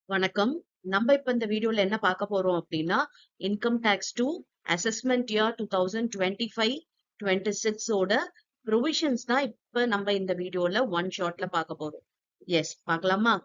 வணக்கம். நம்ம இப்ப இந்த வீடியோல என்ன பார்க்க போறோம் அப்படின்னா, இன்கம் டாக்ஸ் 2 அசஸ்மென்ட் இயர் 2025-26 ஓட ப்ரொவிஷன்ஸ் தான் இப்ப நம்ம இந்த வீடியோல ஒன் ஷாட்ல பார்க்க போறோம். எஸ், பார்க்கலாமா?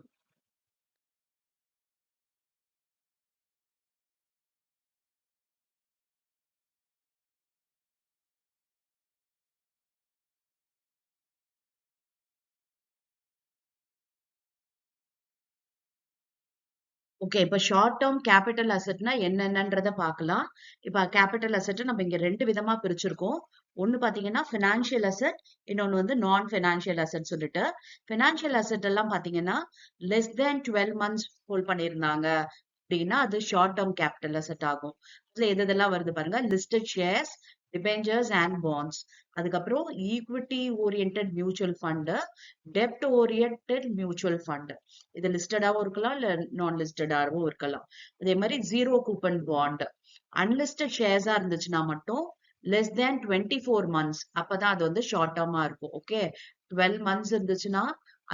ஓகே. இப்ப ஷார்ட் டெர்ம் கேபிட்டல் அசெட்னா என்னென்னன்றத பார்க்கலாம். இப்ப கேபிட்டல் அசெட் நம்ம இங்க 2 விதமா பிரிச்சிருக்கோம். ஒண்ணு பாத்தீங்கன்னா ஃபினான்ஷியல் அசெட், இன்னொன்னு வந்து நான் ஃபினான்ஷியல் அசெட் சொல்லிட்டு. ஃபினான்ஷியல் அசெட் எல்லாம் பாத்தீங்கன்னா லெஸ் தேன் 12 மந்த்ஸ் ஹோல்ட் பண்ணியிருந்தாங்க அப்படின்னா அது ஷார்ட் டேர்ம் கேபிட்டல் அசெட் ஆகும். இதுல எதெல்லாம் வருது பாருங்க. Listed shares, debentures and bonds, அதுக்கப்புறம் ஈக்விட்டி ஓரியன்டட் மியூச்சுவல் ஃபண்ட், டெப்ட் ஓரியன்டட் மியூச்சுவல் ஃபண்ட். இது லிஸ்டடாவும் இருக்கலாம் இல்ல நான் லிஸ்டடாவும் இருக்கலாம். அதே மாதிரி ஜீரோ கூப்பன் பாண்ட். அன்லிஸ்டட் ஷேர்ஸா இருந்துச்சுன்னா மட்டும் லெஸ் தேன் 24 மந்த்ஸ் அப்பதான் அது வந்து ஷார்ட் டேர்மா இருக்கும். ஓகே. 12 மந்த்ஸ் இருந்துச்சுன்னா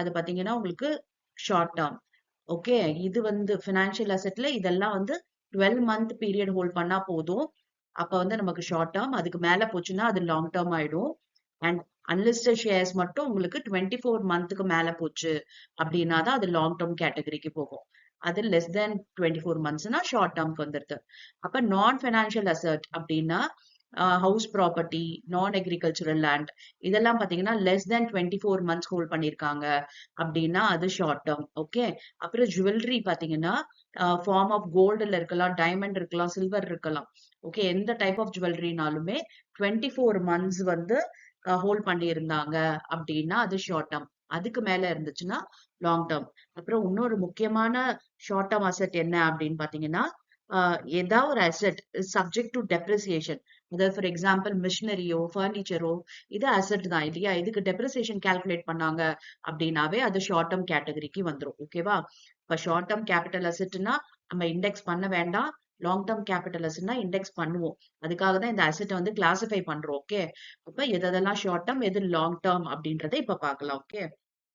அது பாத்தீங்கன்னா உங்களுக்கு ஷார்ட் டேர்ம். ஓகே. இது வந்து ஃபினான்ஷியல் அசெட்ல இதெல்லாம் வந்து 12 மந்த் பீரியட் ஹோல்ட் பண்ணா போதும். அப்ப வந்து நமக்கு ஷார்ட் டேர்ம். அதுக்கு மேல போச்சுன்னா அது லாங் டேர்ம் ஆயிடும். அண்ட் அன்லிஸ்டட் ஷேர்ஸ் மட்டும் உங்களுக்கு 24 மந்த்துக்கு மேல போச்சு அப்படின்னா தான் அது லாங் டேர்ம் கேட்டகரிக்கு போகும். அது லெஸ் தென் 24 மந்த்ஸ்னா ஷார்ட் டேர்ம்க்கு வந்துருது. அப்ப நான் ஃபினான்ஷியல் அசெட் அப்படின்னா house property, non agricultural land, இதெல்லாம் பாத்தீங்கன்னா லெஸ் தென் 24 மந்த்ஸ் ஹோல்ட் பண்ணிருக்காங்க அப்படின்னா அது ஷார்ட் டேர்ம். ஓகே. அப்புறம் ஜுவல்லரி பாத்தீங்கன்னா ஃபார்ம் ஆஃப் கோல்டுல இருக்கலாம், டைமண்ட் இருக்கலாம், சில்வர் இருக்கலாம். ஓகே. எந்த டைப் ஆஃப் ஜுவல்லரினாலுமே 24 மந்த்ஸ் வந்து ஹோல்ட் பண்ணியிருந்தாங்க அப்படின்னா அது ஷார்ட் டேர்ம். அதுக்கு மேல இருந்துச்சுன்னா லாங் டேர்ம். அப்புறம் இன்னொரு முக்கியமான ஷார்ட் டேர்ம் அசெட் என்ன அப்படின்னு பாத்தீங்கன்னா, ஏதாவது ஒரு அசெட் சப்ஜெக்ட் டு டெப்ரிசியேஷன். அதாவது ஃபார் எக்ஸாம்பிள் மிஷினரியோ, ஃபர்னிச்சரோ, இது அசெட் தான் இல்லையா? இதுக்கு டெப்ரிசியேஷன் கால்குலேட் பண்ணாங்க அப்படின்னாவே அது ஷார்ட் டேர்ம் கேட்டகரிக்கு வந்துரும். ஓகேவா? இப்ப ஷார்ட் டேர்ம் கேபிட்டல் அசெட்னா நம்ம இண்டெக்ஸ் பண்ண வேண்டாம். லாங் டேர்ம் கேபிட்டல் அசெட்னா இண்டெக்ஸ் பண்ணுவோம். அதுக்காக தான் இந்த அசெட்டை வந்து கிளாசிஃபை பண்றோம். ஓகே. அப்ப எதெல்லாம் ஷார்ட் டேர்ம், எது லாங் டேர்ம் அப்படின்றத இப்ப பார்க்கலாம். ஓகே.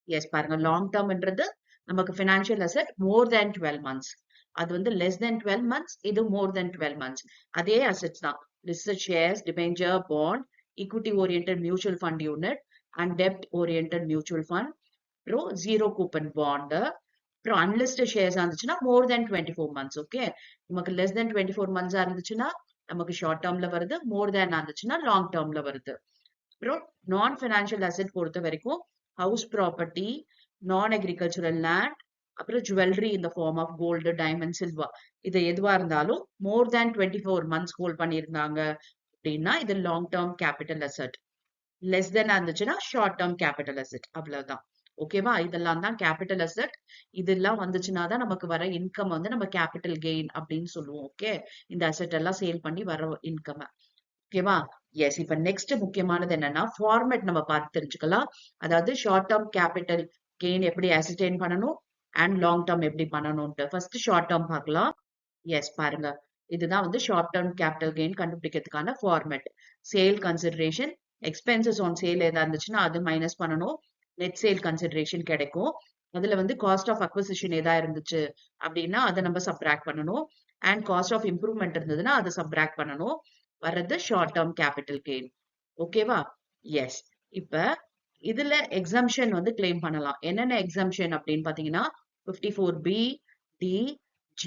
எஸ், பாருங்க. லாங் டேர்ம்ன்றது நமக்கு ஃபினான்ஷியல் அசெட் மோர் தேன் 12 மந்த்ஸ். அது வந்து லெஸ் தேன் 12 மந்த்ஸ், இது மோர் தேன் 12 மந்த்ஸ். அதே அசெட்ஸ் தான். Listed shares, debenture, bond, equity oriented mutual fund unit and dept oriented mutual fund. அப்புறம் ஜீரோ கூப்பன் பாண்ட். அப்புறம் அன்லிஸ்டட் ஷேர்ஸ் இருந்துச்சுன்னா மோர் தேன் 24 மந்த்ஸ். ஓகே. நமக்கு லெஸ் தேன் 24 மந்த்ஸா இருந்துச்சுன்னா நமக்கு ஷார்ட் டேர்ம்ல வருது. மோர் தேன் இருந்துச்சுன்னா லாங் டேர்ம்ல வருது. அப்புறம் நான் ஃபினான்ஷியல் அசெட் பொறுத்த வரைக்கும் house property, non agricultural land, அப்புறம் ஜுவல்லரி இந்த form of gold, diamond, silver, இது எதுவா இருந்தாலும் மோர் தேன் 24 மந்த்ஸ் ஹோல்ட் பண்ணியிருந்தாங்க அப்படின்னா இது long term capital asset. Less than இருந்துச்சுன்னா ஷார்ட் டேர்ம் கேபிட்டல் அசெட். அவ்வளவுதான். ஓகேவா? இதெல்லாம் தான் கேபிட்டல் அசெட். இதெல்லாம் வந்துச்சுன்னா தான் நமக்கு வர இன்கம் வந்து நம்ம கேபிட்டல் கெயின் அப்படின்னு சொல்லுவோம். ஓகே. இந்த அசெட் எல்லாம் சேல் பண்ணி வர இன்கம். ஓகேவா? எஸ். இப்ப நெக்ஸ்ட் முக்கியமானது என்னன்னா ஃபார்மேட் நம்ம பார்த்து தெரிஞ்சுக்கலாம். அதாவது ஷார்ட் டேர்ம் கேபிட்டல் கெயின் எப்படி அசிஸ்டெயின் பண்ணணும் அண்ட் லாங் டேர்ம் எப்படி பண்ணணும்ட்டு. ஃபர்ஸ்ட் ஷார்ட் டேர்ம் பார்க்கலாம். எஸ், பாருங்க. இதுதான் வந்து ஷார்ட் டேர்ம் கேபிட்டல் கெயின் கண்டுபிடிக்கிறதுக்கான format. Sale consideration, expenses on sale ஏதா இருந்துச்சுன்னா அது மைனஸ் பண்ணணும். நெட் சேல் கன்சிடரேஷன் கிடைக்கும். அதுல வந்து காஸ்ட் ஆஃப் அக்விசிஷன் ஏதா இருந்துச்சு அப்படின்னா அதை நம்ம சப்ராக்ட் பண்ணணும். அண்ட் காஸ்ட் ஆஃப் இம்ப்ரூவ்மெண்ட் இருந்ததுன்னா அதை சப்ராக்ட் பண்ணணும். வர்றது ஷார்ட் டேர்ம் கேபிட்டல் கெயின். ஓகேவா? எஸ். இப்ப இதுல எக்ஸம்ஷன் வந்து கிளைம் பண்ணலாம். என்னென்ன எக்ஸம்ஷன் அப்படின்னு பாத்தீங்கன்னா 54B, D, G,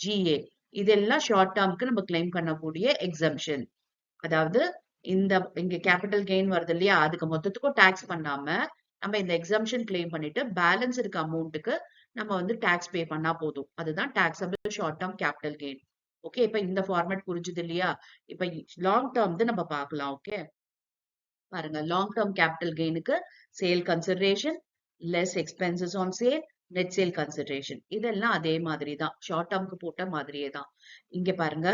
GA, இதெல்லாம் ஷார்ட் டேர்ம்க்கு நம்ம கிளைம் பண்ணக்கூடிய எக்ஸம்ஷன். அதாவது இங்க கேபிட்டல் கெயின் வருது இல்லையா? அதுக்கு மொத்தத்துக்கும் டாக்ஸ் பண்ணாம நம்ம இந்த எக்ஸம்ஷன் கிளைம் பண்ணிட்டு பேலன்ஸ் இருக்க அமௌண்ட்டுக்கு நம்ம வந்து டாக்ஸ் பே பண்ணா போதும். அதுதான் taxable short term capital gain. Okay. இப்ப இந்த ஃபார்மேட் புரிஞ்சுது இல்லையா? இப்ப லாங் டேர்ம் நம்ம பார்க்கலாம். ஓகே. பாருங்க. லாங் டேர்ம் கேபிட்டல் கெயினுக்கு sale consideration, less expenses on sale, net sale consideration, இதெல்லாம் அதே மாதிரி தான். ஷார்ட் டேர்ம்க்கு போட்ட மாதிரியே தான். இங்க பாருங்க.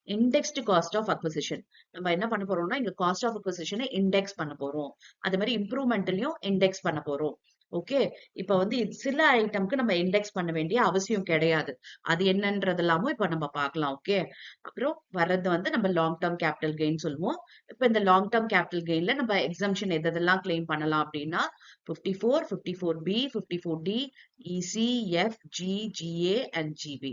Indexed cost of acquisition. நம்ம என்ன பண்ண போறோம்னா இங்க காஸ்ட் ஆஃப் அக்விசிஷனை இண்டெக்ஸ் பண்ண போறோம். அதே மாதிரி இம்ப்ரூவ்மெண்ட்லயும் இண்டெக்ஸ் பண்ண போறோம். ஓகே. இப்ப வந்து சில ஐட்டம்க்கு நம்ம இண்டெக்ஸ் பண்ண வேண்டிய அவசியம் கிடையாது. அது என்னன்றதெல்லாமும் இப்ப நம்ம பார்க்கலாம். ஓகே. அப்புறம் வர்றது வந்து நம்ம லாங் டெர்ம் கேபிட்டல் கெயின் சொல்லுவோம். இப்ப இந்த லாங் டெர்ம் கேபிட்டல் கெயின்ல நம்ம எக்ஸம்ஷன் எதெல்லாம் கிளைம் பண்ணலாம் அப்படின்னா 54, 54B, 54D, EC, F, G, GA and GB.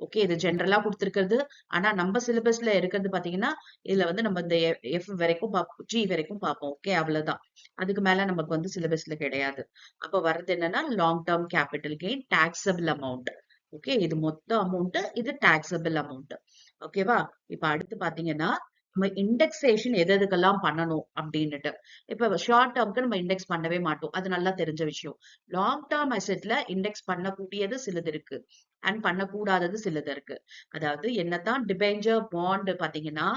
Okay. இது ஜெனரலா குடுத்திருக்கிறது. ஆனா நம்ம சிலபஸ்ல இருக்கிறது பாத்தீங்கன்னா, இதுல வந்து நம்ம இந்த F வரைக்கும் பார்ப்போம். G வரைக்கும் பார்ப்போம். ஓகே. அவ்வளவுதான். அதுக்கு மேல நமக்கு வந்து சிலபஸ்ல கிடையாது. அப்ப வர்றது என்னன்னா long term capital gain taxable amount. Okay. இது மொத்த அமௌண்ட், இது டாக்ஸபிள் அமௌண்ட். ஓகேவா? இப்ப அடுத்து பாத்தீங்கன்னா நம்ம இண்டெக்ஸேஷன் எது எதுக்கெல்லாம் பண்ணணும் அப்படின்னுட்டு. இப்ப ஷார்ட் டேர்ம்க்கு நம்ம இண்டெக்ஸ் பண்ணவே மாட்டோம். அது நல்லா தெரிஞ்ச விஷயம். லாங் டேர்ம் அசெட்ல இண்டெக்ஸ் பண்ணக்கூடியது சிலது இருக்கு அண்ட் பண்ணக்கூடாதது சிலது இருக்கு. அதாவது என்னதான் டிபெஞ்சர் பாண்ட் பாத்தீங்கன்னா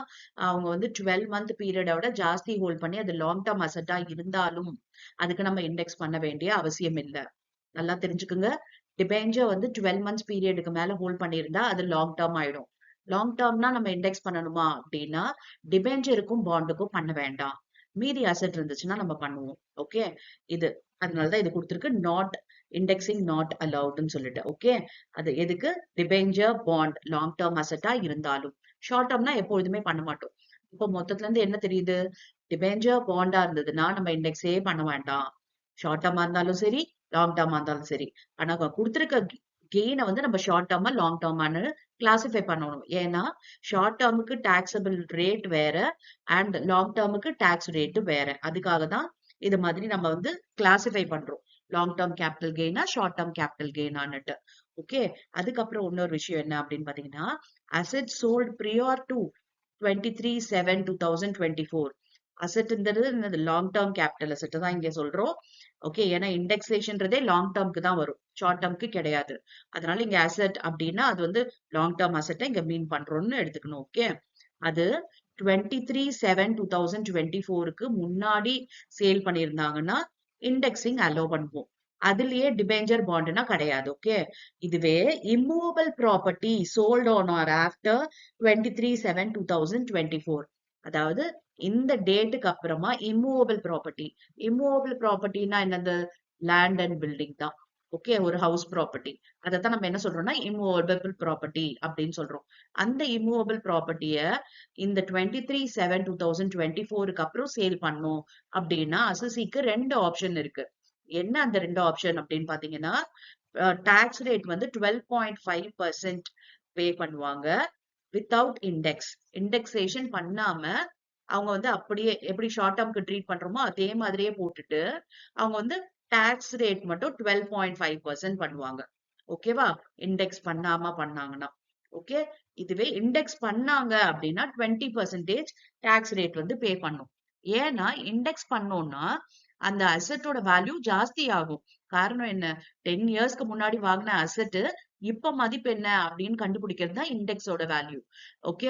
அவங்க வந்து 12 மந்த் பீரியடை விட ஜாஸ்தி ஹோல்ட் பண்ணி அது லாங் டேர்ம் அசெட்டா இருந்தாலும் அதுக்கு நம்ம இண்டெக்ஸ் பண்ண வேண்டிய அவசியம் இல்ல. நல்லா தெரிஞ்சுக்குங்க. டிபெஞ்சர் வந்து 12 மந்த்ஸ் பீரியடுக்கு மேல ஹோல்ட் பண்ணியிருந்தா அது லாங் டேர்ம் ஆயிடும். லாங் டேர்ம்னா நம்ம இண்டெக்ஸ் பண்ணணுமா அப்படின்னா டிபெஞ்சருக்கும் பாண்டுக்கும் பண்ண வேண்டாம். மீதி அசெட் இருந்துச்சுன்னா நம்ம பண்ணுவோம். ஓகே. இது அதனாலதான் இது கொடுத்திருக்கு நாட் இண்டெக்ஸிங் நாட் அலவுட்னு சொல்லிட்டு. ஓகே. அது எதுக்கு? டிபெஞ்சர் பாண்ட் லாங் டேர்ம் அசெட்டா இருந்தாலும். ஷார்ட் டேர்ம்னா எப்பொழுதுமே பண்ண மாட்டோம். இப்போ மொத்தத்துல இருந்து என்ன தெரியுது? டிபெஞ்சர் பாண்டா இருந்ததுன்னா நம்ம இண்டெக்ஸே பண்ண வேண்டாம். ஷார்ட் டேர்மா இருந்தாலும் சரி, லாங் டேர்மா இருந்தாலும் சரி. ஆனா குடுத்திருக்க கெயினை வந்து நம்ம ஷார்ட் டேர்மா லாங் டேர்மான்னு கிளாசிஃபை பண்ணணும். ஏன்னா ஷார்ட் டேர்முக்கு டாக்ஸபிள் ரேட் வேற அண்ட் லாங் டேர்முக்கு டாக்ஸ் ரேட் வேற. அதுக்காக தான் இது மாதிரி நம்ம வந்து கிளாசிஃபை பண்றோம். லாங் டேர்ம் கேபிட்டல் கெயினா ஷார்ட் டேர்ம் கேபிட்டல் கெயினான்னுட்டு. ஓகே. அதுக்கப்புறம் இன்னொரு விஷயம் என்ன அப்படின்னு பாத்தீங்கன்னா அசெட் சோல்ட் prior to 23/7/2024. அசெட்ன்றது லாங் டேர்ம் கேபிட்டல் அசெட் தான் இங்க சொல்றோம். ஓகே. ஏன்னா இண்டெக்ஸேஷன்றதே லாங் டேர்ம்க்கு தான் வரும். ஷார்ட் டேர்ம்க்கு கிடையாது. அதனால இங்க அசெட் அப்படின்னா அது வந்து லாங் டேர்ம் அசெட்டை இங்க மீன் பண்றோம்னு எடுத்துக்கணும். ஓகே. அது 23/7/2024க்கு முன்னாடி சேல் பண்ணியிருந்தாங்கன்னா இண்டெக்ஸிங் அலோ பண்ணுவோம். அதுலயே டிபெஞ்சர் பாண்டுனா கிடையாது. ஓகே. இதுவே immovable property sold on or after 23/7/2024. அதாவது இந்த டேட்டுக்கு அப்புறமா இம்மூவபிள் ப்ராப்பர்ட்டி. இம்மூவபிள் ப்ராப்பர்ட்டினா என்னது? லேண்ட் அண்ட் பில்டிங் தான். ஓகே. ஒரு ஹவுஸ் ப்ராப்பர்ட்டி. அதைத்தான் நம்ம என்ன சொல்றோம்னா இம்மூவபிள் ப்ராப்பர்ட்டி அப்படின்னு சொல்றோம். அந்த இம்மூவபிள் ப்ராப்பர்ட்டிய இந்த 23/7/2024க்கு அப்புறம் சேல் பண்ணோம் அப்படின்னா அசசிக்கு 2 ஆப்ஷன் இருக்கு. என்ன அந்த 2 ஆப்ஷன் அப்படின்னு பாத்தீங்கன்னா டாக்ஸ் ரேட் வந்து 12.5% பே பண்ணுவாங்க வித்தவுட் இண்டெக்ஸ். இண்டெக்ஸேஷன் பண்ணாம அவங்க வந்து அப்படியே எப்படி ஷார்ட் டேர்ம்க்கு ட்ரீட் பண்றோமோ அதே மாதிரியே போட்டுட்டு அவங்க வந்து டாக்ஸ் ரேட் மட்டும் 12.5% பண்ணுவாங்க. ஓகேவா? இண்டெக்ஸ் பண்ணாம பண்ணாங்கன்னா. ஓகே. இதுவே இண்டெக்ஸ் பண்ணாங்க அப்படின்னா 20% டாக்ஸ் ரேட் வந்து பே பண்ணும். ஏன்னா இண்டெக்ஸ் பண்ணோம்னா அந்த அசெட்டோட வேல்யூ ஜாஸ்தி ஆகும். காரணம் என்ன? 10 இயர்ஸ்க்கு முன்னாடி வாங்கின அசெட் இப்ப மதிப்பு என்ன அப்படின்னு கண்டுபிடிக்கிறது தான் இண்டெக்ஸோட வேல்யூ. ஓகே.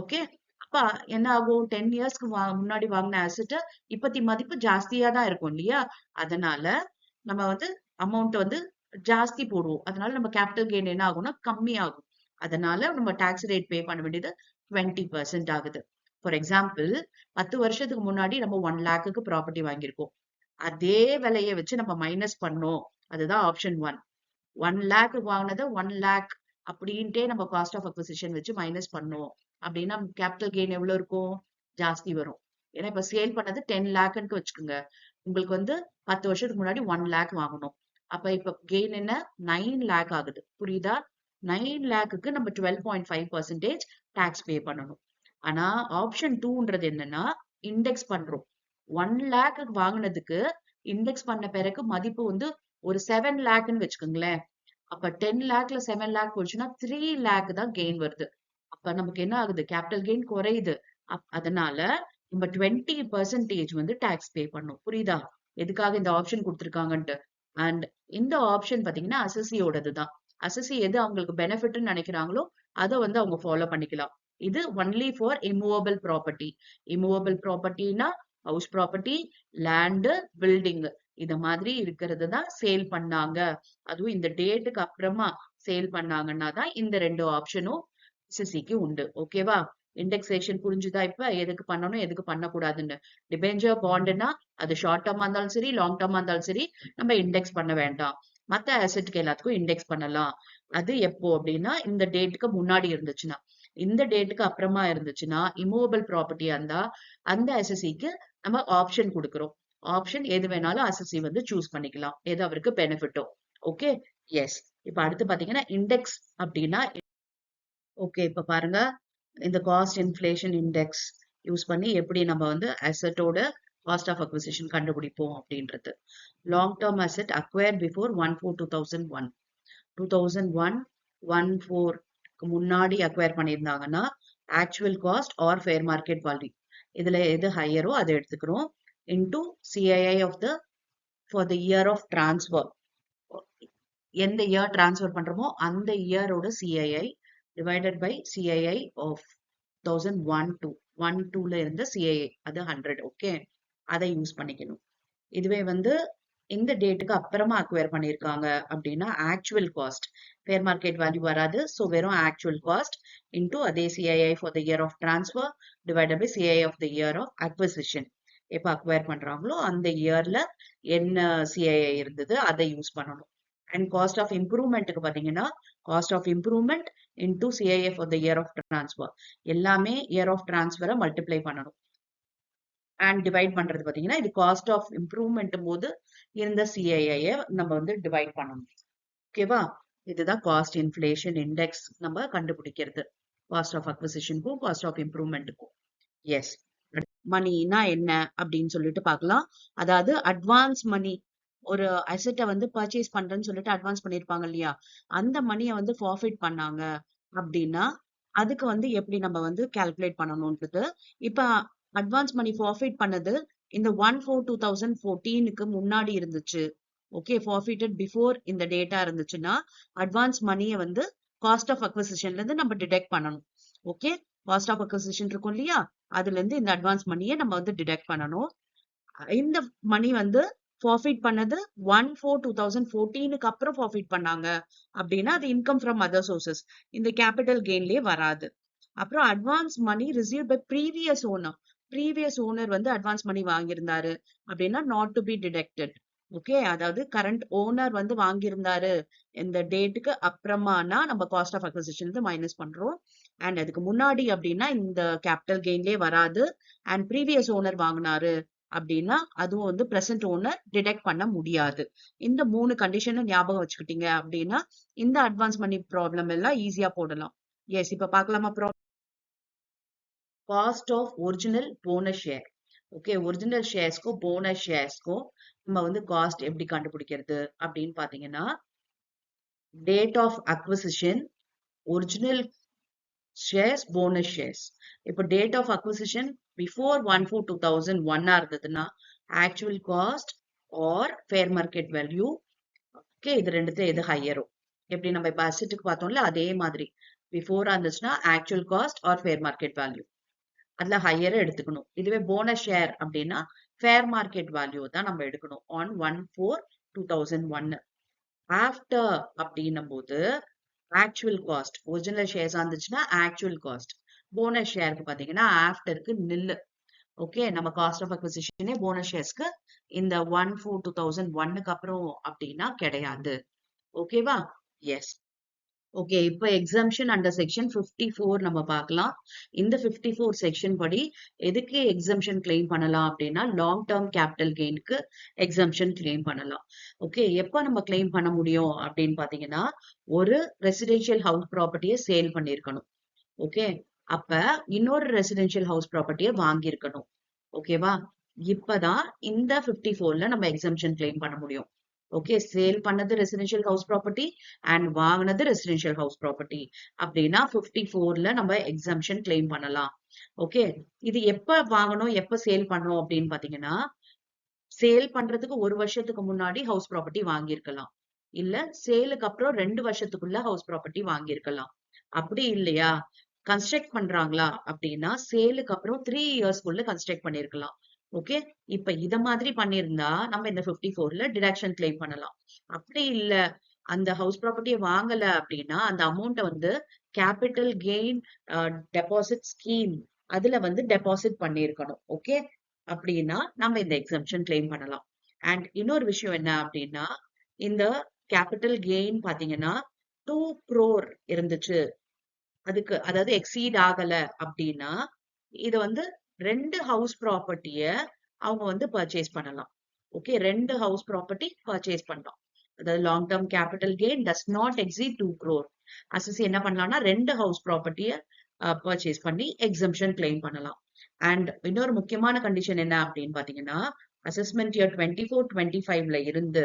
ஓகே. அப்ப என்ன ஆகும்? 10 இயர்ஸ்க்கு முன்னாடி வாங்கின அசெட் இப்பத்தி மதிப்பு ஜாஸ்தியா தான் இருக்கும் இல்லையா? அதனால நம்ம வந்து அமௌண்ட் வந்து ஜாஸ்தி போடுவோம். அதனால நம்ம கேபிட்டல் கெயின் என்ன ஆகும்னா கம்மி ஆகும். அதனால நம்ம டாக்ஸ் ரேட் பே பண்ண வேண்டியது 20% ஆகுது. ஃபார் எக்ஸாம்பிள் 10 வருஷத்துக்கு முன்னாடி நம்ம 1 லேக்குக்கு ப்ராப்பர்ட்டி வாங்கியிருக்கோம். அதே விலையை வச்சு நம்ம மைனஸ் பண்ணோம். அதுதான் ஆப்ஷன் 1. 1 லேக் வாங்கினதை 1 லேக் அப்படின்ட்டே நம்ம காஸ்ட் ஆஃப் அக்விசிஷன் வச்சு மைனஸ் பண்ணோம் அப்படின்னா கேபிட்டல் கெயின் எவ்வளவு இருக்கும்? ஜாஸ்தி வரும். ஏன்னா இப்ப சேல் பண்ணது 10 லேக்னு வச்சுக்கோங்க. உங்களுக்கு வந்து 10 வருஷத்துக்கு முன்னாடி 1 லேக் வாங்கணும். அப்ப இப்ப கெயின் என்ன? 9 லேக் ஆகுது. புரியுதா? 9 லேக்குக்கு நம்ம 12.5% டாக்ஸ் பே பண்ணணும். ஆனா ஆப்ஷன் 2ன்றது என்னன்னா இண்டெக்ஸ் பண்றோம். 1 லேக் வாங்கினதுக்கு இண்டெக்ஸ் பண்ண பிறகு மதிப்பு வந்து ஒரு 7 லேக்னு வச்சுக்கோங்களேன். அப்ப 10 லேக்ல 7 லேக் போச்சுன்னா 3 லேக் தான் கெயின் வருது. அப்ப நமக்கு என்ன ஆகுது? கேபிட்டல் கெயின் குறையுது. அதனால நம்ம 20% வந்து டாக்ஸ் பே பண்ணும். புரியுதா? எதுக்காக இந்த ஆப்ஷன் கொடுத்திருக்காங்கன்ட்டு. அண்ட் இந்த ஆப்ஷன் பாத்தீங்கன்னா அசசியோடது தான். அசசி எது அவங்களுக்கு பெனிஃபிட்னு நினைக்கிறாங்களோ அதை வந்து அவங்க ஃபாலோ பண்ணிக்கலாம். இது only for immovable property. Immovable ப்ராப்பர்ட்டினா ஹவுஸ் ப்ராப்பர்ட்டி, லேண்டு, பில்டிங் இது மாதிரி இருக்கிறது தான் சேல் பண்ணாங்க. அதுவும் இந்த டேட்டுக்கு அப்புறமா சேல் பண்ணாங்கன்னா தான் இந்த 2 ஆப்ஷனும் எஸ்எஸ்சிக்கு உண்டு. ஓகேவா? இண்டெக்ஸேஷன் புரிஞ்சுதா இப்ப எதுக்கு பண்ணணும் எதுக்கு பண்ணக்கூடாதுன்னு. டிபெஞ்சர் பாண்டுன்னா அது ஷார்ட் டேர்மா இருந்தாலும் சரி லாங் டேர்மா இருந்தாலும் சரி நம்ம இண்டெக்ஸ் பண்ண வேண்டாம். மத்த அசெட்க்கு எல்லாத்துக்கும் இண்டெக்ஸ் பண்ணலாம். அது எப்போ அப்படின்னா இந்த டேட்டுக்கு முன்னாடி இருந்துச்சுன்னா. இந்த டேட்டுக்கு அப்புறமா இருந்துச்சுன்னா இமூவபிள் ப்ராப்பர்ட்டியா இருந்தா அந்த அசசிக்கு நம்ம ஆப்ஷன் கொடுக்குறோம். ஆப்ஷன் எது வேணாலும் அசசி வந்து சூஸ் பண்ணிக்கலாம். எது அவருக்கு பெனிஃபிட்டோ. ஓகே. எஸ். இப்ப அடுத்து பாத்தீங்கன்னா இண்டெக்ஸ் அப்படின்னா ஓகே. இப்ப பாருங்க இந்த காஸ்ட் இன்ஃப்ளேஷன் இண்டெக்ஸ் யூஸ் பண்ணி எப்படி நம்ம வந்து அசெட்டோட காஸ்ட் ஆஃப் அக்விசிஷன் கண்டுபிடிப்போம் அப்படின்றது. Long term asset acquired before 1/4/2001 2001 14க்கு முன்னாடி அக்வயர் பண்ணியிருந்தாங்கன்னா actual cost or fair market value இதுல எது ஹையரோ அதை எடுத்துக்கிறோம் into CII of the for the year of transfer. எந்த இயர் டிரான்ஸ்ஃபர் பண்றோமோ அந்த இயரோட CII divided by CII of 2001 to 12ல இருந்த சிஐஐ அது 100. ஓகே. அதை யூஸ் பண்ணிக்கணும். இதுவே வந்து இந்த டேட்டுக்கு அப்புறமா அக்வயர் பண்ணியிருக்காங்க அப்படின்னா actual cost fair market value வராது. ஸோ வெறும் ஆக்சுவல் காஸ்ட் இன்டூ அதே CII for the year of transfer divided by CII of the year of acquisition. எப்போ அக்வயர் பண்றாங்களோ அந்த இயர்ல என்ன சிஐஐ இருந்தது அதை யூஸ் பண்ணணும். அண்ட் காஸ்ட் ஆஃப் இம்ப்ரூவ்மெண்ட்டுக்கு பாத்தீங்கன்னா cost of improvement into CII for the year of transfer எல்லாமே இயர் ஆஃப் டிரான்ஸ்ஃபரை மல்டிப்ளை பண்ணணும். அண்ட் டிவைட் பண்றது பாத்தீங்கன்னா இது காஸ்ட் ஆஃப் இம்ப்ரூவ்மெண்ட் போது இருந்த சிஐஐ நம்ம வந்து டிவைட் பண்ணணும். ஓகேவா. இதுதான் காஸ்ட் இன்ஃப்ளேஷன் இண்டெக்ஸ் நம்ம கண்டுபிடிக்கிறது காஸ்ட் ஆஃப் அக்விசிஷனுக்கும் காஸ்ட் ஆஃப் இம்ப்ரூவ்மெண்ட்டுக்கும். எஸ். மணினா என்ன அப்படின்னு சொல்லிட்டு பார்க்கலாம். அதாவது அட்வான்ஸ் மணி ஒரு அசெட்டை வந்து பர்ச்சேஸ் பண்றேன்னு சொல்லிட்டு அட்வான்ஸ் பண்ணிருப்பாங்க இல்லையா, அந்த மணியை வந்து ஃபார்ஃபிட் பண்ணாங்க அப்படின்னா அதுக்கு வந்து எப்படி நம்ம வந்து கால்குலேட் பண்ணணும்ன்றது. இப்ப அட்வான்ஸ் மணி ஃபார்ஃபிட் பண்ணது இந்த 1/4/2014க்கு முன்னாடி இருந்துச்சு. ஓகே. ஃபார்ஃபிட்டட் பிஃபோர் இந்த டேட்டா இருந்துச்சுன்னா அட்வான்ஸ் மணியை வந்து காஸ்ட் ஆஃப் அக்விசிஷன்ல இருந்து நம்ம டிடெக்ட் பண்ணணும். ஓகே. காஸ்ட் ஆஃப் அக்விசிஷன் இருக்கும் இல்லையா, அதுல இருந்து இந்த அட்வான்ஸ் மணியை நம்ம வந்து டிடெக்ட் பண்ணணும். இந்த மணி வந்து ஃபார்ஃபிட் பண்ணது 1/4/2014க்கு அப்புறம் ஃபார்ஃபிட் பண்ணாங்க அப்படின்னா அது இன்கம் ஃப்ரம் அதர் சோர்சஸ் இந்த கேபிட்டல் கெயின்லயே வராது. அப்புறம் advance money receive by previous owner வந்து அட்வான்ஸ் மணி வாங்கியிருந்தாரு அப்படின்னா not to be deducted. Okay. அதாவது கரண்ட் ஓனர் வந்து வாங்கியிருந்தாரு இந்த டேட்டுக்கு அப்புறமானா நம்ம காஸ்ட் ஆஃப் அக்விசிஷன் மைனஸ் பண்றோம். அண்ட் அதுக்கு முன்னாடி அப்படின்னா இந்த கேபிட்டல் கெயின்லயே வராது. அண்ட் ப்ரீவியஸ் ஓனர் வாங்கினாரு அப்படின்னா அதுவும் வந்து பிரசன்ட் ஓனர் டிடெக்ட் பண்ண முடியாது. இந்த 3 கண்டிஷனும் ஞாபகம் வச்சுக்கிட்டீங்க அப்படின்னா இந்த அட்வான்ஸ் மணி ப்ராப்ளம் எல்லாம் ஈஸியா போடலாம். எஸ். இப்ப பார்க்கலாமா cost of original bonus share. Okay. Original ஷேர்ஸ்க்கும் போனஸ் ஷேர்ஸ்க்கும் நம்ம வந்து காஸ்ட் எப்படி கண்டுபிடிக்கிறது அப்படின்னு பாத்தீங்கன்னா date of acquisition original shares bonus shares. இப்போ டேட் ஆஃப் அக்விசிஷன் பிஃபோர் 1/4/2001 இருந்ததுன்னா actual cost or fair market value. Okay. இது ரெண்டுத்துல எது ஹையரோ எப்படி நம்ம இப்ப அசெட்டுக்கு பார்த்தோம்ல அதே மாதிரி பிஃபோரா இருந்துச்சுன்னா actual cost or fair market value அதுல ஹையரா எடுத்துக்கணும். இதுவே போனஸ் ஷேர் அப்படின்னா ஃபேர் மார்க்கெட் வேல்யூ தான் நம்ம எடுக்கணும் ஆன் 1/4/2001. ஆஃப்டர் அப்படின்னும் போது ஆக்சுவல் காஸ்ட் ஒரிஜினல் ஷேர்ஸ் இருந்துச்சுன்னா ஆக்சுவல் காஸ்ட் போனஸ் ஷேருக்கு பாத்தீங்கன்னா ஆஃப்டருக்கு நில்லு. ஓகே. நம்ம காஸ்ட் ஆஃப் அக்விசிஷனே போனஸ் ஷேர்ஸ்க்கு இந்த 1/4/2001க்கு அப்புறம் அப்படின்னா கிடையாது. ஓகேவா. எஸ். ஓகே. இப்ப எக்ஸம்ஷன் அண்டர் செக்ஷன் 54 நம்ம பார்க்கலாம். இந்த 54 செக்ஷன் படி எதுக்கு எக்ஸம்ஷன் கிளைம் பண்ணலாம் அப்படின்னா லாங் டேர்ம் கேபிட்டல் கெயினுக்கு எக்ஸம்ஷன் கிளைம் பண்ணலாம். ஓகே. எப்ப நம்ம கிளைம் பண்ண முடியும் அப்படின்னு பாத்தீங்கன்னா ஒரு ரெசிடென்ஷியல் ஹவுஸ் ப்ராப்பர்ட்டியை சேல் பண்ணிருக்கணும். ஓகே. அப்ப இன்னொரு ரெசிடென்ஷியல் ஹவுஸ் ப்ராப்பர்ட்டியை வாங்கியிருக்கணும். ஓகேவா. இப்பதான் இந்த 54ல நம்ம எக்ஸம்ஷன் கிளைம் பண்ண முடியும். ஓகே. சேல் பண்ணது ரெசிடென்ஷியல் ஹவுஸ் ப்ராப்பர்ட்டி அண்ட் வாங்கினது ரெசிடென்ஷியல் ஹவுஸ் ப்ராப்பர்ட்டி அப்படின்னா 54ல நம்ம எக்ஸம்ஷன் கிளைம் பண்ணலாம். ஓகே. இது எப்ப வாங்கணும் எப்ப சேல் பண்ணணும் அப்படின்னு பாத்தீங்கன்னா சேல் பண்றதுக்கு 1 வருஷத்துக்கு முன்னாடி ஹவுஸ் ப்ராப்பர்ட்டி வாங்கியிருக்கலாம். இல்ல சேலுக்கு அப்புறம் 2 வருஷத்துக்குள்ள ஹவுஸ் ப்ராப்பர்ட்டி வாங்கியிருக்கலாம். அப்படி இல்லையா கன்ஸ்ட்ரக்ட் பண்றாங்களா அப்படின்னா சேலுக்கு அப்புறம் 3 இயர்ஸ்க்குள்ள கன்ஸ்ட்ரக்ட் பண்ணிருக்கலாம். ஓகே. இப்ப இத மாதிரி பண்ணிருந்தா நம்ம இந்த 54ல டிடக்ஷன் கிளைம் பண்ணலாம். அப்படி இல்ல அந்த ஹவுஸ் ப்ராப்பர்ட்டியை வாங்கல அப்படின்னா அந்த அமௌண்ட்டை வந்து கேபிட்டல் கெயின் டெபாசிட் ஸ்கீம் அதுல வந்து டெபாசிட் பண்ணியிருக்கணும். ஓகே, அப்படின்னா நம்ம இந்த எக்ஸம்ஷன் கிளைம் பண்ணலாம். அண்ட் இன்னொரு விஷயம் என்ன அப்படின்னா, இந்த கேபிட்டல் கெயின் பாத்தீங்கன்னா 2 crore இருந்துச்சு, அதுக்கு அதாவது எக்ஸீட் ஆகல அப்படின்னா இது வந்து 2 ஹவுஸ் ப்ராப்பர்ட்டிய அவங்க வந்து பர்ச்சேஸ் பண்ணலாம். ஓகே, 2 ஹவுஸ் ப்ராப்பர்ட்டி பர்ச்சேஸ் பண்ணலாம். அதாவது long term capital gain does not exceed 2 crore. அசசி என்ன பண்ணலாம்னா 2 ஹவுஸ் ப்ராப்பர்ட்டிய பர்ச்சேஸ் பண்ணி எக்ஸம்ஷன் கிளைம் பண்ணலாம். அண்ட் இன்னொரு முக்கியமான கண்டிஷன் என்ன அப்படின்னு பாத்தீங்கன்னா, அசஸ்மெண்ட் இயர் 24-25ல இருந்து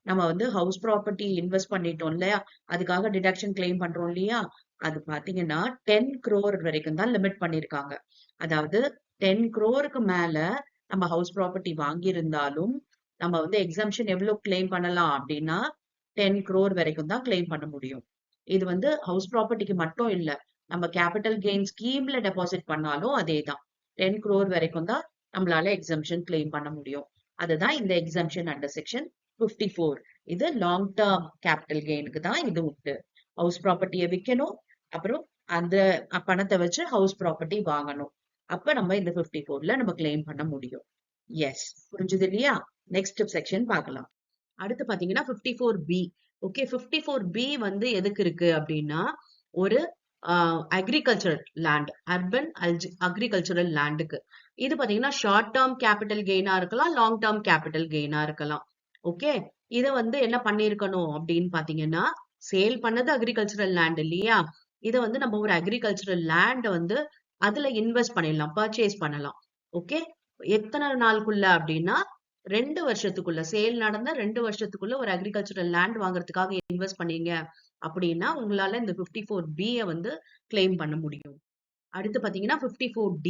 நம்ம வந்து ஹவுஸ் ப்ராப்பர்ட்டி இன்வெஸ்ட் பண்ணிட்டோம் இல்லையா, அதுக்காக டிடக்ஷன் கிளைம் பண்றோம் இல்லையா, அது பாத்தீங்கன்னா 10 crore வரைக்கும் தான் லிமிட் பண்ணிருக்காங்க. அதாவது 10 crore மேல நம்ம ஹவுஸ் ப்ராப்பர்ட்டி வாங்கியிருந்தாலும் நம்ம வந்து எக்ஸம்ஷன் எவ்வளவு கிளைம் பண்ணலாம் அப்படின்னா 10 crore வரைக்கும் தான் கிளைம் பண்ண முடியும். இது வந்து ஹவுஸ் ப்ராப்பர்ட்டிக்கு மட்டும் இல்ல, நம்ம கேபிட்டல் கெயின் ஸ்கீம்ல டெபாசிட் பண்ணாலும் அதேதான். 10 crore வரைக்கும் தான் நம்மளால எக்ஸம்ஷன் கிளைம் பண்ண முடியும். அதுதான் இந்த எக்ஸம்ஷன் அண்டர் செக்ஷன் 54. இது லாங் டேர்ம் கேபிட்டல் கெயினுக்கு தான் இது உண்டு. ஹவுஸ் ப்ராப்பர்ட்டியை விற்கணும், அப்புறம் அந்த பணத்தை வச்சு ஹவுஸ் ப்ராப்பர்ட்டி வாங்கணும். அப்ப நம்ம இந்த 54ல நம்ம கிளைம் பண்ண முடியும். எஸ், புரிஞ்சுது இல்லையா? நெக்ஸ்ட் செக்ஷன் பார்க்கலாம். அடுத்து பாத்தீங்கன்னா 54B. ஓகே, 54B வந்து எதுக்கு இருக்கு அப்படின்னா, ஒரு அக்ரிகல்ச்சரல் லேண்ட், அர்பன் அக்ரிகல்ச்சரல் லேண்டுக்கு. இது பாத்தீங்கன்னா ஷார்ட் டேர்ம் கேபிட்டல் கெயினா இருக்கலாம், லாங் டேர்ம் கேபிட்டல் கெயினா இருக்கலாம். ஓகே, இத வந்து என்ன பண்ணிருக்கணும் அப்படின்னு பாத்தீங்கன்னா, சேல் பண்ணது அக்ரிகல்ச்சரல் லேண்ட் இல்லையா, இத வந்து நம்ம ஒரு அக்ரிகல்ச்சரல் லேண்ட் வந்து அதுல இன்வெஸ்ட் பண்ணிடலாம், பர்ச்சேஸ் பண்ணலாம். ஓகே, எத்தனை நாளுக்குள்ள அப்படின்னா 2 வருஷத்துக்குள்ள, சேல் நடந்த 2 வருஷத்துக்குள்ள ஒரு அக்ரிகல்ச்சரல் லேண்ட் வாங்குறதுக்காக இன்வெஸ்ட் பண்ணீங்க அப்படின்னா உங்களால இந்த 54B வந்து கிளைம் பண்ண முடியும். அடுத்து பாத்தீங்கன்னா 54D.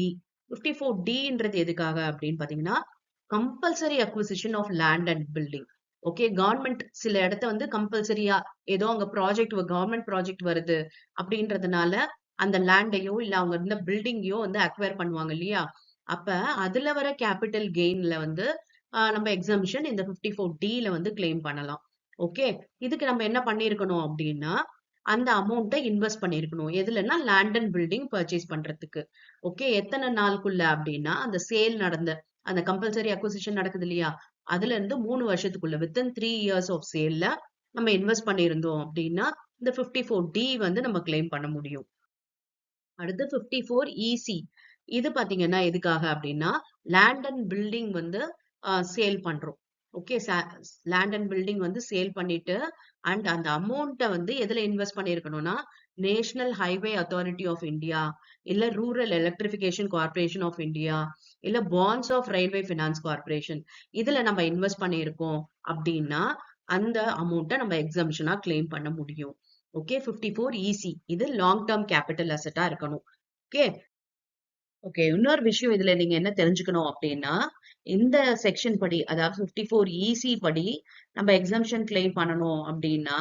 54Dன்றது எதுக்காக அப்படின்னு பாத்தீங்கன்னா, compulsory acquisition of land and building. Okay, government சில இடத்த வந்து கம்பல்சரியா ஏதோ அங்க ப்ராஜெக்ட், கவர்மெண்ட் ப்ராஜெக்ட் வருது அப்படின்றதுனால அந்த லேண்டையோ இல்ல அவங்க இருந்த பில்டிங்கையோ வந்து அக்வயர் பண்ணுவாங்க இல்லையா, அப்ப அதுல வர கேபிட்டல் கெயின்ல வந்து நம்ம எக்ஸம்ஷன் இந்த 54Dல வந்து கிளைம் பண்ணலாம். ஓகே, இதுக்கு நம்ம என்ன பண்ணிருக்கணும் அப்படின்னா, அந்த அமௌண்ட்டை இன்வெஸ்ட் பண்ணிருக்கணும். எதுலன்னா லேண்ட் அண்ட் பில்டிங் பர்ச்சேஸ் பண்றதுக்கு. ஓகே, எத்தனை நாளுக்குள்ள அப்படின்னா, அந்த சேல் நடந்த அந்த கம்பல்சரி அக்விசிஷன் நடக்குது இல்லையா, அதுல இருந்து 3 வருஷத்துக்குள்ள, வித்தின் 3 இயர்ஸ் ஆஃப் சேல்ல நம்ம இன்வெஸ்ட் பண்ணியிருந்தோம் அப்படின்னா இந்த 54D வந்து நம்ம கிளைம் பண்ண முடியும். அடுத்து 54EC. இது பாத்தீங்கன்னா எதுக்காக அப்படின்னா, லேண்ட் அண்ட் பில்டிங் வந்து சேல் பண்றோம். ஓகே, லேண்ட் அண்ட் பில்டிங் வந்து சேல் பண்ணிட்டு அண்ட் அந்த அமௌண்ட்டை வந்து எதுல இன்வெஸ்ட் பண்ணிருக்கணும்னா, national highway authority of India, இல்ல rural electrification corporation of India, இல்ல bonds of railway finance corporation, இதுல நம்ம இன்வெஸ்ட் பண்ணியிருக்கோம் அப்படின்னா அந்த அமௌண்ட்டை நம்ம எக்ஸம்ஷனா கிளைம் பண்ண முடியும். ஓகே, 54EC இது லாங் டேர்ம் கேபிட்டல் அசெட்டா இருக்கணும். ஓகே, ஓகே, இன்னொரு விஷயம் இதுல நீங்க என்ன தெரிஞ்சுக்கணும் அப்படின்னா, இந்த செக்ஷன் படி, அதாவது 54EC படி நம்ம எக்ஸம்ஷன் கிளைம் பண்ணணும் அப்படின்னா,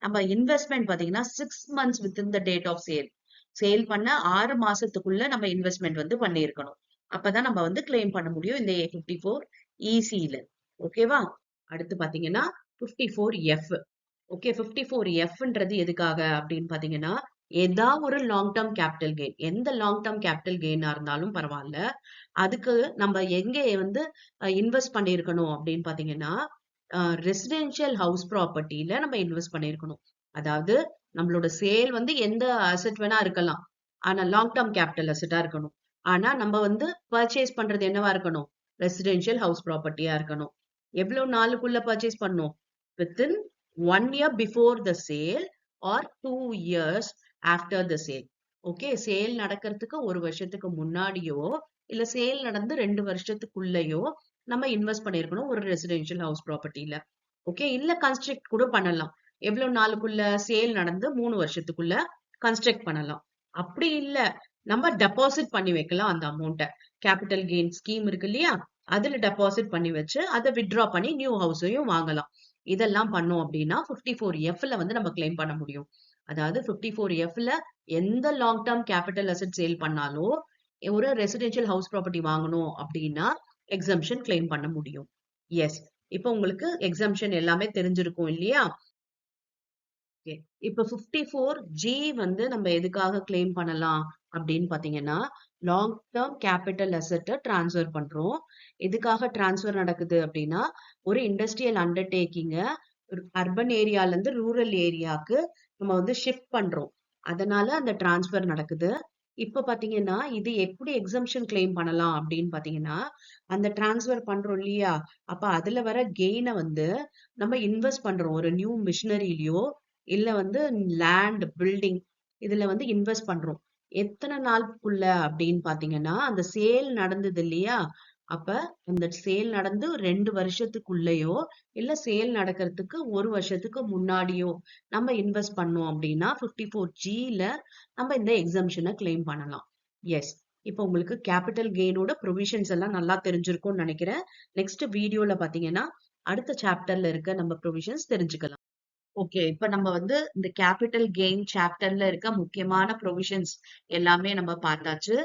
நம்ம இன்வெஸ்ட்மெண்ட் பாத்தீங்கன்னா 6 months within the date of sale. Sale பண்ண 6 மாசத்துக்குள்ள நம்ம இன்வெஸ்ட்மெண்ட் வந்து பண்ணியிருக்கணும். அப்பதான் நம்ம வந்து கிளைம் பண்ண முடியும் இந்த 54ECல. ஓகேவா? அடுத்து பாத்தீங்கன்னா 54F. ஓகே, 54Fன்றது எதுக்காக அப்படின்னு பாத்தீங்கன்னா, ஏதாவது ஒரு லாங் டேர்ம் கேபிட்டல் கெயின், எந்த லாங் டேர்ம் கேபிட்டல் கெயினா இருந்தாலும் பரவாயில்ல, அதுக்கு நம்ம எங்க வந்து இன்வெஸ்ட் பண்ணிருக்கணும் அப்படின்னு பாத்தீங்கன்னா, ரெசிடென்ஷியல் ஹவுஸ் ப்ராப்பர்ட்டில நம்ம இன்வெஸ்ட் பண்ணிருக்கணும். அதாவது நம்மளோட சேல் வந்து எந்த அசெட் வேணா இருக்கலாம், ஆனா லாங் டேர்ம் கேபிட்டல் அசெட்டா இருக்கணும். ஆனா நம்ம வந்து பர்ச்சேஸ் பண்றது என்னவா இருக்கணும், ரெசிடென்ஷியல் ஹவுஸ் ப்ராப்பர்ட்டியா இருக்கணும். எவ்வளவு நாளுக்குள்ள பர்ச்சேஸ் பண்ணணும், within 1 year before the sale or 2 years after the sale. Okay, sale நடக்கிறதுக்கு 1 வருஷத்துக்கு முன்னாடியோ இல்ல சேல் நடந்து 2 வருஷத்துக்குள்ளயோ நம்ம இன்வெஸ்ட் பண்ணிருக்கணும் ஒரு ரெசிடென்ஷியல் ஹவுஸ் ப்ராப்பர்ட்டில. ஓகே, இல்ல கன்ஸ்ட்ரக்ட் கூட பண்ணலாம். எவ்வளவு நாளுக்குள்ள, சேல் நடந்து 3 வருஷத்துக்குள்ள கன்ஸ்ட்ரக்ட் பண்ணலாம். அப்படி இல்ல, நம்ம டெபாசிட் பண்ணி வைக்கலாம் அந்த அமௌண்ட்டை. கேபிட்டல் கெயின் ஸ்கீம் இருக்கு இல்லையா, அதுல டெபாசிட் பண்ணி வச்சு அதை வித்ட்ரா பண்ணி நியூ ஹவுஸையும் வாங்கலாம். இதெல்லாம் பண்ணோம் அப்படின்னா 54Fல வந்து நம்ம கிளைம் பண்ண முடியும். அதாவது 54Fல எந்த long term capital asset sale பண்ணாலும் ஒரு ரெசிடென்ஷியல் ஹவுஸ் ப்ராப்பர்ட்டி வாங்கணும் அப்படின்னா எக்ஸம்ஷன் கிளைம் பண்ண முடியும். எஸ், இப்போ உங்களுக்கு எக்ஸம்ஷன் எல்லாமே தெரிஞ்சிருக்கும் இல்லையா? ஓகே. இப்ப 54G வந்து நம்ம எதுக்காக கிளைம் பண்ணலாம் அப்படின்னு பாத்தீங்கன்னா, லாங் டேர்ம் கேபிட்டல் அசெட்ட ட்ரான்ஸ்ஃபர் பண்றோம். எதுக்காக ட்ரான்ஸ்ஃபர் நடக்குது அப்படின்னா, ஒரு இண்டஸ்ட்ரியல் அண்டர்டேக்கிங்க அர்பன் ஏரியால இருந்து ரூரல் ஏரியாக்கு நம்ம வந்து ஷிஃப்ட் பண்றோம். அதனால அந்த ட்ரான்ஸ்ஃபர் நடக்குது. இப்ப பாத்தீங்கன்னா, இது எப்படி எக்ஸம்ஷன் கிளைம் பண்ணலாம் அப்படின்னு பாத்தீங்கன்னா, அந்த ட்ரான்ஸ்ஃபர் பண்றோம் இல்லையா? அப்ப அதுல வர கெயின வந்து நம்ம இன்வெஸ்ட் பண்றோம். ஒரு நியூ மிஷினரிலயோ இல்ல வந்து லேண்ட், பில்டிங் இதுல வந்து இன்வெஸ்ட் பண்றோம். எத்தன நாளுக்குள்ள அப்படின்னு பாத்தீங்கன்னா, அந்த சேல் நடந்தது இல்லையா? அப்ப அந்த சேல் நடந்து 2 வருஷத்துக்குள்ளயோ, இல்ல சேல் நடக்கிறதுக்கு 1 வருஷத்துக்கு முன்னாடியோ நம்ம இன்வெஸ்ட் பண்ணோம் அப்படின்னா 54Gல நம்ம இந்த எக்ஸம்ஷன கிளைம் பண்ணலாம். எஸ். இப்ப உங்களுக்கு கேபிட்டல் கெயினோட ப்ரொவிஷன்ஸ் எல்லாம் நல்லா தெரிஞ்சிருக்கும்னு நினைக்கிறேன். நெக்ஸ்ட் வீடியோல பாத்தீங்கன்னா, அடுத்த சாப்டர்ல இருக்க நம்ம ப்ரொவிஷன்ஸ் தெரிஞ்சுக்கலாம். ஓகே. இப்ப நம்ம வந்து இந்த கேபிட்டல் கெயின் சாப்டர்ல இருக்க முக்கியமான ப்ரொவிஷன்ஸ் எல்லாமே நம்ம பார்த்தாச்சு.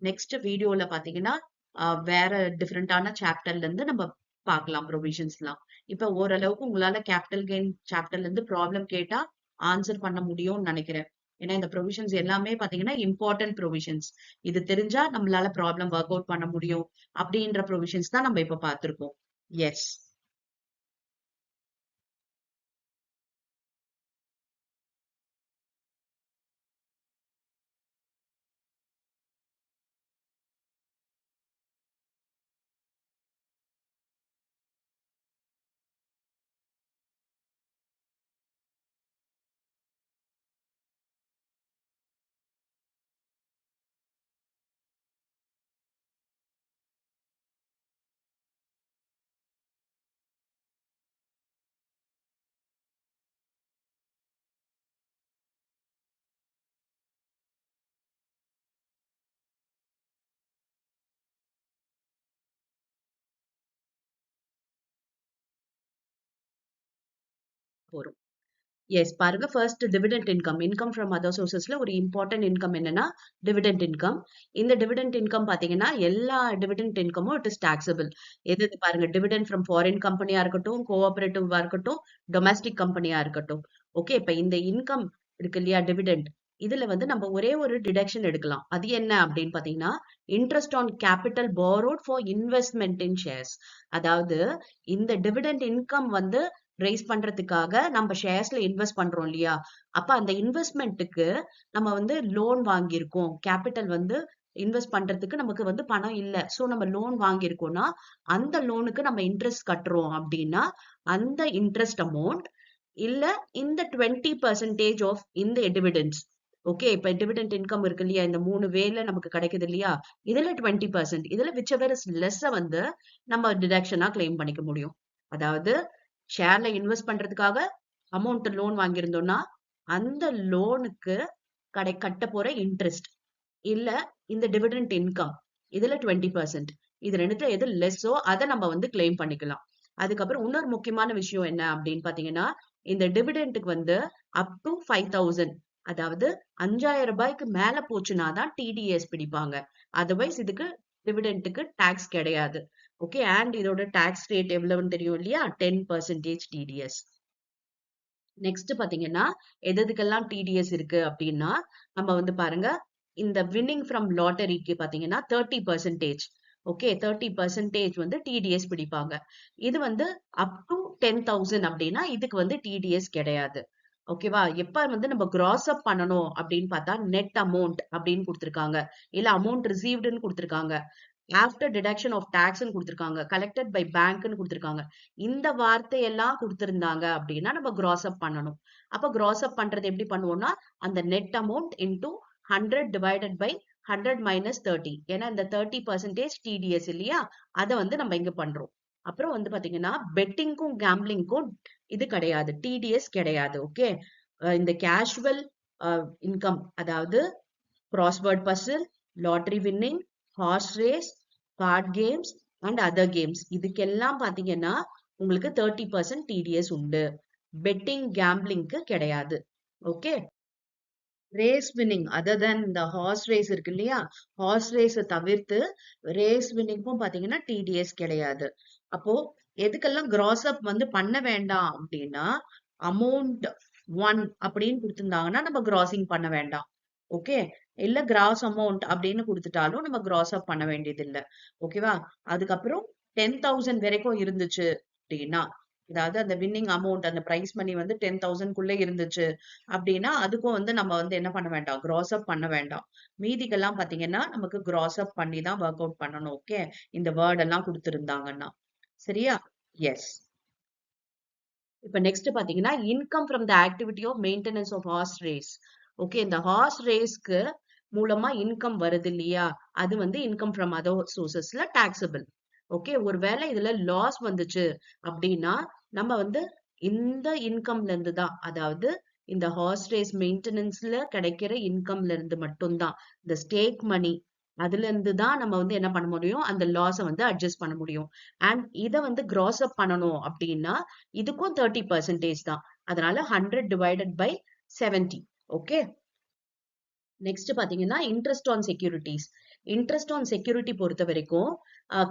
நெக்ஸ்ட் வீடியோல பாத்தீங்கன்னா, வேற டிஃபரெண்டான சாப்டர்ல இருந்து நம்ம பார்க்கலாம் ப்ரொவிஷன்ஸ்லாம். இப்ப ஓரளவுக்கு உங்களால கேபிட்டல் கெயின் சாப்டர்ல இருந்து ப்ராப்ளம் கேட்டா ஆன்சர் பண்ண முடியும்னு நினைக்கிறேன். ஏன்னா இந்த ப்ரொவிஷன்ஸ் எல்லாமே பாத்தீங்கன்னா இம்பார்ட்டன்ட் ப்ரொவிஷன்ஸ். இது தெரிஞ்சா நம்மளால ப்ராப்ளம் ஒர்க் அவுட் பண்ண முடியும் அப்படின்ற ப்ரொவிஷன்ஸ் தான் நம்ம இப்ப பார்த்திருக்கோம். எஸ். போறோம். எஸ் பாருங்க first dividend income income from other சோர்சஸ்ல ஒரு இம்பார்ட்டன்ட் இன்கம் என்னன்னா டிவிடெண்ட் இன்கம். இந்த டிவிடெண்ட் இன்கம் பாத்தீங்கன்னா எல்லா டிவிடெண்ட் இன்கமும் இட் இஸ் டாக்ஸபிள். எது எது பாருங்க டிவிடெண்ட் ஃப்ரம் ஃபாரின் கம்பெனியா இருக்கட்டும், கோஆபரேட்டிவா இருக்கட்டும், டொமஸ்டிக் கம்பெனியா இருக்கட்டும். ஓகே இப்ப இந்த இன்கம் இருக்கு இல்லையா டிவிடெண்ட் இதுல வந்து நம்ம ஒரே ஒரு டிடக்ஷன் எடுக்கலாம். அது என்ன அப்படின்னு பாத்தீங்கன்னா interest on capital borrowed for investment in shares. அதாவது இந்த டிவிடெண்ட் இன்கம் வந்து ரைஸ் பண்றதுக்காக நம்ம ஷேர்ஸ்ல இன்வெஸ்ட் பண்றோம் இல்லையா? அப்ப அந்த இன்வெஸ்ட்மென்ட்க்கு நம்ம வந்து லோன் வாங்கியிருக்கோம். கேபிட்டல் வந்து இன்வெஸ்ட் பண்றதுக்கு நமக்கு வந்து பணம் இல்ல. சோ நம்ம லோன் வாங்கியிருக்கோம்னா, அந்த லோனுக்கு நம்ம இன்ட்ரெஸ்ட் கட்டுறோம் அப்படின்னா, அந்த இன்ட்ரெஸ்ட் அமௌண்ட் இல்ல இந்த 20% ஆஃப் இந்த டிவிடெண்ட்ஸ். ஓகே இப்ப டிவிடெண்ட் இன்கம் இருக்கு இல்லையா? இந்த 3 வேல நமக்கு கிடைக்குது இல்லையா? இதுல 20% இதுல விச் எவர் இஸ் லெஸ்ஸ வந்து நம்ம டிடக்ஷனா கிளைம் பண்ணிக்க முடியும். அதாவது ஷேர்ல இன்வெஸ்ட் பண்றதுக்காக அமௌண்ட் லோன் வாங்கியிருந்தோம்னா, அந்த லோனுக்கு கட்ட போற இன்ட்ரெஸ்ட் இல்ல இந்த டிவிடெண்ட் இன்கம் இதுல 20% இது ரெண்டுத்துல எது லெஸ்ஸோ அத நம்ம வந்து கிளைம் பண்ணிக்கலாம். அதுக்கப்புறம் இன்னொரு முக்கியமான விஷயம் என்ன அப்படின்னு பாத்தீங்கன்னா, இந்த டிவிடெண்ட்க்கு வந்து அப் டு 5000 அதாவது 5000 ரூபாய்க்கு மேல போச்சுன்னா தான் டிடிஎஸ் பிடிப்பாங்க. அதர்வைஸ் இதுக்கு டிவிடெண்ட்க்கு டாக்ஸ் கிடையாது. ஓகே அண்ட் இதோட டாக்ஸ் ரேட் எவ்வளவுன்னு தெரியும் இல்லையா? 10% டிடிஎஸ். நெக்ஸ்ட் பாத்தீங்கன்னா எதுக்கெல்லாம் டிடிஎஸ் இருக்கு அப்படின்னா நம்ம வந்து பாருங்க இந்த வின்னிங் ஃப்ரம் லாட்டரிக்கு பாத்தீங்கன்னா 30%. ஓகே 30% வந்து டிடிஎஸ் பிடிப்பாங்க. இது வந்து அப் டு 10,000 அப்படின்னா இதுக்கு வந்து டிடிஎஸ் கிடையாது. ஓகேவா? எப்ப வந்து நம்ம கிராஸ் அப் பண்ணணும் அப்படின்னு பார்த்தா நெட் அமௌண்ட் அப்படின்னு கொடுத்திருக்காங்க. இல்ல அமௌண்ட் ரிசீவ்டுன்னு கொடுத்திருக்காங்க. ஆஃப்டர் டிடக்ஷன் ஆஃப் டாக்ஸ்ன்னு கொடுத்திருக்காங்க. கலெக்டட் பை பேங்க்ன்னு கொடுத்திருக்காங்க. இந்த வார்த்தையெல்லாம் கொடுத்திருந்தாங்க அப்படின்னா நம்ம கிராஸ் அப் பண்ணணும். அப்ப கிராஸ் அப் பண்றது எப்படி பண்ணுவோம்னா அந்த net amount into 100 divided by 100 minus 30 ஏன்னா இந்த 30% டிடிஎஸ் இல்லையா அதை வந்து நம்ம இங்க பண்றோம். அப்புறம் வந்து பாத்தீங்கன்னா பெட்டிங்க்கும் கேம்பிளிங்க்கும் இது கிடையாது டிடிஎஸ் கிடையாது. ஓகே இந்த கேஷுவல் இன்கம் அதாவது crossword puzzle, lottery winning, horse race, card games and other games இதுக்கெல்லாம் பாத்தீங்கன்னா உங்களுக்கு 30% டிடிஎஸ் உண்டு. பெட்டிங் கேம்பிளிங்க்கு கிடையாது. ஓகே ரேஸ் வின்னிங் அதர் தென் இந்த ஹார்ஸ் ரேஸ் இருக்கு இல்லையா? ஹார்ஸ் ரேஸை தவிர்த்து ரேஸ் வின்னிங்க்கும் பாத்தீங்கன்னா டிடிஎஸ் கிடையாது. அப்போ எதுக்கெல்லாம் கிராஸ் அப் வந்து பண்ண வேண்டாம் அப்படின்னா அமௌண்ட் 1 அப்படின்னு கொடுத்திருந்தாங்கன்னா நம்ம கிராசிங் பண்ண வேண்டாம். ஓகே. இல்ல கிராஸ் அமௌண்ட் அப்படின்னு குடுத்துட்டாலும் நம்ம கிராஸ் அப் பண்ண வேண்டியது இல்ல. ஓகேவா? அதுக்கப்புறம் 10,000 வரைக்கும் இருந்துச்சு அப்படின்னா, அதாவது அந்த வின்னிங் அமௌண்ட் அந்த பிரைஸ் மணி வந்து 10,000க்குள்ள இருந்துச்சு அப்படின்னா, அதுக்கும் வந்து நம்ம வந்து என்ன பண்ண வேண்டாம், கிராஸ் அப் பண்ண வேண்டாம். மீதிக்கெல்லாம் பாத்தீங்கன்னா, நமக்கு கிராஸ் அப் பண்ணி தான் வொர்க் அவுட் பண்ணணும். ஓகே. இந்த வேர்ட் எல்லாம் குடுத்திருந்தாங்கன்னா. சரியா? எஸ். இப்ப நெக்ஸ்ட் பாத்தீங்கன்னா, income from the activity of maintenance of horse race. Okay. இந்த ஹார்ஸ் ரேஸ்க்கு மூலமா இன்கம் வருது இல்லையா? அது வந்து இன்கம் ஃப்ரம் அதர் சோர்சஸ்ல டாக்ஸபிள். ஓகே. ஒருவேளை இதுல லாஸ் வந்துச்சு அப்படின்னா, நம்ம வந்து இந்த இன்கம்ல இருந்து தான், அதாவது இந்த ஹார்ஸ் ரேஸ் மெயின்டெனன்ஸ்ல கிடைக்கிற இன்கம்ல இருந்து மட்டும்தான், இந்த ஸ்டேக் மணி அதுல இருந்து தான் நம்ம வந்து என்ன பண்ண முடியும், அந்த லாஸ வந்து அட்ஜஸ்ட் பண்ண முடியும். அண்ட் இத வந்து கிராஸ் அப் பண்ணணும் அப்படின்னா, இதுக்கும் 30% தான். அதனால 100 டிவைடட் பை 70. ஓகே. நெக்ஸ்ட் பாத்தீங்கன்னா interest on securities. Interest on security பொறுத்த வரைக்கும்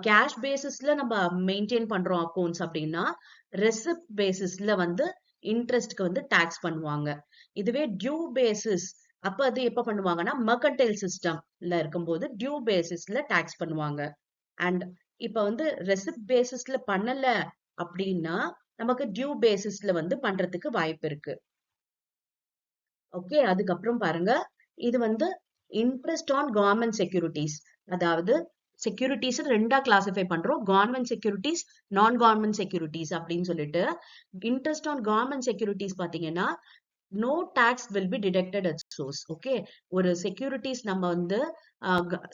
கேஷ் பேசிஸ்ல நம்ம மெயின்டைன் பண்றோம் அக்கௌண்ட்ஸ் அப்படின்னா, ரெசிப்ட் பேசிஸ்ல வந்து இன்ட்ரெஸ்ட்க்கு வந்து டாக்ஸ் பண்ணுவாங்க. இதுவே டியூ பேசிஸ் அப்ப அது எப்ப பண்ணுவாங்கன்னா, மெர்கன்டைல் சிஸ்டம்ல இருக்கும்போது டியூ பேசிஸ்ல டாக்ஸ் பண்ணுவாங்க. அண்ட் இப்ப வந்து ரெசிப்ட் பேசிஸ்ல பண்ணல அப்படின்னா, நமக்கு டியூ பேசிஸ்ல வந்து பண்றதுக்கு வாய்ப்பு இருக்கு. ஓகே. அதுக்கப்புறம் பாருங்க, இது வந்து இன்ட்ரெஸ்ட் ஆன் கவர்மெண்ட் செக்யூரிட்டீஸ். அதாவது செக்யூரிட்டீஸ் 2ஆ கிளாசிஃபை பண்றோம். Government securities, non government securities அப்படின்னு சொல்லிட்டு. இன்ட்ரெஸ்ட் ஆன் கவர்மெண்ட் செக்யூரிட்டீஸ் பாத்தீங்கன்னா, no tax will be deducted at source. Okay. ஒரு செக்யூரிட்டீஸ் நம்ம வந்து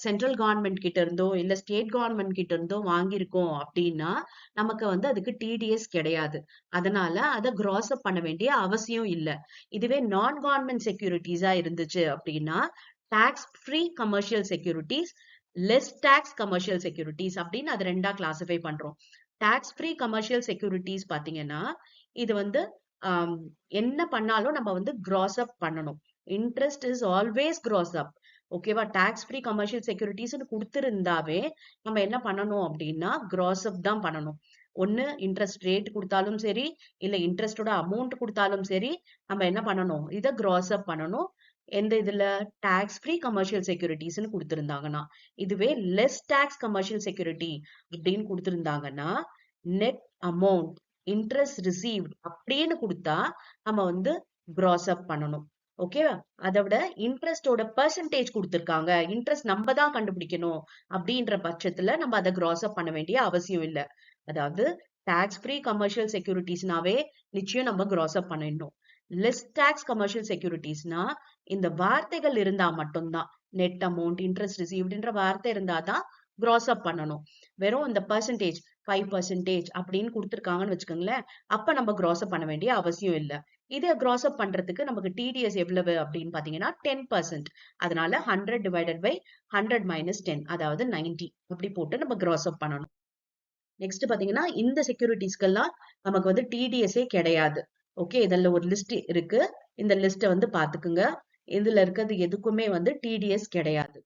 சென்ட்ரல் கவர்மெண்ட் கிட்ட இருந்தோ இல்ல ஸ்டேட் கவர்மெண்ட் கிட்ட இருந்தோ வாங்கியிருக்கோம் அப்படின்னா, நமக்கு வந்து அதுக்கு டிடிஎஸ் கிடையாது. அதனால அத கிராஸ் அப் பண்ண வேண்டிய அவசியம் இல்ல. இதுவே நான் கவர்மெண்ட் செக்யூரிட்டீஸா இருந்துச்சு அப்படின்னா, tax free commercial securities, less tax commercial securities அப்படின்னு அது 2ஆ கிளாசிஃபை பண்றோம். டாக்ஸ் ஃப்ரீ கமர்ஷியல் செக்யூரிட்டீஸ் பாத்தீங்கன்னா, இது வந்து ஆம், என்ன பண்ணாலும் நம்ம வந்து கிராஸ் அப் பண்ணணும். இன்ட்ரெஸ்ட் இஸ் ஆல்வேஸ் கிராஸ் அப். ஓகேவா? டாக்ஸ் ஃப்ரீ கமர்ஷியல் செக்யூரிட்டீஸ்னு குடுத்திருந்தாவே நம்ம என்ன பண்ணணும் அப்படின்னா, கிராஸ் அப் தான் பண்ணணும். ஒண்ணு இன்ட்ரெஸ்ட் ரேட் குடுத்தாலும் சரி, இல்ல இன்ட்ரெஸ்டோட அமௌண்ட் குடுத்தாலும் சரி, நம்ம என்ன பண்ணணும்? இத கிராஸ் அப் பண்ணணும். எந்த இதுல? டாக்ஸ் ஃப்ரீ கமர்ஷியல் செக்யூரிட்டீஸ்னு குடுத்திருந்தாங்கன்னா. இதுவே லெஸ் டாக்ஸ் கமர்ஷியல் செக்யூரிட்டி அப்படின்னு குடுத்திருந்தாங்கன்னா, நெட் அமௌண்ட் இன்ட்ரெஸ்ட் ரிசீவ்ட் அப்படின்னு குடுத்தா நம்ம வந்து கிராஸ் அப் பண்ணணும். ஓகேவா? அத விட இன்ட்ரெஸ்டோட பெர்சன்டேஜ் குடுத்திருக்காங்க. இன்ட்ரெஸ்ட் நம்ம தான் கண்டுபிடிக்கணும் அப்படின்ற பட்சத்துல நம்ம அத கிராஸ் அப் பண்ண வேண்டிய அவசியம் இல்ல. அதாவது டாக்ஸ் ஃப்ரீ கமர்ஷியல் செக்யூரிட்டீஸ்னாவே நிச்சயம் நம்ம கிராஸ் அப் பண்ணிடணும். லெஸ் டாக்ஸ் கமர்ஷியல் செக்யூரிட்டீஸ்னா இந்த வார்த்தைகள் இருந்தா மட்டும்தான், நெட் அமௌண்ட், இன்ட்ரெஸ்ட் ரிசீவ்டுன்ற வார்த்தை இருந்தாதான் கிராஸ் அப் பண்ணணும். வெறும் இந்த பெர்சன்டேஜ் 5% அப்படின்னு குடுத்திருக்காங்கன்னு வச்சுக்கோங்களேன். அப்ப நம்ம கிராஸ் அப் பண்ண வேண்டிய அவசியம் இல்ல. இத கிராஸ் அப் பண்றதுக்கு நமக்கு டிடிஎஸ் எவ்வளவு அப்படின்னு பாத்தீங்கன்னா 10%. அதனால 100 டிவைடட் பை 100 மைனஸ் 10 அதாவது 90 அப்படி போட்டு நம்ம கிராஸ் அப் பண்ணணும். நெக்ஸ்ட் பாத்தீங்கன்னா இந்த செக்யூரிட்டிஸ்க்கெல்லாம் நமக்கு வந்து டிடிஎஸ்ஏ கிடையாது. ஓகே. இதுல ஒரு லிஸ்ட் இருக்கு. இந்த லிஸ்ட வந்து பாத்துக்குங்க. இதுல இருக்கிறது எதுக்குமே வந்து டிடிஎஸ் கிடையாது.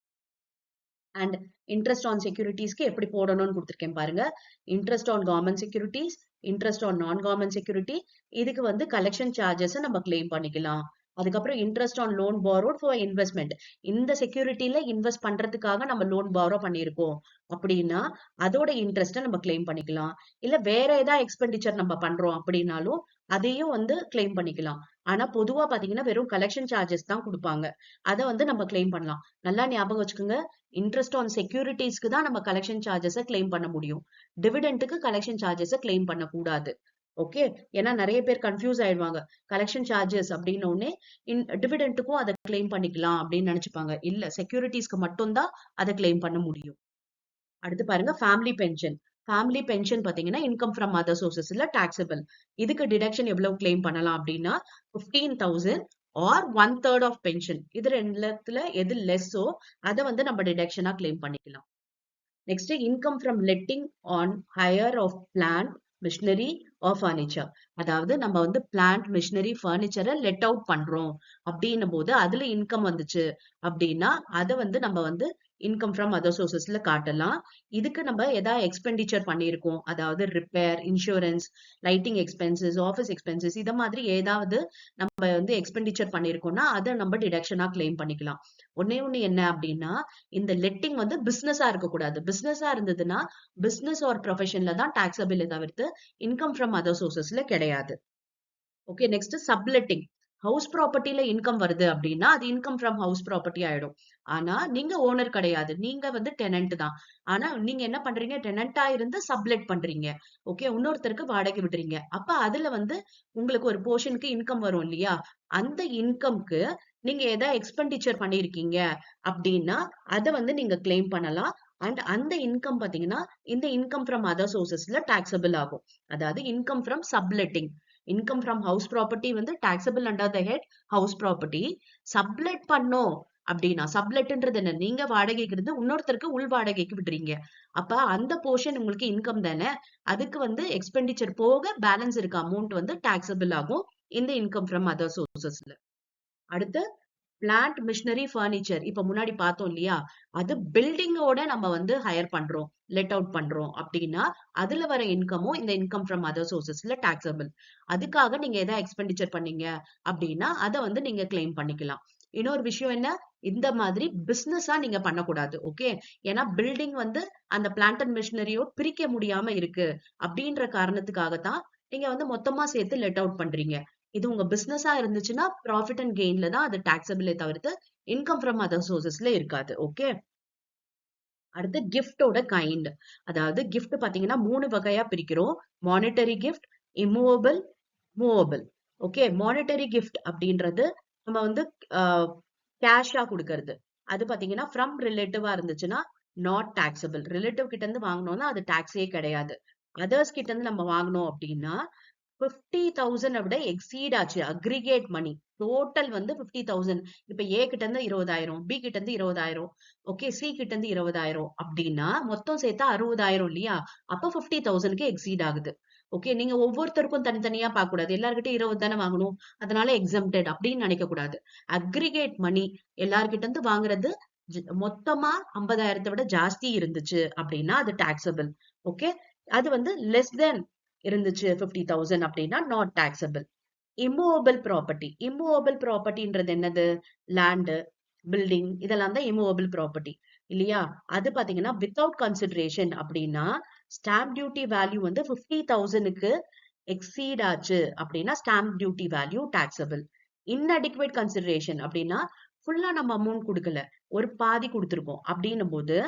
அண்ட் இன்ட்ரெஸ்ட் ஆன் செக்யூரிட்டீஸ்க்கு எப்படி போடணும்னு கொடுத்துருக்கேன் பாருங்க. Interest on government securities, interest on நான் கவர்மெண்ட் செக்யூரிட்டி, இதுக்கு வந்து கலெக்ஷன் சார்ஜஸ் நம்ம கிளைம் பண்ணிக்கலாம். அதுக்கப்புறம் interest on loan borrowed for investment. இந்த செக்யூரிட்டில இன்வெஸ்ட் பண்றதுக்காக நம்ம லோன் பாரோ பண்ணியிருக்கோம் அப்படின்னா அதோட இன்ட்ரெஸ்ட்டை நம்ம கிளைம் பண்ணிக்கலாம். இல்ல வேற ஏதாவது எக்ஸ்பெண்டிச்சர் நம்ம பண்றோம் அப்படின்னாலும் அதையும் வந்து கிளைம் பண்ணிக்கலாம். ஆனா பொதுவா பாத்தீங்கன்னா வெறும் கலெக்ஷன் சார்ஜஸ் தான் கொடுப்பாங்க. அதை வந்து நம்ம கிளைம் பண்ணலாம். நல்லா ஞாபகம் வச்சுக்கோங்க. இன்ட்ரெஸ்ட் ஆன் செக்யூரிட்டிஸ்க்கு தான் நம்ம கலெக்ஷன் சார்ஜஸை கிளைம் பண்ண முடியும். டிவிடெண்டுக்கு கலெக்ஷன் சார்ஜஸை கிளைம் பண்ணக்கூடாது. ஓகே. ஏன்னா நிறைய பேர் கன்ஃபியூஸ் ஆயிடுவாங்க. கலெக்ஷன் சார்ஜஸ் அப்படின்னு உடனே டிவிடெண்டுக்கும் அதை கிளைம் பண்ணிக்கலாம் அப்படின்னு நினைச்சுப்பாங்க. இல்ல, செக்யூரிட்டிஸ்க்கு மட்டும்தான் அதை கிளைம் பண்ண முடியும். அடுத்து பாருங்க ஃபேமிலி பென்ஷன். ஃபேமிலி பென்ஷன் பாத்தீங்கன்னா இன்கம் ஃப்ரம் அதர் சோர்சஸ்ல டாக்ஸபிள். இதுக்கு டிடக்ஷன் எவ்வளவு கிளைம் பண்ணலாம் அப்படின்னா 15,000 ஆர் 1/3 ஆஃப் பென்ஷன். இது ரெண்டுல எது லெஸ்ஸோ அதை வந்து நம்ம டிடக்ஷனா கிளைம் பண்ணிக்கலாம். Next income from letting on hire of plant, machinery or furniture. அதாவது நம்ம வந்து பிளான்ட், மிஷினரி, ஃபர்னிச்சரை லெட் அவுட் பண்றோம் அப்படின்னும் போது அதுல இன்கம் வந்துச்சு அப்படின்னா அதை வந்து நம்ம வந்து இன்கம் ஃப்ரம் அதர் சோர்சஸ்ல காட்டலாம். இதுக்கு நம்ம ஏதாவது எக்ஸ்பெண்டிச்சர் பண்ணியிருக்கோம், அதாவது repair, insurance, lighting expenses, office expenses, இதை மாதிரி ஏதாவது நம்ம வந்து எக்ஸ்பெண்டிச்சர் பண்ணியிருக்கோம்னா அதை நம்ம டிடக்ஷனா கிளைம் பண்ணிக்கலாம். ஒன்னே ஒண்ணு என்ன அப்படின்னா, இந்த லெட்டிங் வந்து பிசினஸா இருக்கக்கூடாது. பிசினஸா இருந்ததுன்னா பிசினஸ் ஆர் ப்ரொஃபஷன்ல தான் டாக்ஸபிள் தவிர்த்து இன்கம் ஃப்ரம் அதர் சோர்சஸ்ல கிடையாது. Okay, next subletting. ஹவுஸ் ப்ராப்பர்ட்டில இன்கம் வருது அப்படின்னா அது இன்கம் ஃப்ரம் ஹவுஸ் ப்ராப்பர்ட்டி ஆயிடும். ஆனா நீங்க ஓனர் கிடையாது, நீங்க வந்து டெனன்ட் தான். ஆனா நீங்க என்ன பண்றீங்க, டெனண்டா இருந்து சப்லெட் பண்றீங்க. ஓகே, இன்னொருத்தருக்கு வாடகை விடுறீங்க. அப்ப அதுல வந்து உங்களுக்கு ஒரு போர்ஷனுக்கு இன்கம் வரும் இல்லையா? அந்த இன்கம்க்கு நீங்க ஏதாவது எக்ஸ்பெண்டிச்சர் பண்ணிருக்கீங்க அப்படின்னா அதை வந்து நீங்க கிளைம் பண்ணலாம். அண்ட் அந்த இன்கம் பாத்தீங்கன்னா இந்த இன்கம் ஃப்ரம் அதர் சோர்சஸ்ல டாக்ஸபிள் ஆகும். அதாவது income from subletting. Income from house property வந்து taxable under the head house property. Sublet பண்ணோம் அப்படின்னா, சப்லெட்ன்றது என்ன, நீங்க வாடகைக்கு இருந்து இன்னொருத்தருக்கு உள் வாடகைக்கு விடுறீங்க. அப்ப அந்த போர்ஷன் உங்களுக்கு இன்கம் தானே, அதுக்கு வந்து எக்ஸ்பெண்டிச்சர் போக பேலன்ஸ் இருக்க அமௌண்ட் வந்து டாக்ஸபிள் ஆகும் இந்த இன்கம் ஃப்ரம் அதர் சோர்சஸ்ல. அடுத்து பிளான்ட், மிஷினரி, ஃபர்னிச்சர். இப்ப முன்னாடி பார்த்தோம் இல்லையா? அது பில்டிங்கோட நம்ம வந்து ஹையர் பண்றோம், லெட் அவுட் பண்றோம் அப்படின்னா அதுல வர இன்கமும் இந்த இன்கம் ஃப்ரம் அதர் சோர்சஸ்ல டாக்ஸபிள். அதுக்காக நீங்க எதாவது எக்ஸ்பெண்டிச்சர் பண்ணீங்க அப்படின்னா அதை வந்து நீங்க கிளைம் பண்ணிக்கலாம். இன்னொரு விஷயம் என்ன, இந்த மாதிரி பிசினஸா நீங்க பண்ணக்கூடாது. ஓகே, ஏன்னா பில்டிங் வந்து அந்த பிளான்ட் அண்ட் மிஷினரியோ பிரிக்க முடியாம இருக்கு அப்படின்ற காரணத்துக்காக தான் நீங்க வந்து மொத்தமா சேர்த்து லெட் அவுட் பண்றீங்க. இது உங்க பிசினஸா இருந்துச்சுன்னா ப்ராஃபிட் அண்ட் கெயின்ல தான் அது டாக்ஸபிளே தவிர்த்து இன்கம் ஃப்ரம் அதர் சோர்சஸ்ல இருக்காது. ஓகே, அடுத்து கிஃப்டோட கைண்ட். அதாவது கிஃப்ட் பாத்தீங்கன்னா 3 வகையா பிரிக்கிறோம். Monetary gift, immovable, movable. Okay, monetary gift அப்படின்றது நம்ம வந்து கேஷா கொடுக்கறது. அது பாத்தீங்கன்னா ஃப்ரம் ரிலேட்டிவா இருந்துச்சுன்னா நாட் டாக்ஸபிள். ரிலேட்டிவ் கிட்ட இருந்து வாங்கினோம்னா அது டாக்ஸே கிடையாது. அதர்ஸ் கிட்ட இருந்து நம்ம வாங்கினோம் அப்படின்னா 50,000 விட எக்ஸீட் ஆச்சு அக்ரிகேட் மணி. டோட்டல் வந்து 50,000. இப்ப ஏ கிட்ட இருந்து 20,000, பி கிட்ட இருந்து 20,000, ஓகே, சி கிட்ட இருந்து 20,000 அப்படின்னா மொத்தம் சேர்த்தா 60,000 இல்லையா? அப்ப 50,000க்கு எக்ஸீட் ஆகுது. ஓகே, நீங்க ஒவ்வொருத்தருக்கும் தனித்தனியா பார்க்க கூடாது. எல்லார்கிட்டயும் 20 தானே வாங்கணும், அதனால எக்ஸம்டட் அப்படின்னு நினைக்க கூடாது. அக்ரிகேட் மணி எல்லார்கிட்ட இருந்து வாங்குறது மொத்தமா 50,000 விட ஜாஸ்தி இருந்துச்சு அப்படின்னா அது டாக்ஸபிள். ஓகே, அது வந்து லெஸ் தென் இருந்துச்சு 50,000 அப்படின்னா not taxable. Immovable property. Immovable ப்ராப்பர்ட்டின்றது என்னது, லேண்டு, பில்டிங், இதெல்லாம் தான் இம்மூவபிள் ப்ராப்பர்ட்டி இல்லையா? அது பாத்தீங்கன்னா வித்தவுட் கன்சிடரேஷன் அப்படின்னா ஸ்டாம்ப் டியூட்டி வேல்யூ வந்து 50,000க்கு எக்ஸீட் ஆச்சு அப்படின்னா stamp duty value taxable. இன்அடிக்குவேட் consideration அப்படின்னா ஃபுல்லா நம்ம அமௌண்ட் கொடுக்கல, ஒரு பாதி கொடுத்துருக்கோம் அப்படின்னும் போது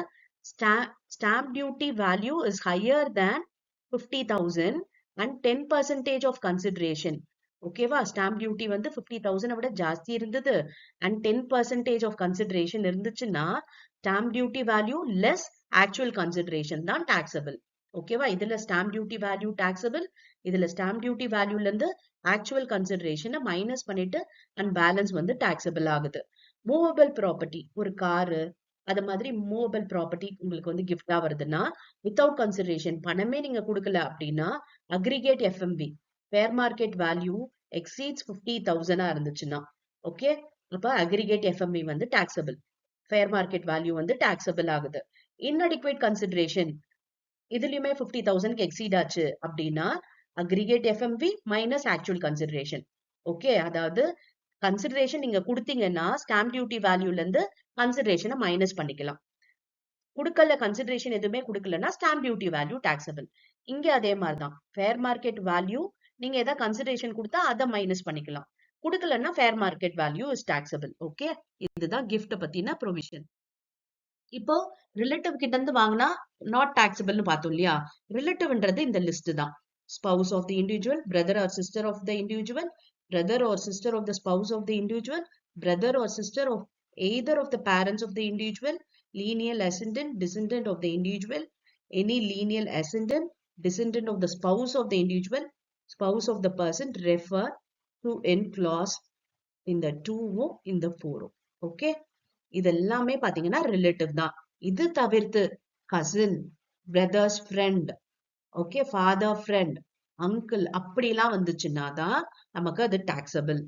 stamp duty value is higher than 50,000 and 10% of consideration. ஓகேவா? ஸ்டாம்ப் டியூட்டி வந்து 50,000 விட ஜாஸ்தி இருந்தது அண்ட் 10% ஆஃப் கன்சிடரேஷன் இருந்துச்சுன்னா stamp duty value less actual consideration தான் டாக்ஸபிள். ஓகேவா? இதுல ஸ்டாம்ப் டியூட்டி வேல்யூ டாக்ஸபிள், இதுல ஸ்டாம்ப் டியூட்டி வேல்யூல இருந்து ஆக்சுவல் கன்சிடரேஷனை மைனஸ் பண்ணிட்டு அண்ட் பேலன்ஸ் வந்து டாக்ஸபிள் ஆகுது. மூவபிள் ப்ராப்பர்ட்டி, ஒரு காரு, அது மாதிரி மூவபிள் ப்ராப்பர்ட்டி உங்களுக்கு வந்து கிஃப்டா வருதுன்னா வித்தவுட் கன்சிடரேஷன், பணமே நீங்க கொடுக்கல அப்படின்னா aggregate FMV, fair market value exceeds 50,000 இருந்துச்சுன்னா, ஓகே, அப்ப அக்ரிகேட் எஃப்எம்பி வந்து டாக்ஸபிள், ஃபேர் மார்க்கெட் வேல்யூ வந்து டாக்ஸபிள் ஆகுது. இன்அடிக்குவேட் கன்சிடரேஷன் இதுலயுமே 50,000க்கு எக்ஸீட் ஆச்சு அப்படின்னா aggregate FMV minus actual consideration. Okay, அதாவது கன்சிடரேஷன் நீங்க கொடுத்தீங்கன்னா ஸ்டாம்ப் டியூட்டி வேல்யூல இருந்து கன்சிடரேஷனை மைனஸ் பண்ணிக்கலாம். கொடுக்கல, கன்சிடரேஷன் எதுவுமே கொடுக்கலன்னா ஸ்டாம்ப் டியூட்டி வேல்யூ டாக்ஸபிள். இங்க அதே மாதிரிதான் ஃபேர் மார்க்கெட் வேல்யூ நீங்க ஏதாவது கன்சிடரேஷன் கொடுத்தா அதை மைனஸ் பண்ணிக்கலாம், கொடுக்கலன்னா fair market value is taxable. Okay, இதுதான் கிஃப்ட் பத்தின ப்ரொவிஷன். இப்போ ரிலேட்டிவ் கிட்ட இருந்து வாங்கினா நாட் டாக்ஸபிள்னு பார்த்தோம் இல்லையா? ரிலேட்டிவ்ன்றது இந்த லிஸ்ட் தான். Spouse of the individual, brother or sister of the individual, brother or sister of the spouse of the individual, brother or sister of either of the parents of the individual, lineal ascendant, descendant of the individual, any lineal ascendant, descendant of the spouse of the individual, spouse of the person, refer to in clause in the 2 in the 4. Okay, இதெல்லாமே பாத்தீங்கன்னா relative தான். இது தவிர்த்து cousin, brothers friend, okay, father friend, uncle அப்படிலாம் வந்துச்சுன்னா தான் நமக்கு அது taxable.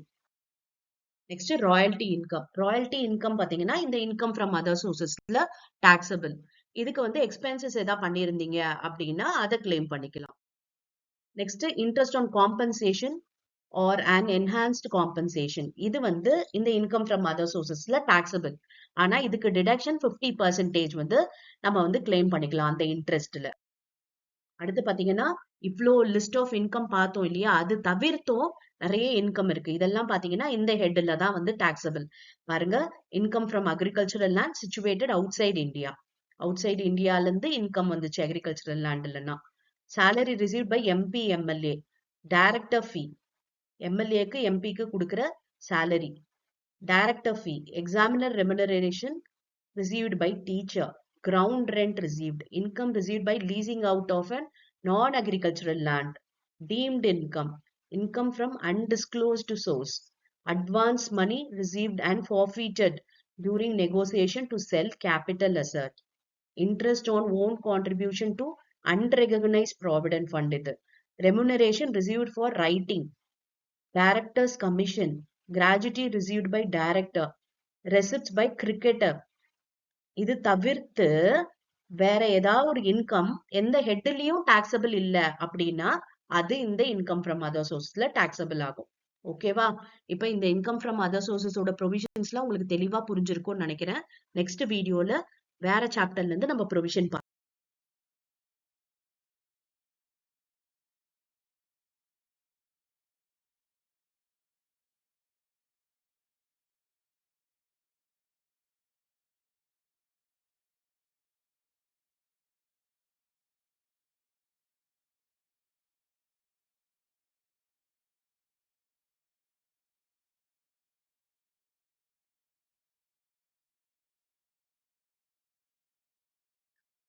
Next royalty income. Royalty income பாத்தீங்கன்னா இந்த இன்கம் ஃப்ரம் அதர் சோர்சஸ்ல டாக்ஸபிள். இதுக்கு வந்து எக்ஸ்பென்சஸ் ஏதாவது பண்ணியிருந்தீங்க அப்படின்னா அதை கிளைம் பண்ணிக்கலாம். Next interest on compensation or an enhanced compensation. இது வந்து இந்த இன்கம் ஃப்ரம் அதர் சோர்சஸ்ல டாக்ஸபிள். ஆனா இதுக்கு டிடக்ஷன் 50% வந்து நம்ம வந்து கிளைம் பண்ணிக்கலாம் அந்த இன்ட்ரெஸ்ட்ல. அடுத்து பாத்தீங்கன்னா இவ்ளோ லிஸ்ட் ஆஃப் இன்கம் பார்த்தோம் இல்லையா, அது தவிர்த்தும் நிறைய இன்கம் இருக்கு. இதெல்லாம் பாத்தீங்கன்னா இந்த ஹெட்ல தான் வந்து டாக்ஸபிள். பாருங்க, income from agricultural land situated outside India. Outside இந்தியால இருந்து இன்கம் வந்துச்சு அக்ரிகல்ச்சரல் லேண்ட்லன்னா. salary received by MP MLA. Director fee, எம்எல்ஏக்கு எம்பிக்கு கொடுக்கிற salary. Director fee, examiner remuneration received by teacher. Ground rent received. Income received by leasing out of an non-agricultural land. Deemed income. Income from undisclosed source. Advance money received and forfeited during negotiation to sell capital asset. Interest on own contribution to unrecognized provident fund இது. Remuneration received for writing. Director's commission. Gratuity received by director. Receipts by cricketer. இது தவிர்த்து வேற ஏதாவது ஒரு income எந்த ஹெட்லயும் taxable இல்ல அப்படின்னா அது இந்த இன்கம் ஃப்ரம் அதர் சோர்ஸ்ல டாக்ஸபிள் ஆகும். ஓகேவா? இப்ப இந்த இன்கம் ஃப்ரம் அதர் சோர்சஸோட ப்ரொவிஷன்ஸ்லாம் உங்களுக்கு தெளிவா புரிஞ்சிருக்கும்னு நினைக்கிறேன். நெக்ஸ்ட் வீடியோல வேற சாப்டர்ல இருந்து நம்ம ப்ரொவிஷன்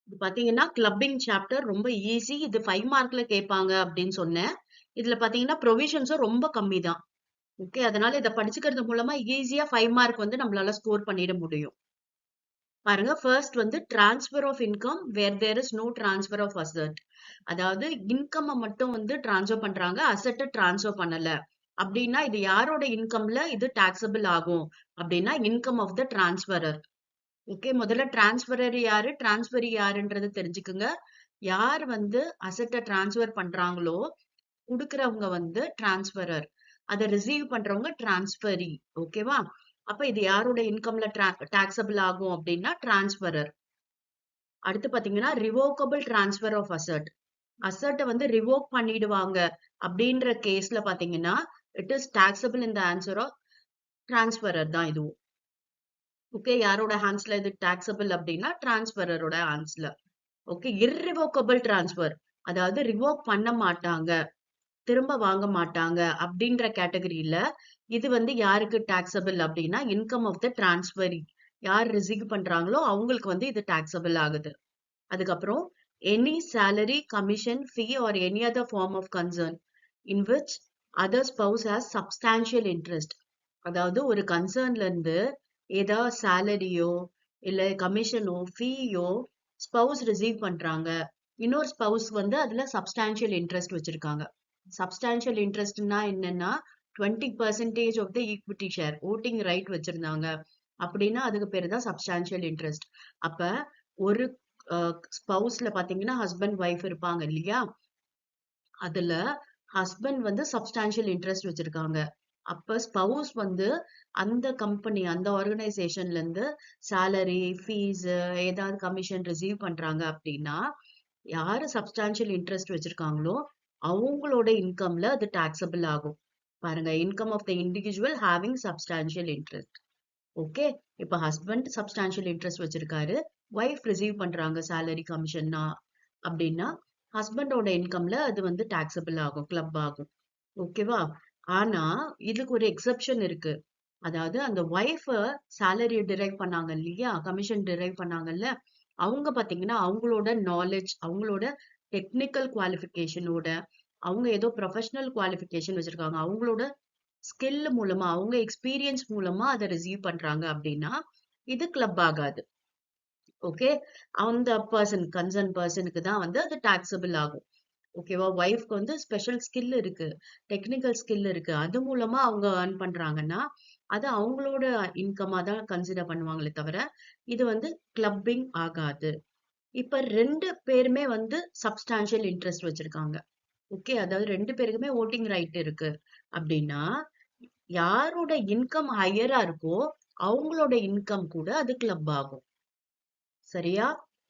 இது பாத்தீங்கன்னா கிளப்பிங் சாப்டர் ரொம்ப ஈஸி. இது 5 மார்க்ல கேட்பாங்க அப்படின்னு சொன்னேன். இதுல பாத்தீங்கன்னா ப்ரொவிஷன்ஸும் ரொம்ப கம்மி தான். ஓகே, அதனால இதை படிச்சுக்கிறது மூலமா ஈஸியா 5 மார்க் வந்து நம்மளால ஸ்கோர் பண்ணிட முடியும். பாருங்க, ஃபர்ஸ்ட் வந்து transfer of income where there is no transfer of asset. அதாவது இன்கம் மட்டும் வந்து டிரான்ஸ்ஃபர் பண்றாங்க, அசட்டை டிரான்ஸ்ஃபர் பண்ணல அப்படின்னா இது யாரோட இன்கம்ல இது டாக்ஸபிள் ஆகும் அப்படின்னா income of the transferor. Okay, முதல்ல டிரான்ஸ்பரர் யாரு, டிரான்ஸ்பரி யாருன்றது தெரிஞ்சுக்குங்க. யார் வந்து அசட்டை டிரான்ஸ்ஃபர் பண்றாங்களோ குடுக்கறவங்க வந்து டிரான்ஸ்பரர், அதை ரிசீவ் பண்றவங்க டிரான்ஸ்பரி. ஓகேவா? அப்ப இது யாரோட இன்கம்ல டாக்ஸபிள் ஆகும் அப்படின்னா டிரான்ஸ்பரர். அடுத்து பாத்தீங்கன்னா ரிவோக்கபிள் டிரான்ஸ்பர் ஆஃப் அசட். அசட்டை வந்து ரிவோக் பண்ணிடுவாங்க அப்படின்ற கேஸ்ல பாத்தீங்கன்னா it is taxable in the answer of transferor தான் இதுவும். ஓகே, யாரோட ஹேண்ட்ஸ்ல இது டாக்ஸபிள் அப்படின்னா டிரான்ஸ்பரரோட ஹேண்ட்ஸ்ல. ஓகே, இர்ரிவோக்கபிள் டிரான்ஸ்பர், அதாவது ரிவோக் பண்ண மாட்டாங்க, திரும்ப வாங்க மாட்டாங்க அப்படின்ற கேட்டகரியில இது வந்து யாருக்கு டாக்ஸபிள் அப்படின்னா இன்கம் ஆஃப் த டிரான்ஸ்பரி. யார் ரிசீவ் பண்றாங்களோ அவங்களுக்கு வந்து இது டாக்ஸபிள் ஆகுது. அதுக்கப்புறம் any salary, commission, fee or any other form of concern in which other spouse has substantial interest. அதாவது ஒரு கன்சர்ன்ல இருந்து ஏதாவது சேலரியோ இல்ல கமிஷனோ ஃபீயோ ஸ்பவுஸ் ரிசீவ் பண்றாங்க, இன்னொரு ஸ்பவுஸ் வந்து அதுல சப்ஸ்டான்ஷியல் இன்ட்ரெஸ்ட் வச்சிருக்காங்க. சப்ஸ்டான்ஷியல் இன்ட்ரெஸ்ட்னா என்னன்னா 20% of the equity share voting right வச்சிருந்தாங்க அப்படின்னா அதுக்கு பேரு தான் சப்ஸ்டான்ஷியல் இன்ட்ரெஸ்ட். அப்ப ஒரு ஸ்பவுஸ்ல பாத்தீங்கன்னா ஹஸ்பண்ட் ஒய்ஃப் இருப்பாங்க இல்லையா, அதுல ஹஸ்பண்ட் வந்து சப்ஸ்டான்ஷியல் இன்ட்ரெஸ்ட் வச்சிருக்காங்க. அப்ப ஸ்பவுஸ் வந்து அந்த கம்பெனி அந்த ஆர்கனைசேஷன்ல இருந்து சேலரி, ஃபீஸ், ஏதாவது கமிஷன் ரிசீவ் பண்றாங்க அப்படின்னா யாரு சப்ஸ்டான்ஷியல் இன்ட்ரெஸ்ட் வச்சிருக்காங்களோ அவங்களோட இன்கம்ல அது டாக்ஸபிள் ஆகும். பாருங்க, income of the individual having substantial interest. Okay, இப்ப ஹஸ்பண்ட் சப்ஸ்டான்ஷியல் இன்ட்ரெஸ்ட் வச்சிருக்காரு, ஒய்ஃப் ரிசீவ் பண்றாங்க சேலரி, கமிஷன்னா அப்படின்னா ஹஸ்பண்டோட இன்கம்ல அது வந்து டாக்ஸபிள் ஆகும், கிளப் ஆகும். ஓகேவா? ஆனா இதுக்கு ஒரு எக்ஸெப்ஷன் இருக்கு. அதாவது அந்த ஒய்ஃப் சேலரி டிரைவ் பண்ணாங்க இல்லையா, கமிஷன் டிரைவ் பண்ணாங்கல்ல, அவங்க பாத்தீங்கன்னா அவங்களோட நாலேஜ், அவங்களோட டெக்னிக்கல் குவாலிஃபிகேஷனோட, அவங்க ஏதோ ப்ரொஃபஷனல் குவாலிஃபிகேஷன் வச்சிருக்காங்க, அவங்களோட ஸ்கில் மூலமா, அவங்க எக்ஸ்பீரியன்ஸ் மூலமா அதை ரிசீவ் பண்றாங்க அப்படின்னா இது கிளப் ஆகாது. ஓகே, அந்த பர்சன் கன்சர்ன் பர்சனுக்கு தான் வந்து அது டாக்ஸபிள் ஆகும். ஓகேவா? ஒய்ஃப்க்கு வந்து ஸ்பெஷல் ஸ்கில் இருக்கு. டெக்னிக்கல் ஸ்கில் இருக்கு. அது மூலமா அவங்க ஏர்ன் பண்றாங்கன்னா, அது அவங்களோட இன்கம்மா தான் கன்சிடர் பண்ணுவாங்களே தவிர, இது வந்து கிளப்பிங் ஆகாது. இப்ப 2 பேருமே வந்து சப்ஸ்டான்ஷியல் இன்ட்ரெஸ்ட் வச்சிருக்காங்க. ஓகே. அதாவது 2 பேருக்குமே வோட்டிங் ரைட் இருக்கு. அப்டின்னா, யாரோட இன்கம் ஹையரா இருக்கோ, அவங்களோட இன்கம் கூட அது கிளப் ஆகும். சரியா?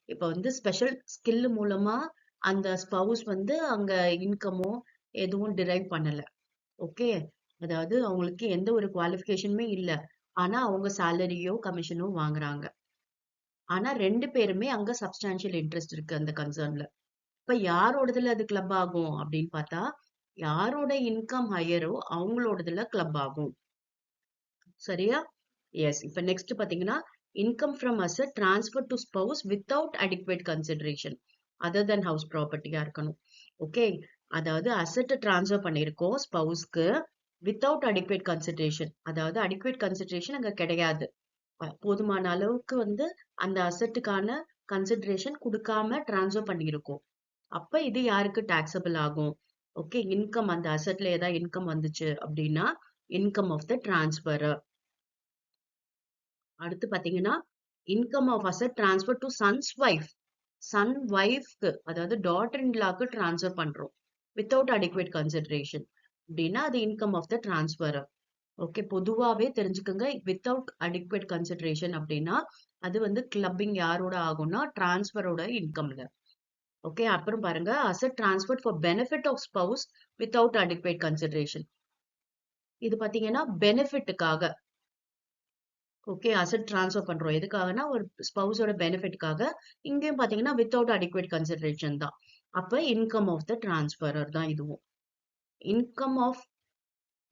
இப்ப வந்து ஸ்பெஷல் ஸ்கில் மூலமா அந்த ஸ்பவுஸ் வந்து அங்க இன்கமோ எதுவும் டிரைவ் பண்ணல. ஓகே. அதாவது அவங்களுக்கு எந்த ஒரு குவாலிஃபிகேஷனுமே இல்ல. ஆனா அவங்க சேலரியோ, கமிஷனோ வாங்குறாங்க. ஆனா 2 பேருமே அங்க சப்ஸ்டான்ஷியல் இன்ட்ரெஸ்ட் இருக்கு அந்த கன்சர்ன்ல. இப்ப யாரோடதுல அது கிளப் ஆகும் அப்படின்னு பார்த்தா, யாரோட இன்கம் ஹையரோ அவங்களோடதுல கிளப் ஆகும். சரியா? எஸ். இப்ப நெக்ஸ்ட் பாத்தீங்கன்னா, income from asset transfer to spouse without adequate consideration other than house ப்ராப்பர்ட்டியா இருக்கணும். ஓகே. அதாவது அசெட்ட ட்ரான்ஸ்ஃபர் பண்ணியிருக்கோம் ஸ்பவுஸ்க்கு வித்தவுட் அடிக்வேட் கன்சிடரேஷன். அதாவது அடிக்வேட் கன்சிடரேஷன் அங்க கிடையாது. போதுமான அளவுக்கு வந்து அந்த அசெட்டுக்கான கன்சிடரேஷன் குடுக்காம ட்ரான்ஸ்ஃபர் பண்ணியிருக்கோம். அப்ப இது யாருக்கு டாக்ஸபிள் ஆகும்? ஓகே. இன்கம் அந்த அசெட்ல ஏதாவது இன்கம் வந்துச்சு அப்படின்னா, இன்கம் ஆஃப் த டிரான்ஸ்ஃபரர். அடுத்து பாத்தீங்கன்னா, income of asset transfer to son's wife. Son வைஃப்க்கு அதாவது டாட்டர் இன் லாக்கு ட்ரான்ஸ்ஃபர் பண்றோம். Without adequate consideration. அப்படின்னா அது income of the transferor. Okay. பொதுவாவே தெரிஞ்சுக்கோங்க. வித்தவுட் அடிக்வேட் கன்சிடரேஷன் அப்படின்னா, அது வந்து கிளப்பிங் யாரோட ஆகும்னா, டிரான்ஸ்ஃபரோட இன்கம்ல. ஓகே. அப்புறம் பாருங்க, asset transferred for benefit of spouse without adequate consideration. இது பாத்தீங்கன்னா பெனிஃபிட்டுக்காக. ஓகே. அசெட் ட்ரான்ஸ்ஃபர் பண்றோம். எதுக்காகன்னா, ஒரு ஸ்பவுஸோட பெனிஃபிட்காக. இங்கேயும் பாத்தீங்கன்னா, வித்தவுட் அடிக்வேட் கன்சிடரேஷன் தான். அப்ப இன்கம் ஆஃப் த டிரான்ஸ்ஃபரர் தான் இதுவும். Income of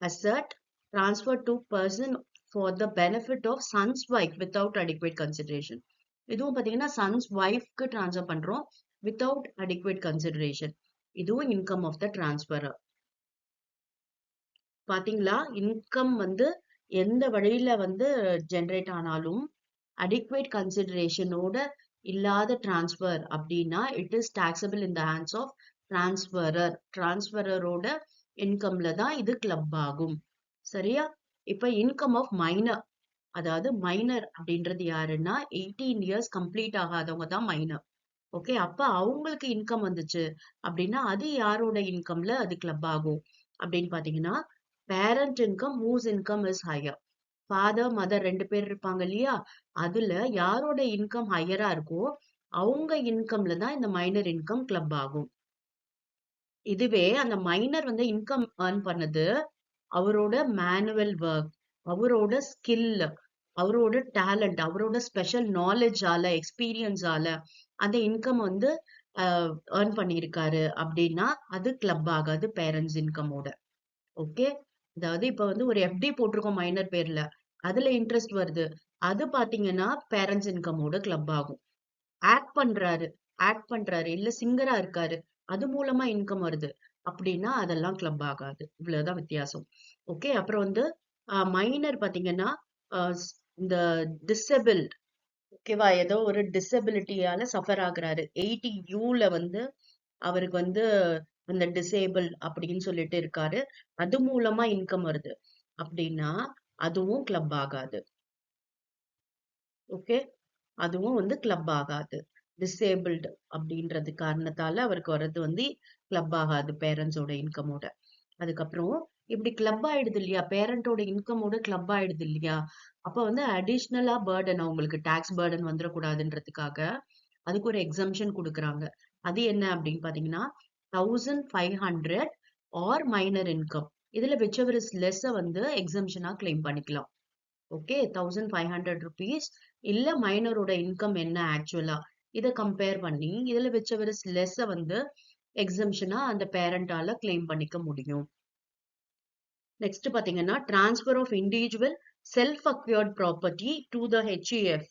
asset transfer to person for the benefit of sons wife without adequate consideration. இதுவும் பாத்தீங்கன்னா, சன்ஸ் வைஃப்க்கு ட்ரான்ஸ்ஃபர் பண்றோம். Without adequate consideration. இதுவும் இன்கம் ஆஃப் த டிரான்ஸ்ஃபரர். பாத்தீங்களா? இன்கம் வந்து எந்த வழியில வந்து ஜெனரேட் ஆனாலும் அடிக்வேட் கன்சிடரேஷனோட இல்லாத டிரான்ஸ்ஃபர் அப்படின்னா it is taxable in the hands of transferor. டிரான்ஸ்ஃபரரோட இன்கம்ல தான் இது கிளப் ஆகும். சரியா? இப்ப இன்கம் ஆஃப் மைனர். அதாவது மைனர் அப்படின்றது யாருன்னா 18 இயர்ஸ் கம்ப்ளீட் ஆகாதவங்க தான் மைனர். ஓகே. அப்ப அவங்களுக்கு இன்கம் வந்துச்சு அப்படின்னா அது யாரோட இன்கம்ல அது கிளப் ஆகும் அப்படின்னு பாத்தீங்கன்னா, parent income whose income is higher. Father, mother 2 பேர் இருப்பாங்க இல்லையா? அதுல யாரோட இன்கம் ஹையரா இருக்கோ, அவங்க இன்கம்ல தான் இந்த மைனர் இன்கம் கிளப் ஆகும். இதுவே அந்த மைனர் வந்து இன்கம் ஏர்ன் பண்ணது, அவரோட மேனுவல் வொர்க், அவரோட ஸ்கில், அவரோட டேலண்ட், அவரோட ஸ்பெஷல் நாலேட்ஜால, எக்ஸ்பீரியன்ஸால அந்த இன்கம் வந்து அ ஏர்ன் பண்ணியிருக்காரு அப்டின்னா, அது கிளப் ஆகாது பேரண்ட்ஸ் இன்கமோட. ஓகே. அதாவது இப்ப வந்து ஒரு எஃப்டி போட்டிருக்கோம் மைனர் பேர்ல. அதுல இன்ட்ரெஸ்ட் வருது. அது பாத்தீங்கன்னா, பேரண்ட்ஸ் இன்கமோட கிளப் ஆகும். ஆக்ட் பண்றாரு ஆக்ட் பண்றாரு, இல்ல சிங்கரா இருக்காரு. அது மூலமா இன்கம் வருது. அப்படின்னா அதெல்லாம் கிளப் ஆகாது. இவ்வளவுதான் வித்தியாசம். ஓகே. அப்புறம் வந்து மைனர் பாத்தீங்கன்னா, அ ஸ் இந்த டிசபிள்ட் ஓகேவா? ஏதோ ஒரு டிசபிலிட்டியால சஃபர் ஆகுறாரு. 80 யூல வந்து அவருக்கு வந்து அந்த டிசேபிள் அப்படின்னு சொல்லிட்டு இருக்காரு. அது மூலமா இன்கம் வருது. அப்படின்னா, அதுவும் கிளப் ஆகாது. ஓகே. அதுவும் வந்து கிளப் ஆகாது. டிசேபிள்டு அப்படின்றது காரணத்தால அவருக்கு வர்றது வந்து கிளப் ஆகாது பேரண்ட்ஸோட இன்கமோட. அதுக்கப்புறம் இப்படி கிளப் ஆயிடுது இல்லையா? பேரண்டோட இன்கமோட கிளப் ஆயிடுது இல்லையா? அப்ப வந்து அடிஷனலா பர்டன் அவங்களுக்கு டாக்ஸ் பர்டன் வந்துரக்கூடாதுன்றதுக்காக, அதுக்கு ஒரு எக்ஸம்ஷன் குடுக்குறாங்க. அது என்ன அப்படின்னு பார்த்தீங்கன்னா, 1500 ஆர் மைனர் இன்கம். இதுல விச்செவர் இஸ் லெஸ்ஸ வந்து எக்ஸம்ஷனா கிளைம் பண்ணிக்கலாம். ஓகே. ₹1500 இல்ல மைனரோட இன்கம் என்ன ஆக்சுவலா? இத கம்பேர் பண்ணி, இதுல விச்செவர் இஸ் லெஸ்ஸ வந்து எக்ஸம்ஷனா அந்த பேரண்டால கிளைம் பண்ணிக்க முடியும். நெக்ஸ்ட் பாத்தீங்கன்னா, transfer of individual self acquired property to the HUF.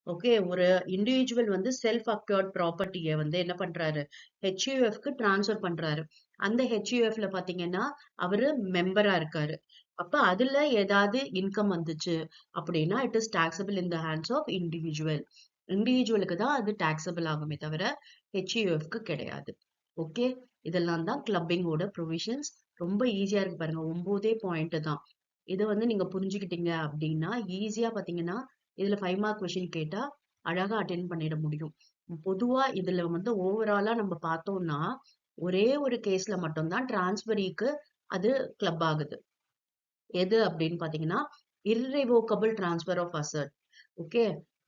Okay. ஒரு இண்டிவிஜுவல் வந்து செல்ஃப் அக்வயர்ட் ப்ராப்பர்ட்டிய வந்து என்ன பண்றாரு? ஹெச்யூஎஃப்க்கு ட்ரான்ஸ்ஃபர் பண்றாரு. அந்த ஹெச்யூஎஃப்ல பாத்தீங்கன்னா, அவரு மெம்பரா இருக்காரு. அப்ப அதுல ஏதாவது இன்கம் வந்துச்சு அப்படின்னா, it is taxable in the hands of individual. இண்டிவிஜுவலுக்கு தான் அது டாக்ஸபிள் ஆகுமே தவிர, ஹெச்யூஎஃப்க்கு கிடையாது. ஓகே. இதெல்லாம் தான் கிளப்பிங்கோட ப்ரொவிஷன்ஸ். ரொம்ப ஈஸியா இருக்கு பாருங்க. 9 பாயிண்ட் தான். இதை வந்து நீங்க புரிஞ்சுக்கிட்டீங்க அப்படின்னா ஈஸியா பாத்தீங்கன்னா இதுல 5 மார்க் கொஸ்டின் கேட்டா அழகா அட்டென்ட் பண்ணிட முடியும். பொதுவா இதுல வந்து ஓவராலா நம்ம பார்த்தோம்னா ஒரே ஒரு கேஸ்ல மட்டும்தான் டிரான்ஸ்பரிக்கு அது கிளப் ஆகுது. எது அப்படின்னு பாத்தீங்கன்னா irrevocable transfer of asset. Okay,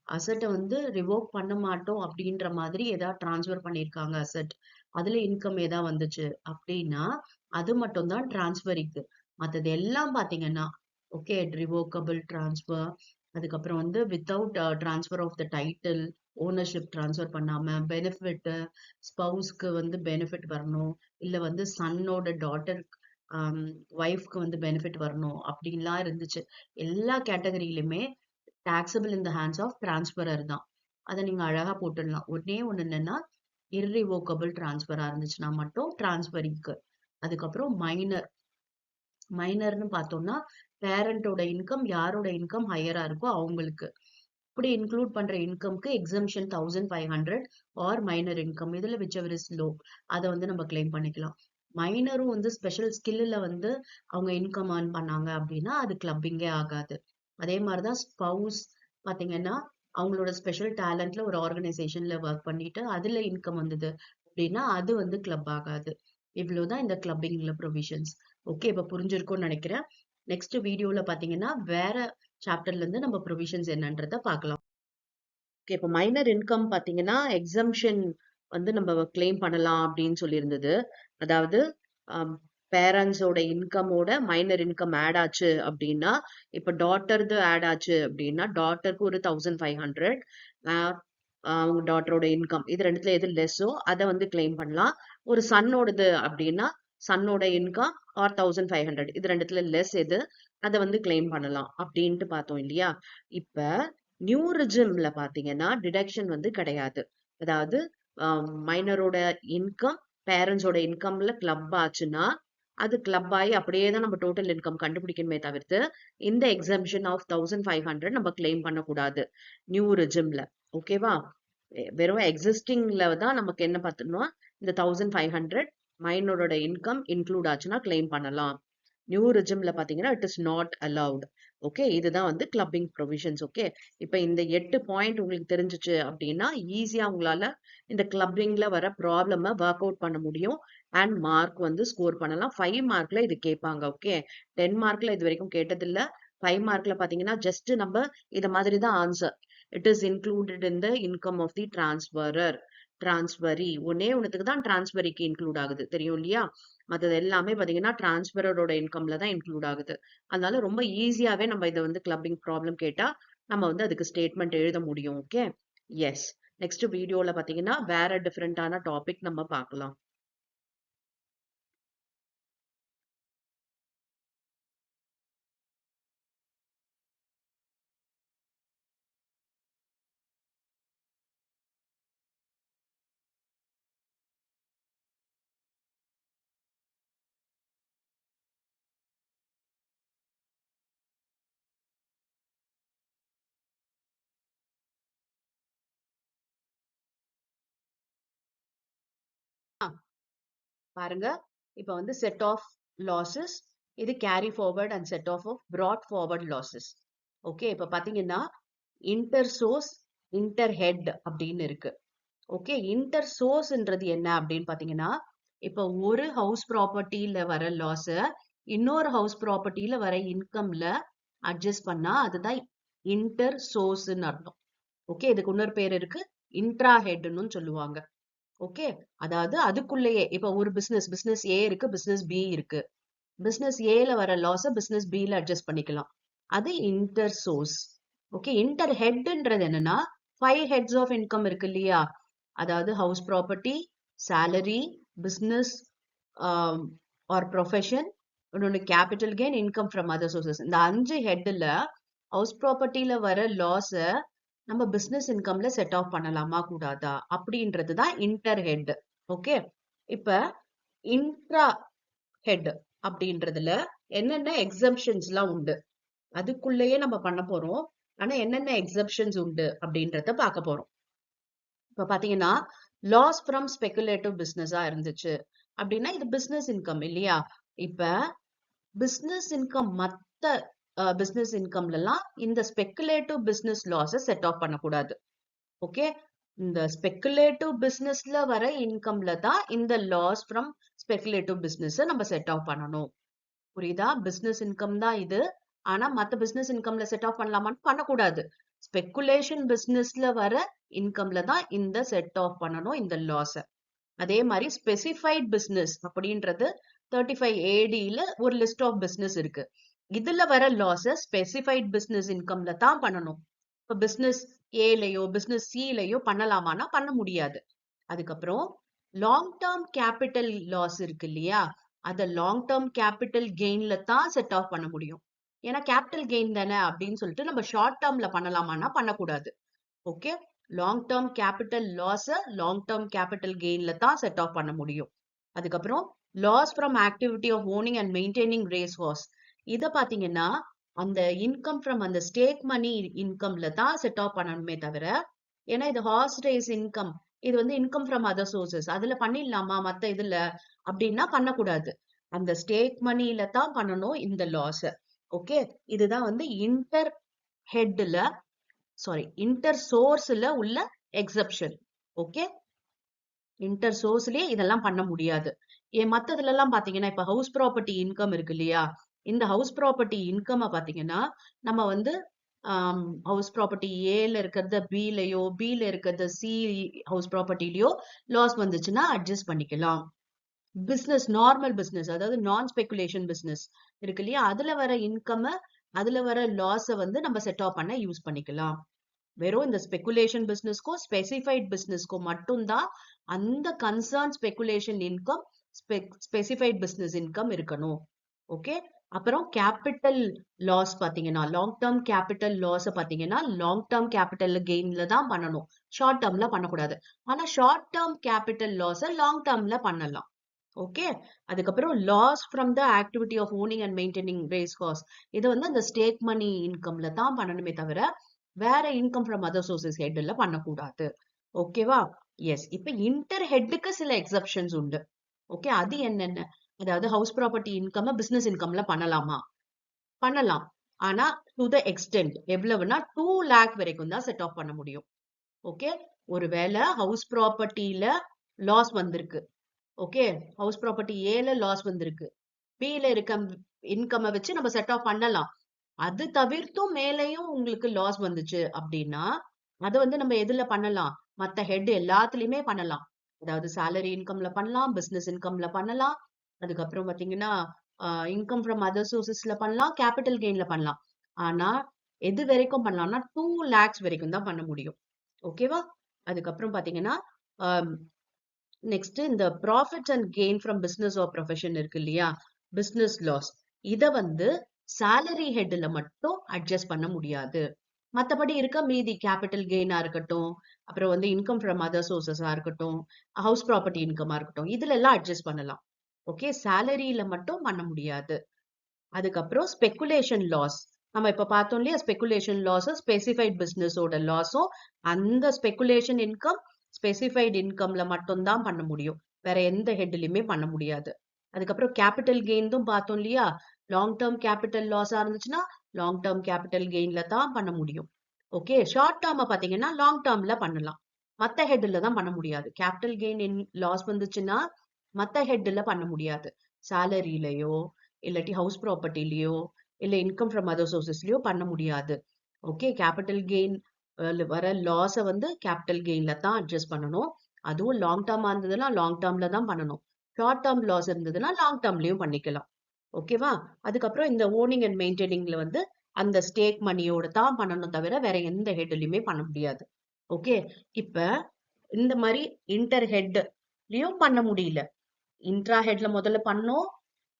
அசட்டை வந்து ரிவோக் பண்ண மாட்டோம் அப்படின்ற மாதிரி ஏதாவது டிரான்ஸ்ஃபர் பண்ணியிருக்காங்க அசட், அதுல இன்கம் ஏதாவது வந்துச்சு அப்படின்னா அது மட்டும் தான் டிரான்ஸ்பரிக்கு. மற்றது எல்லாம் பாத்தீங்கன்னா ஓகே ரிவோக்கபிள் டிரான்ஸ்ஃபர், அதுக்கப்புறம் வந்து without transfer of the title, ownership transfer பண்ணாம பெனிஃபிட், ஸ்பவுஸ்க்கு வந்து பெனிஃபிட் வரணும், இல்ல வந்து சன்னோட டாட்டர் ஒய்ஃப்க்கு வந்து பெனிஃபிட் வரணும் அப்படின்லாம் இருந்துச்சு. எல்லா கேட்டகரியிலுமே taxable in the hands of transferor தான். அதை நீங்க அழகா போட்டுடலாம். ஒண்ணே ஒண்ணு என்னன்னா irrevocable transfer இருந்துச்சுன்னா மட்டும் டிரான்ஸ்பரிக்கு. அதுக்கப்புறம் மைனர்னு பார்த்தோம்னா பேரண்டோட இன்கம் யாரோட இன்கம் ஹையரா இருக்கோ அவங்களுக்கு. இப்படி இன்க்ளூட் பண்ற இன்கம்க்கு எக்ஸம்ஷன் 1500 ஆர் மைனர் இன்கம், இதுல whichever is low அதை வந்து நம்ம கிளைம் பண்ணிக்கலாம். மைனரும் வந்து ஸ்பெஷல் ஸ்கில்ல வந்து அவங்க இன்கம் earn பண்ணாங்க அப்படின்னா அது கிளப்பிங்கே ஆகாது. அதே மாதிரிதான் ஸ்பவுஸ் பாத்தீங்கன்னா அவங்களோட ஸ்பெஷல் டேலண்ட்ல ஒரு ஆர்கனைசேஷன்ல ஒர்க் பண்ணிட்டு அதுல இன்கம் வந்தது அப்படின்னா அது வந்து கிளப் ஆகாது. இவ்வளவுதான் இந்த கிளப்பிங்ல ப்ரொவிஷன்ஸ். ஓகே, இப்ப புரிஞ்சிருக்கும்னு நினைக்கிறேன். நெக்ஸ்ட் வீடியோல பாத்தீங்கன்னா வேற சாப்டர்ல இருந்து நம்ம ப்ரொவிஷன்ஸ் என்னன்றத பார்க்கலாம். ஓகே, இப்போ மைனர் இன்கம் பாத்தீங்கன்னா எக்ஸம்ஷன் வந்து நம்ம கிளைம் பண்ணலாம் அப்படின்னு சொல்லியிருந்தது. அதாவது பேரண்ட்ஸோட இன்கமோட மைனர் இன்கம் ஆட் ஆச்சு அப்படின்னா, இப்ப டாட்டர்து ஆட் ஆச்சு அப்படின்னா டாட்டருக்கு ஒரு 1500, அவங்க டாட்டரோட இன்கம் இது ரெண்டுத்துல எது லெஸ்ஸோ அதை வந்து கிளைம் பண்ணலாம். ஒரு சன்னோடது அப்படின்னா சன்னோட இன்கம் ஆர் 1500 இது ரெண்டுத்துல லெஸ் எது அதை வந்து கிளைம் பண்ணலாம் அப்படின்ட்டு பார்த்தோம் இல்லையா. இப்ப நியூ ரிஜிம்ல பாத்தீங்கன்னா டிடக்ஷன் வந்து கிடையாது. அதாவது மைனரோட இன்கம் பேரண்ட்ஸோட இன்கம்ல கிளப் ஆச்சுன்னா அது கிளப் ஆகி அப்படியே தான் நம்ம டோட்டல் இன்கம் கண்டுபிடிக்கணுமே தவிர்த்து இந்த எக்ஸம்ஷன் ஆஃப் 1500 நம்ம கிளைம் பண்ணக்கூடாது நியூ ரிஜிம்ல. ஓகேவா, வெறும் எக்ஸிஸ்டிங்ல தான் நமக்கு என்ன பார்த்தோம்னா இந்த 1500 மைனரோட இன்கம் இன்க்ளூட் ஆச்சுன்னா கிளைம் பண்ணலாம். நியூ ரிஜிம்ல பாத்தீங்கன்னா it is not allowed. Okay, இதுதான் வந்து கிளப்பிங் ப்ரொவிஷன்ஸ். ஓகே, இப்ப இந்த 8 பாயிண்ட் உங்களுக்கு தெரிஞ்சிச்சு அப்படின்னா ஈஸியா உங்களால இந்த கிளப்பிங்ல வர ப்ராப்ளம ஒர்க் அவுட் பண்ண முடியும் அண்ட் மார்க் வந்து ஸ்கோர் பண்ணலாம். 5 மார்க்ல இது கேட்பாங்க. ஓகே, 10 மார்க்ல இது வரைக்கும் கேட்டதில்ல. 5 மார்க்ல பாத்தீங்கன்னா ஜஸ்ட் நம்ம இத மாதிரி தான் answer. It is included in the income of the transferor, transferee. ஒன்னே ஒண்ணுத்துக்கு தான் டிரான்ஸ்பரிக்கு இன்க்ளூட் ஆகுது, தெரியும் இல்லையா. மற்றது எல்லாமே பாத்தீங்கன்னா டிரான்ஸ்பரோட இன்கம்ல தான் இன்க்ளூட் ஆகுது. அதனால ரொம்ப ஈஸியாவே நம்ம இதை வந்து கிளப்பிங் ப்ராப்ளம் கேட்டா நம்ம வந்து அதுக்கு ஸ்டேட்மெண்ட் எழுத முடியும். Okay, S. நெக்ஸ்ட் வீடியோல பாத்தீங்கன்னா வேற டிஃபரெண்டான டாபிக் நம்ம பார்க்கலாம். பாருங்க, இப்ப வந்து செட் ஆஃப் லாசஸ், இது carry forward and set off brought forward losses. Okay, இப்ப பாத்தீங்கன்னா இன்டர் சோர்ஸ், இன்டர் ஹெட் அப்படின்னு இருக்கு. ஓகே, இன்டர் சோர்ஸ்ன்றது என்ன அப்படின்னு பாத்தீங்கன்னா இப்ப ஒரு ஹவுஸ் ப்ராப்பர்ட்டியில வர லாஸ இன்னொரு ஹவுஸ் ப்ராப்பர்ட்டியில வர இன்கம்ல அட்ஜஸ்ட் பண்ணா அதுதான் இன்டர் சோர்ஸ்ன்னு அர்த்தம். ஓகே, இதுக்கு இன்னொரு பேர் இருக்கு, இன்ட்ரா ஹெட்னு சொல்லுவாங்க. ஓகே, அதாவது அதுக்குள்ளேயே இப்ப ஒரு பிசினஸ் ஏ இருக்கு, பிசினஸ் பி இருக்கு. பிசினஸ் ஏல வர லாஸ பிசினஸ் பி ல அட்ஜஸ்ட் பண்ணிக்கலாம். அது இன்டர் சோர்ஸ். ஓகே, இன்டர் ஹெட்ன்றது என்னன்னா 5 ஹெட்ஸ் ஆஃப் இன்கம் இருக்கு இல்லையா. அதாவது house property, salary, business or profession, இன்னொன்னு capital gain, income from other sources. இந்த 5 ஹெட்ல ஹவுஸ் ப்ராப்பர்ட்டியில வர லாஸ நம்ம பிசினஸ் இன்கம்ல செட் ஆஃப் பண்ணலாமா கூடாதா அப்படின்றதுதான் இன்டர் ஹெட். ஓகே, இப்ப இன்ட்ரா ஹெட் அப்படின்றதுல என்னென்ன எக்ஸம்ஷன்ஸ் எல்லாம் உண்டு அதுக்குள்ளேயே நம்ம பண்ண போறோம். ஆனா என்னென்ன எக்ஸப்ஷன்ஸ் உண்டு அப்படின்றத பார்க்க போறோம். இப்ப பாத்தீங்கன்னா லாஸ் ஃப்ரம் ஸ்பெகுலேட்டிவ் பிசினஸா இருந்துச்சு அப்படின்னா இது பிசினஸ் இன்கம் இல்லையா? இப்ப பிசினஸ் இன்கம் மத்த பிசினஸ் இன்கம்லாம் இந்த ஸ்பெகுலேட்டிவ் பிசினஸ் லாஸை செட் ஆஃப் பண்ணக்கூடாது. ஓகே, இந்த ஸ்பெகுலேட்டிவ் பிசினஸ்ல வர இன்கம்ல தான் இந்த லாஸ் ஃப்ரம் ஸ்பெகுலேட்டிவ் பிசினஸ் நம்ம செட் ஆஃப் பண்ணணும். புரியுதா? பிசினஸ் இன்கம் தான் இது. ஆனா மத்த பிசினஸ் இன்கம்ல செட் ஆஃப் பண்ணலாமான்னு பண்ணக்கூடாது. ஸ்பெகுலேஷன் பிசினஸ்ல வர இன்கம்ல தான் இந்த செட் ஆஃப் பண்ணணும் இந்த லாஸ. அதே மாதிரி ஸ்பெசிஃபைட் பிசினஸ் அப்படின்றது 35 ADல ஒரு லிஸ்ட் ஆஃப் பிசினஸ் இருக்கு. இதுல வர லாஸ ஸ்பெசிஃபைட் பிசினஸ் இன்கம்ல தான் பண்ணணும். இப்ப பிசினஸ் ஏலயோ பிசினஸ் சிலயோ பண்ணலாமான்னா பண்ண முடியாது. அதுக்கப்புறம் லாங் டேர்ம் கேபிட்டல் லாஸ் இருக்கு இல்லையா? அத லாங் டேர்ம் கேபிட்டல் கெயின்ல தான் செட் ஆஃப் பண்ண முடியும். ஏன்னா கேபிட்டல் கெயின் தானே அப்படின்னு சொல்லிட்டு நம்ம ஷார்ட் டேர்ம்ல பண்ணலாமான்னா பண்ணக்கூடாது. ஓகே, லாங் டேர்ம் கேபிட்டல் லாஸ லாங் டேர்ம் கேபிட்டல் கெயின்ல தான் செட் ஆஃப் பண்ண முடியும். அதுக்கப்புறம் loss from activity of owning and maintaining race horse, இத பாத்தீங்கன்னா அந்த இன்கம் ஃப்ரம் அந்த ஸ்டேக் மணி இன்கம்ல தான் செட் ஆஃப் பண்ணணுமே தவிர, ஏன்னா இது ஹார்ஸ் ரேஸ் இன்கம், இது வந்து இன்கம் ஃப்ரம் அதர் சோர்சஸ், அதுல பண்ணிடலாமா மத்த இதுல அப்படின்னா பண்ணக்கூடாது. அந்த ஸ்டேக் மணில தான் பண்ணணும் இந்த லாஸ். ஓகே, இதுதான் வந்து இன்டர் ஹெட்ல இன்டர் சோர்ஸ்ல உள்ள எக்ஸப்ஷன். ஓகே, இன்டர் சோர்ஸ்லயே இதெல்லாம் பண்ண முடியாது. மத்ததுல எல்லாம் பாத்தீங்கன்னா இப்ப ஹவுஸ் ப்ராப்பர்ட்டி இன்கம் இருக்கு இல்லையா? இந்த ஹவுஸ் ப்ராப்பர்ட்டி இன்கம் பாத்தீங்கன்னா நம்ம வந்து ஹவுஸ் ப்ராப்பர்ட்டி ஏல இருக்கிறத பிலயோ பில இருக்கிறத சி ஹவுஸ் ப்ராப்பர்ட்டிலயோ லாஸ் வந்துச்சுன்னா அட்ஜஸ்ட் பண்ணிக்கலாம். பிசினஸ் நார்மல் பிசினஸ், அதாவது நான் ஸ்பெகுலேஷன் பிசினஸ் இருக்கு இல்லையா? அதுல வர இன்கம், அதுல வர லாஸ வந்து நம்ம செட் ஆஃப் பண்ண யூஸ் பண்ணிக்கலாம். வெறும் இந்த ஸ்பெகுலேஷன் பிசினஸ்க்கும் ஸ்பெசிஃபைட் பிசினஸ்க்கும் மட்டும்தான் அந்த concern speculation income specified business income இருக்கணும். ஓகே, அப்புறம் கேபிட்டல் லாஸ் பாத்தீங்கன்னா லாங் டேர்ம் கேபிட்டல் லாஸ் பாத்தீங்கன்னா லாங் டேர்ம் கேபிட்டல் கெயின்ல தான் பண்ணணும், ஷார்ட் டேர்ம்ல பண்ணக்கூடாது. ஆனா ஷார்ட் டேர்ம் கேபிட்டல் லாஸ லாங் டேர்ம்ல பண்ணலாம். ஓகே, அதுக்கப்புறம் loss from the activity of owning and maintaining race cost, இது வந்து அந்த ஸ்டேக் மணி இன்கம்ல தான் பண்ணணுமே தவிர வேற இன்கம் ஃப்ரம் அதர் சோர்சஸ் ஹெட்ல பண்ணக்கூடாது. ஓகேவா? எஸ். இப்ப இன்டர் ஹெட்டுக்கு சில எக்ஸப்ஷன்ஸ் உண்டு. ஓகே, அது என்னென்ன? அதாவது ஹவுஸ் ப்ராப்பர்ட்டி இன்கம் பிசினஸ் இன்கம்ல பண்ணலாமா? பண்ணலாம். ஆனா டு த எக்ஸ்டென்ட் எவ்வளவுனா 2 lakh வரைக்கும் தான் செட் ஆஃப் பண்ண முடியும். ஓகே, ஒருவேளை ஹவுஸ் ப்ராப்பர்ட்டில லாஸ் வந்திருக்கு. ஓகே, ஹவுஸ் ப்ராப்பர்ட்டி ஏல லாஸ் வந்திருக்கு, பில இருக்க இன்கம் வச்சு நம்ம செட் ஆஃப் பண்ணலாம். அது தவிர்த்தும் மேலையும் உங்களுக்கு லாஸ் வந்துச்சு அப்படின்னா அதை வந்து நம்ம எதுல பண்ணலாம்? மத்த ஹெட் எல்லாத்துலயுமே பண்ணலாம். அதாவது சேலரி இன்கம்ல பண்ணலாம், பிசினஸ் இன்கம்ல பண்ணலாம், அதுக்கப்புறம் பாத்தீங்கன்னா இன்கம் ஃப்ரம் அதர் சோர்சஸ்ல பண்ணலாம், கேபிட்டல் கெயின்ல பண்ணலாம். ஆனா எது வரைக்கும் பண்ணலாம்னா 2 lakhs வரைக்கும் தான் பண்ண முடியும். ஓகேவா? அதுக்கப்புறம் பாத்தீங்கன்னா நெக்ஸ்ட் இந்த profits and gain from business or profession இருக்கு இல்லையா? பிசினஸ் லாஸ், இத வந்து salary ஹெட்ல மட்டும் அட்ஜஸ்ட் பண்ண முடியாது. மத்தபடி இருக்க மீதி கேபிட்டல் கெயினா இருக்கட்டும், அப்புறம் வந்து இன்கம் ஃப்ரம் அதர் சோர்சஸா இருக்கட்டும், ஹவுஸ் ப்ராப்பர்ட்டி இன்கமா இருக்கட்டும், இதுல எல்லாம் அட்ஜஸ்ட் பண்ணலாம். ஓகே, சேலரியில மட்டும் பண்ண முடியாது. அதுக்கப்புறம் ஸ்பெகுலேஷன் லாஸ், நம்ம இப்ப பார்த்தோம் இல்லையா? ஸ்பெகுலேஷன் லாஸும் ஸ்பெசிஃபைட் பிசினஸோட லாஸும் அந்த ஸ்பெகுலேஷன் இன்கம் ஸ்பெசிஃபைட் இன்கம்ல மட்டும்தான் பண்ண முடியும், வேற எந்த ஹெட்லயுமே பண்ண முடியாது. அதுக்கப்புறம் கேபிட்டல் கெயின் பார்த்தோம் இல்லையா? லாங் டேர்ம் கேபிட்டல் லாஸா இருந்துச்சுன்னா லாங் டேர்ம் கேபிட்டல் கெயின்ல தான் பண்ண முடியும். ஓகே, ஷார்ட் டேர்ம் பாத்தீங்கன்னா லாங் டேர்ம்ல பண்ணலாம், மத்த ஹெட்ல தான் பண்ண முடியாது. கேபிட்டல் கெயின் லாஸ் வந்துச்சுன்னா மத்த ஹெட்ல பண்ண முடியாது. சேலரியிலயோ இல்லாட்டி ஹவுஸ் ப்ராப்பர்ட்டிலயோ இல்ல இன்கம் ஃப்ரம் அதர் சோர்சஸ்லயோ பண்ண முடியாது. ஓகே, கேபிட்டல் கெயின் வர லாஸ வந்து கேபிட்டல் கெயின்ல தான் அட்ஜஸ்ட் பண்ணணும். அதுவும் லாங் டேர்மா இருந்ததுன்னா லாங் டேர்ம்ல தான் பண்ணணும். ஷார்ட் டேர்ம் லாஸ் இருந்ததுன்னா லாங் டேர்ம்லயும் பண்ணிக்கலாம். ஓகேவா? அதுக்கப்புறம் இந்த ஓனிங் அண்ட் மெயின்டைனிங்ல வந்து அந்த ஸ்டேக் மணியோட தான் பண்ணணும் தவிர வேற எந்த ஹெட்லயுமே பண்ண முடியாது. ஓகே, இப்ப இந்த மாதிரி இன்டர் ஹெட்லயும் பண்ண முடியல. இன்ட்ரா ஹெட்ல முதல்ல பண்ணோம்,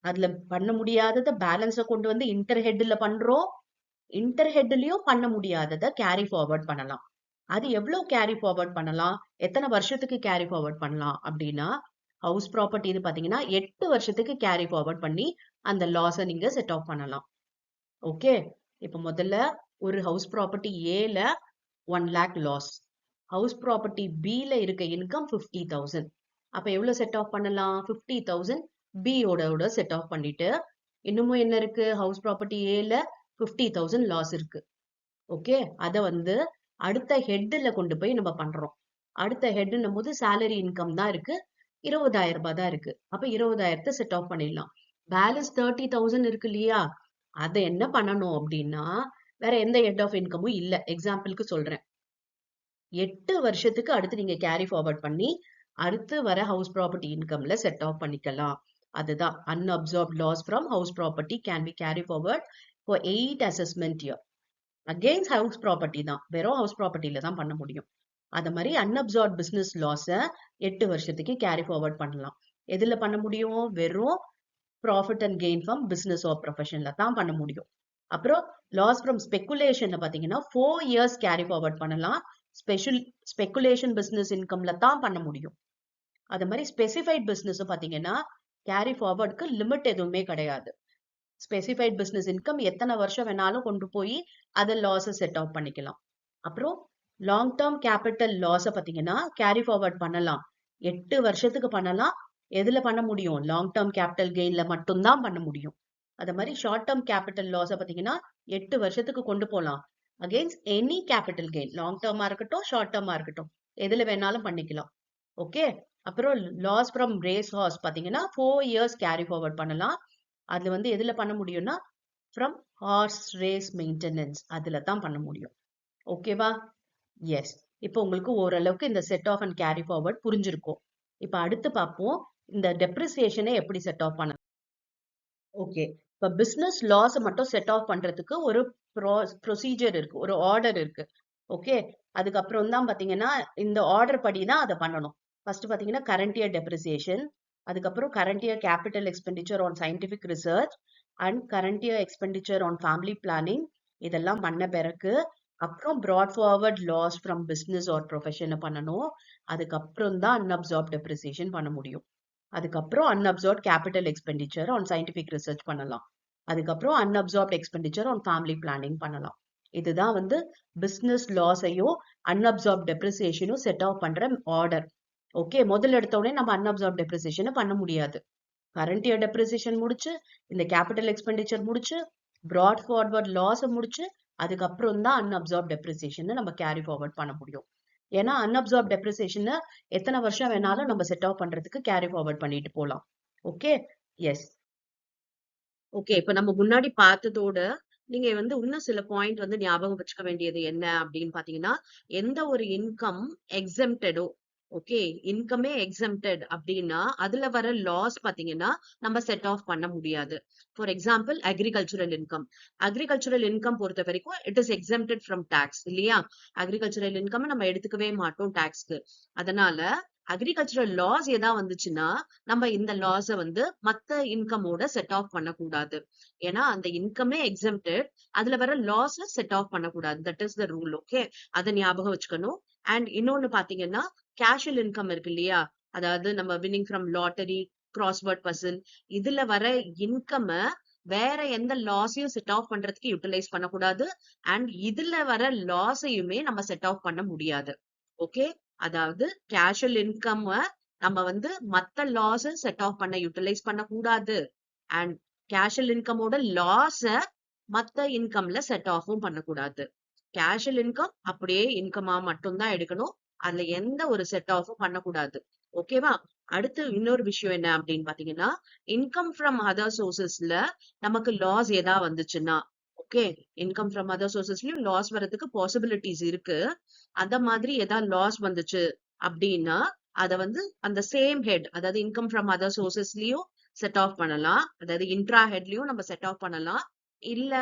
அதுல பண்ண முடியாதத பேலன்ஸ கொண்டு வந்து இன்டர் ஹெட்ல பண்றோம். இன்டர் ஹெட்லயும் பண்ண முடியாதத கேரி ஃபார்வர்ட் பண்ணலாம். அது எவ்வளவு கேரி ஃபார்வர்ட் பண்ணலாம், எத்தனை வருஷத்துக்கு கேரி ஃபார்வர்ட் பண்ணலாம் அப்படின்னா, ஹவுஸ் ப்ராப்பர்ட்டி இது பாத்தீங்கன்னா 8 வருஷத்துக்கு கேரி ஃபார்வர்ட் பண்ணி அந்த லாஸ நீங்க செட் ஆஃப் பண்ணலாம். ஓகே, இப்ப முதல்ல ஒரு ஹவுஸ் ப்ராப்பர்ட்டி ஏல 1 lakh லாஸ், ஹவுஸ் ப்ராப்பர்ட்டி பில இருக்க இன்கம் 50,000. அப்ப எவ்வளவு செட் ஆஃப் பண்ணலாம்? 50,000 B ஓட செட் ஆஃப் பண்ணிட்டு, இன்னமும் என்ன இருக்கு? ஹவுஸ் ப்ராப்பர்ட்டி ஏல 50,000 லாஸ் இருக்கு. ஓகே, அத வந்து அடுத்த ஹெட்ல கொண்டு போய் நம்ம பண்றோம். அடுத்த ஹெட்னும் போது சேலரி இன்கம் தான் இருக்கு. 20,000 ரூபாய் தான் இருக்கு. அப்ப 20,000 செட் ஆஃப் பண்ணிடலாம். பேலன்ஸ் 30,000 இருக்கு இல்லையா? அத என்ன பண்ணணும் அப்படின்னா, வேற எந்த ஹெட் ஆஃப் இன்கமும் இல்ல. எக்ஸாம்பிளுக்கு சொல்றேன். 8 வருஷத்துக்கு அடுத்து நீங்க கேரி ஃபார்வர்ட் பண்ணி, அடுத்து வர ஹவுஸ் ப்ராப்பர்ட்டி இன்கம்ல செட் ஆஃப் பண்ணிக்கலாம். அதுதான் unabsorbed loss from house property can be carry forward for 8 assessment year. Against house property தான். வெறும் ஹவுஸ் ப்ராப்பர்ட்டில தான் பண்ண முடியும். அத மாதிரி அன்அப்சார்ப்ட் பிசினஸ் லாஸ 8 வருஷத்துக்கு கேரி ஃபார்வர்ட் பண்ணலாம். எதுல பண்ண முடியும்? வெறும் profit and gain from business or ப்ரொஃபஷன்ல தான் பண்ண முடியும். அப்புறம் லாஸ் ஃப்ரம் ஸ்பெகுலேஷன்ல பாத்தீங்கன்னா 4 இயர்ஸ் கேரி ஃபார்வர்ட் பண்ணலாம். ஸ்பெகுலேஷன் பிசினஸ் இன்கம்ல தான் பண்ண முடியும். அது மாதிரி ஸ்பெசிஃபைட் பிசினஸ் பாத்தீங்கன்னா கேரி ஃபார்வர்டுக்கு லிமிட் எதுவுமே கிடையாது. ஸ்பெசிஃபைட் பிசினஸ் இன்கம் எத்தனை வருஷம் வேணாலும் கொண்டு போய் அதை லாஸை செட் ஆஃப் பண்ணிக்கலாம். அப்புறம் லாங் டேர்ம் கேபிட்டல் லாஸை பாத்தீங்கன்னா கேரி ஃபார்வர்ட் பண்ணலாம். 8 வருஷத்துக்கு பண்ணலாம். எதுல பண்ண முடியும்? லாங் டேர்ம் கேபிட்டல் கெயின்ல மட்டும்தான் பண்ண முடியும். அது மாதிரி ஷார்ட் டேர்ம் கேபிட்டல் லாஸை பாத்தீங்கன்னா 8 வருஷத்துக்கு கொண்டு போகலாம். Against any capital gain, long டேர்மா இருக்கட்டும் ஷார்ட் டேர்மா இருக்கட்டும், எதுல வேணாலும் பண்ணிக்கலாம். ஓகே, அப்புறம் லாஸ் ஃப்ரம் ரேஸ் ஹார்ஸ் பாத்தீங்கன்னா 4 இயர்ஸ் கேரி ஃபார்வர்ட் பண்ணலாம். அதுல வந்து எதுல பண்ண முடியும்னா ஃப்ரம் ஹார்ஸ் ரேஸ் மெயின்டெனன்ஸ், அதுல தான் பண்ண முடியும். ஓகேவா? எஸ். இப்போ உங்களுக்கு ஓரளவுக்கு இந்த set off and carry forward புரிஞ்சிருக்கும். இப்போ அடுத்து பார்ப்போம் இந்த டெப்ரிசியேஷனை எப்படி செட் ஆஃப் பண்ண. ஓகே, இப்போ பிசினஸ் லாஸ் மட்டும் செட் ஆஃப் பண்றதுக்கு ஒரு ப்ரொசீஜர் இருக்கு, ஒரு ஆர்டர் இருக்கு. ஓகே, அதுக்கப்புறம் தான் பாத்தீங்கன்னா இந்த ஆர்டர் படி தான் அதை பண்ணணும். ஃபர்ஸ்ட் பாத்தீங்கன்னா கரண்ட் இயர் டெப்ரிசியேஷன், அதுக்கப்புறம் current year capital expenditure on scientific research and current year expenditure on family planning, இதெல்லாம் பண்ண பிறகு அப்புறம் brought forward loss from business or profession பண்ணணும். அதுக்கப்புறம் தான் unabsorbed depreciation பண்ண முடியும். அதுக்கப்புறம் unabsorbed capital expenditure on scientific research பண்ணலாம். அதுக்கப்புறம் unabsorbed expenditure on family planning பண்ணலாம். இதுதான் வந்து பிசினஸ் லாஸையும் unabsorbed depreciationயும் செட் ஆஃப் பண்ற ஆர்டர். ஓகே, முதல்ல எடுத்த உடனே நம்ம unabsorbed depreciation பண்ண முடியாது. கரண்ட் இயர் டெப்ரிசியேஷன் முடிச்சு, இந்த கேபிட்டல் எக்ஸ்பெண்டிச்சர் முடிச்சு, brought forward loss முடிச்சு, அதுக்கப்புறம் தான் unabsorbed depreciation நம்ம கேரி ஃபார்வர்ட் பண்ண முடியும். ஏன்னா unabsorbed depreciation எத்தனை வருஷம் வேணாலும் நம்ம செட் ஆஃப் பண்றதுக்கு கேரி ஃபார்வர்ட் பண்ணிட்டு போலாம். Okay, S. ஓகே, இப்ப நம்ம முன்னாடி பார்த்ததோட நீங்க வந்து இன்னும் சில பாயிண்ட் வந்து ஞாபகம் வச்சுக்க வேண்டியது என்ன அப்படின்னு பாத்தீங்கன்னா, எந்த ஒரு இன்கம் எக்ஸம்டடோ, ஓகே, இன்கமே எக்ஸம்டட் அப்படின்னா அதுல வர லாஸ் பாத்தீங்கன்னா நம்ம செட் ஆஃப் பண்ண முடியாது. For example agricultural income. Agricultural income பொறுத்த வரைக்கும் it is exempted from tax இல்லையா? அக்ரிகல்ச்சுரல் இன்கம் நம்ம எடுத்துக்கவே மாட்டோம் டாக்ஸ்க்கு. அதனால அக்ரிகல்ச்சுரல் லாஸ் ஏதா வந்துச்சுன்னா நம்ம இந்த லாஸ வந்து மத்த இன்கமோட செட் ஆஃப் பண்ணக்கூடாது. ஏன்னா அந்த இன்கமே எக்ஸம்டட், அதுல வர லாஸ் செட் ஆஃப் பண்ணக்கூடாது. That is the rule. Okay, அதை ஞாபகம் வச்சுக்கணும். அண்ட் இன்னொன்னு பாத்தீங்கன்னா கேஷுவல் இன்கம் இருக்கு இல்லையா? அதாவது நம்ம winning from lottery, crossword puzzle, இதுல வர இன்கம் வேற எந்த லாஸையும் செட் ஆஃப் பண்றதுக்கு யூட்டிலைஸ் பண்ணக்கூடாது. அண்ட் இதுல வர லாஸையுமே நம்ம செட் ஆஃப் பண்ண முடியாது. ஓகே, அதாவது கேஷுவல் இன்கம் நம்ம வந்து மத்த லாஸ் செட் ஆஃப் பண்ண யூட்டிலைஸ் பண்ணக்கூடாது. அண்ட் கேஷுவல் இன்கமோட லாஸ மத்த இன்கம்ல செட் ஆஃபும் பண்ணக்கூடாது. கேஷுவல் இன்கம் அப்படியே இன்கமா மட்டும்தான் எடுக்கணும். அதுல எந்த ஒரு செட் ஆஃபும் பண்ணக்கூடாது. ஓகேவா? அடுத்து இன்னொரு விஷயம் என்ன அப்படின்னு பாத்தீங்கன்னா, இன்கம் ஃப்ரம் அதர் சோர்சஸ்ல நமக்கு லாஸ் ஏதா வந்துச்சுன்னா, ஓகே, இன்கம் ஃப்ரம் அதர் சோர்சஸ்லயும் லாஸ் வரதுக்கு பாசிபிலிட்டிஸ் இருக்கு. அந்த மாதிரி ஏதாவது லாஸ் வந்துச்சு அப்படின்னா அத வந்து அந்த சேம் ஹெட், அதாவது இன்கம் ஃப்ரம் அதர் சோர்சஸ்லயும் செட் ஆஃப் பண்ணலாம். அதாவது இன்ட்ரா ஹெட்லயும் நம்ம செட் ஆஃப் பண்ணலாம். இல்ல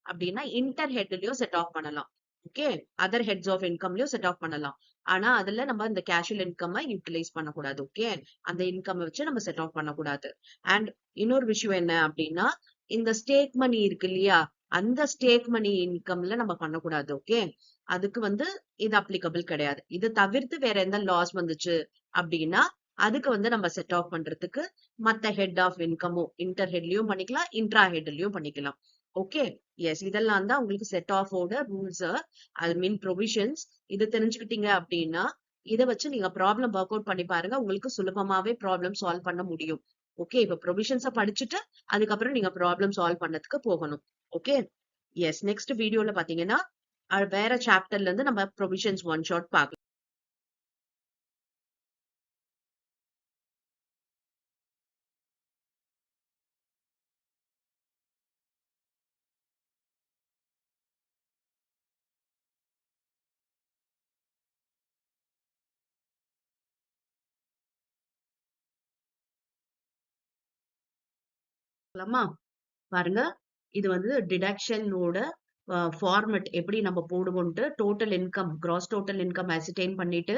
அப்படின்னா இன்டர் ஹெட்லயும் செட் ஆஃப் பண்ணலாம். ஓகே, அதர் ஹெட்ஸ் ஆஃப் இன்கம்லயும் செட் ஆஃப் பண்ணலாம். ஆனா அதுல நம்ம இந்த கேஷுவல் இன்கம் யூட்டிலைஸ் பண்ணக்கூடாது. ஓகே, அந்த இன்கம் வச்சு நம்ம செட் ஆஃப் பண்ணக்கூடாது. அண்ட் இன்னொரு விஷயம் என்ன அப்படின்னா, இந்த ஸ்டேக் மணி இருக்கு இல்லையா? அந்த ஸ்டேக் மணி இன்கம்ல நம்ம பண்ணக்கூடாது. ஓகே, அதுக்கு வந்து இது அப்ளிகபிள் கிடையாது. இது தவிர்த்து வேற எந்த லாஸ் வந்துச்சு அப்படின்னா அதுக்கு வந்து நம்ம செட் ஆஃப் பண்றதுக்கு மத்த ஹெட் ஆஃப் இன்கமோ இன்டர் ஹெட்லயும் பண்ணிக்கலாம், இன்ட்ரா ஹெட்லயும் பண்ணிக்கலாம். ஓகே, எஸ், இதெல்லாம் தான் உங்களுக்கு செட் ஆஃப் ஓட ரூல்ஸ், ஐ மீன் ப்ரொவிஷன்ஸ். இது தெரிஞ்சுக்கிட்டீங்க அப்படின்னா இதை வச்சு நீங்க ப்ராப்ளம் ஒர்க் அவுட் பண்ணி பாருங்க. உங்களுக்கு சுலபமாவே ப்ராப்ளம் சால்வ் பண்ண முடியும். ஓகே, இப்ப ப்ரொவிஷன்ஸை படிச்சுட்டு அதுக்கப்புறம் நீங்க ப்ராப்ளம் சால்வ் பண்ணதுக்கு போகணும். Okay, S. நெக்ஸ்ட் வீடியோல பாத்தீங்கன்னா வேற சாப்டர்ல இருந்து நம்ம ப்ரொவிஷன்ஸ் ஒன் ஷாட் பார்க்கலாம். பாருங்க, இது வந்து டிடக்ஷனோட ஃபார்மட் எப்படி நம்ம போடுவோம்ட்டு total income, gross total income ascertain பண்ணிட்டு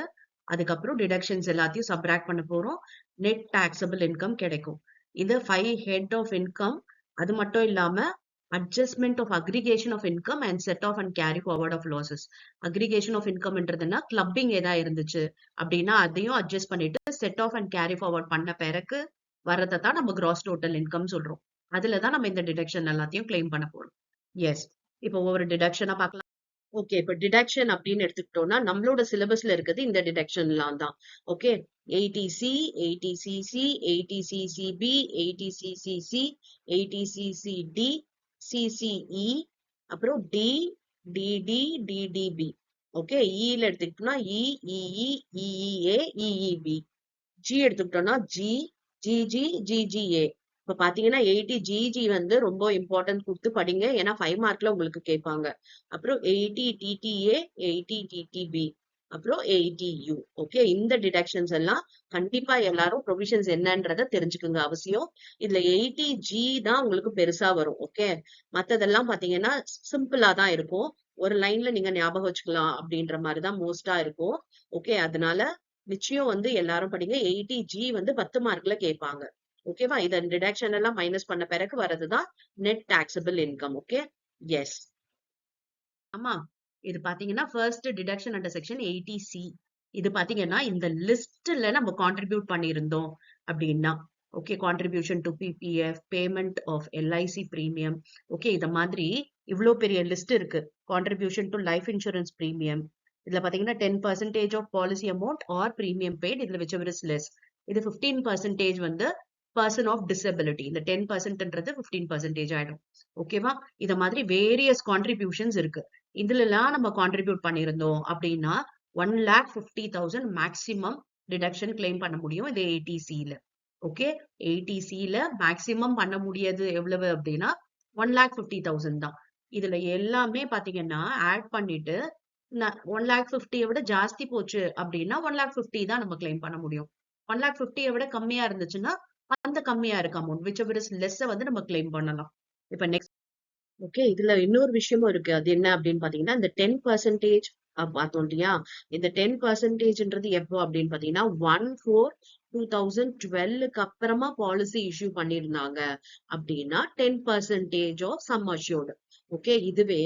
அதுக்கப்புறம் டிடக்ஷன்ஸ் எல்லாத்தையும் சப்ராக்ட் பண்ண போறோம். நெட் டாக்ஸபிள் இன்கம் கிடைக்கும். இது 5 ஹெட் ஆஃப் இன்கம். அது மட்டும் இல்லாம adjustment of aggregation of income and set off and carry forward of losses. Aggregation of இன்கம்ன்றதுன்னா கிளப்பிங் ஏதா இருந்துச்சு அப்படின்னா அதையும் அட்ஜஸ்ட் பண்ணிட்டு set off and carry forward பண்ண பிறகு வரதை தான் நம்ம கிராஸ் டோட்டல் இன்கம் சொல்றோம். அதுலதான் நம்ம இந்த டிடக்ஷன் எல்லாத்தையும் கிளைம் பண்ண போறோம். எஸ், இப்போ ஒவ்வொரு டிடக்ஷனா பார்க்கலாம். ஓகே, இப்ப டிடக்ஷன் அப்படின்னு எடுத்துக்கிட்டோம்னா நம்மளோட சிலபஸ்ல இருக்குது இந்த டிடக்ஷன்லாம் தான். ஓகே, ஏடிசி, ஏடிசிசி, ஏடிசிசிபி, ஏடிசிசிசி, ஏடிசிசிடி, சிசிஇ, அப்புறம் டி, டிடி, டிடிபி. ஓகே, இல எடுத்துக்கிட்டோம்னா இ, இஇ, இஇஏ, இஇபி. ஜி எடுத்துக்கிட்டோம்னா ஜி, ஜிஜி, ஜிஜிஏ. இப்ப பாத்தீங்கன்னா 80 ஜிஜி வந்து ரொம்ப இம்பார்ட்டன்ட் கொடுத்து படிங்க. ஏன்னா 5 மார்க்ல உங்களுக்கு கேட்பாங்க. அப்புறம் 80 டிடிஏ, 80 டிடிபி, அப்புறம் 80 யூ. ஓகே, இந்த டிடக்ஷன்ஸ் எல்லாம் கண்டிப்பா எல்லாரும் ப்ரொவிஷன்ஸ் என்னன்றத தெரிஞ்சுக்குங்க அவசியம். இதுல 80 ஜி தான் உங்களுக்கு பெருசா வரும். ஓகே, மத்ததெல்லாம் பாத்தீங்கன்னா சிம்பிளா தான் இருக்கும். ஒரு லைன்ல நீங்க ஞாபகம் வச்சுக்கலாம் அப்படின்ற மாதிரிதான் மோஸ்டா இருக்கும். ஓகே, அதனால நிச்சயம் வந்து எல்லாரும் படிங்க. 80 ஜி வந்து 10 மார்க்ல கேட்பாங்க. ஓகேவா, இத டிடக்ஷன் எல்லாம் மைனஸ் பண்ண பிறகு வரதுதான் net taxable income. Okay, yes. ஆமா, இது பாத்தீங்கன்னா first deduction under section 80C. இது பாத்தீங்கன்னா இந்த லிஸ்ட்ல நம்ம கான்ட்ரிபியூட் பண்ணியிருந்தோம் அப்படின்னா, okay, contribution to PPF, payment of LIC premium. Okay, இத மாதிரி இவ்வளவு பெரிய லிஸ்ட் இருக்கு. Contribution to life insurance premium. இதுல பாத்தீங்கன்னா 10% of policy amount or premium paid. இதுல whichever is less. இது 15% வந்து பர்சன் ஆஃப் டிசபிலிட்டி. இந்த 10%ன்றது 15% ஆயிடும். ஓகேவா, இத மாதிரி வேரியஸ் கான்ட்ரிபியூஷன்ஸ் இருக்கு. இதுல எல்லாம் நம்ம கான்ட்ரிபியூட் பண்ணியிருந்தோம் அப்படின்னா 1,50,000 மேக்சிமம் டிடக்ஷன் கிளைம் பண்ண முடியும் இது 80Cல. ஓகே, 80Cல மேக்சிமம் பண்ண முடியாது எவ்வளவு அப்படின்னா 1,50,000 தான். இதுல எல்லாமே பாத்தீங்கன்னா ஆட் பண்ணிட்டு 1,50,000 விட ஜாஸ்தி போச்சு அப்படின்னா 1,50,000 தான் நம்ம கிளைம் பண்ண முடியும். 1,50,000 விட கம்மியா இருந்துச்சுன்னா அந்த கம்மியா இருக்க அமௌண்ட் whichever is less வந்து நம்ம கிளைம் பண்ணலாம். இப்ப நெக்ஸ்ட், ஓகே, இதுல இன்னொரு விஷயமும் இருக்கு. அது என்ன அப்படின்னு பாத்தீங்கன்னா இந்த 10% பார்த்தோம் இல்லையா, இந்த 10%ன்றது எப்போ அப்படின்னு பாத்தீங்கன்னா 1/4/2012க்கு அப்புறமா பாலிசி இஷ்யூ பண்ணிருந்தாங்க அப்படின்னா 10% ஆஃப் சம் அஷ்யூர்டு. ஓகே, இதுவே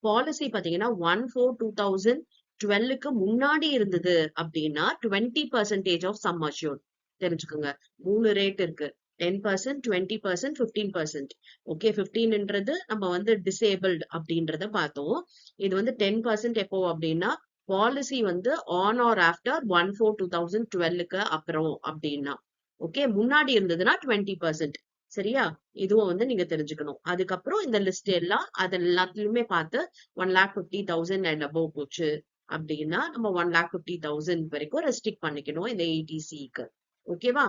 பாலிசி பாத்தீங்கன்னா 1/4/2012க்கு முன்னாடி இருந்தது அப்படின்னா 20% ஆஃப் சம் அஷ்யூர்டு. தெரிஞ்சுக்கோங்க, 3 ரேட் இருக்கு. 10%, 20%, 15%. ஓகே, 15ன்றது நம்ம வந்து டிசேபிள்ட் அப்படின்றத பார்த்தோம். இது வந்து 10% எப்போ அப்படின்னா பாலிசி வந்து ஆன் ஆர் ஆஃப்டர் 1/4/2012க்கு அப்புறம் அப்படின்னா. ஓகே, முன்னாடி இருந்ததுன்னா 20%. சரியா, இதுவும் வந்து நீங்க தெரிஞ்சுக்கணும். அதுக்கப்புறம் இந்த லிஸ்ட் எல்லாம் அது எல்லாத்துலயுமே பார்த்து 1,50,000 அண்ட் அபவ் போச்சு அப்படின்னா நம்ம 1,50,000 வரைக்கும் ரெஸ்ட்ரிக்ட் பண்ணிக்கணும் இந்த 80Cக்கு. ஓகேவா,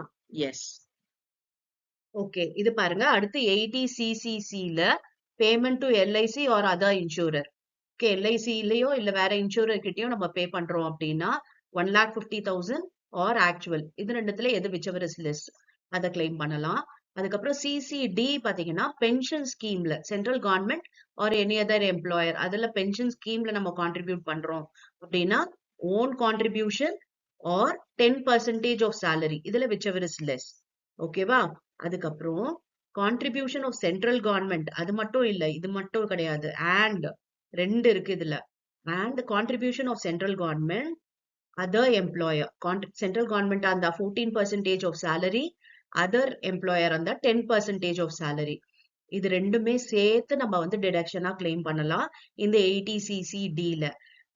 எஸ். ஓகே, இது பாருங்க, அடுத்து 80CCCல payment to LIC or other insurer. Okay, எல்ஐசிலயோ இல்ல வேற இன்சூரர் கிட்டயும் நம்ம பே பண்றோம் அப்படின்னா 1,50,000 ஆர் ஆக்சுவல். இது ரெண்டுத்துல எது whichever is less அதை கிளைம் பண்ணலாம். அதுக்கப்புறம் சிசிடி பாத்தீங்கன்னா பென்ஷன் ஸ்கீம்ல central government or any other employer அதுல பென்ஷன் ஸ்கீம்ல நம்ம கான்ட்ரிபியூட் பண்றோம் அப்படின்னா own contribution or 10% of salary. இதுல whichever is less. ஓகேவா, அதுக்கப்புறம் கான்ட்ரிபியூஷன் ஆஃப் சென்ட்ரல் கவர்மெண்ட் அது மட்டும் இல்ல, இது மட்டும் கிடையாது, அண்ட் ரெண்டு இருக்கு இதுல. And contribution of central government other employer. Central government அந்த 14% ஆஃப் சேலரி, அதர் எம்ப்ளாயர் அந்த 10% ஆஃப் சேலரி. இது ரெண்டுமே சேர்த்து நம்ம வந்து டிடக்ஷனா கிளைம் பண்ணலாம் இந்த 80CCDல.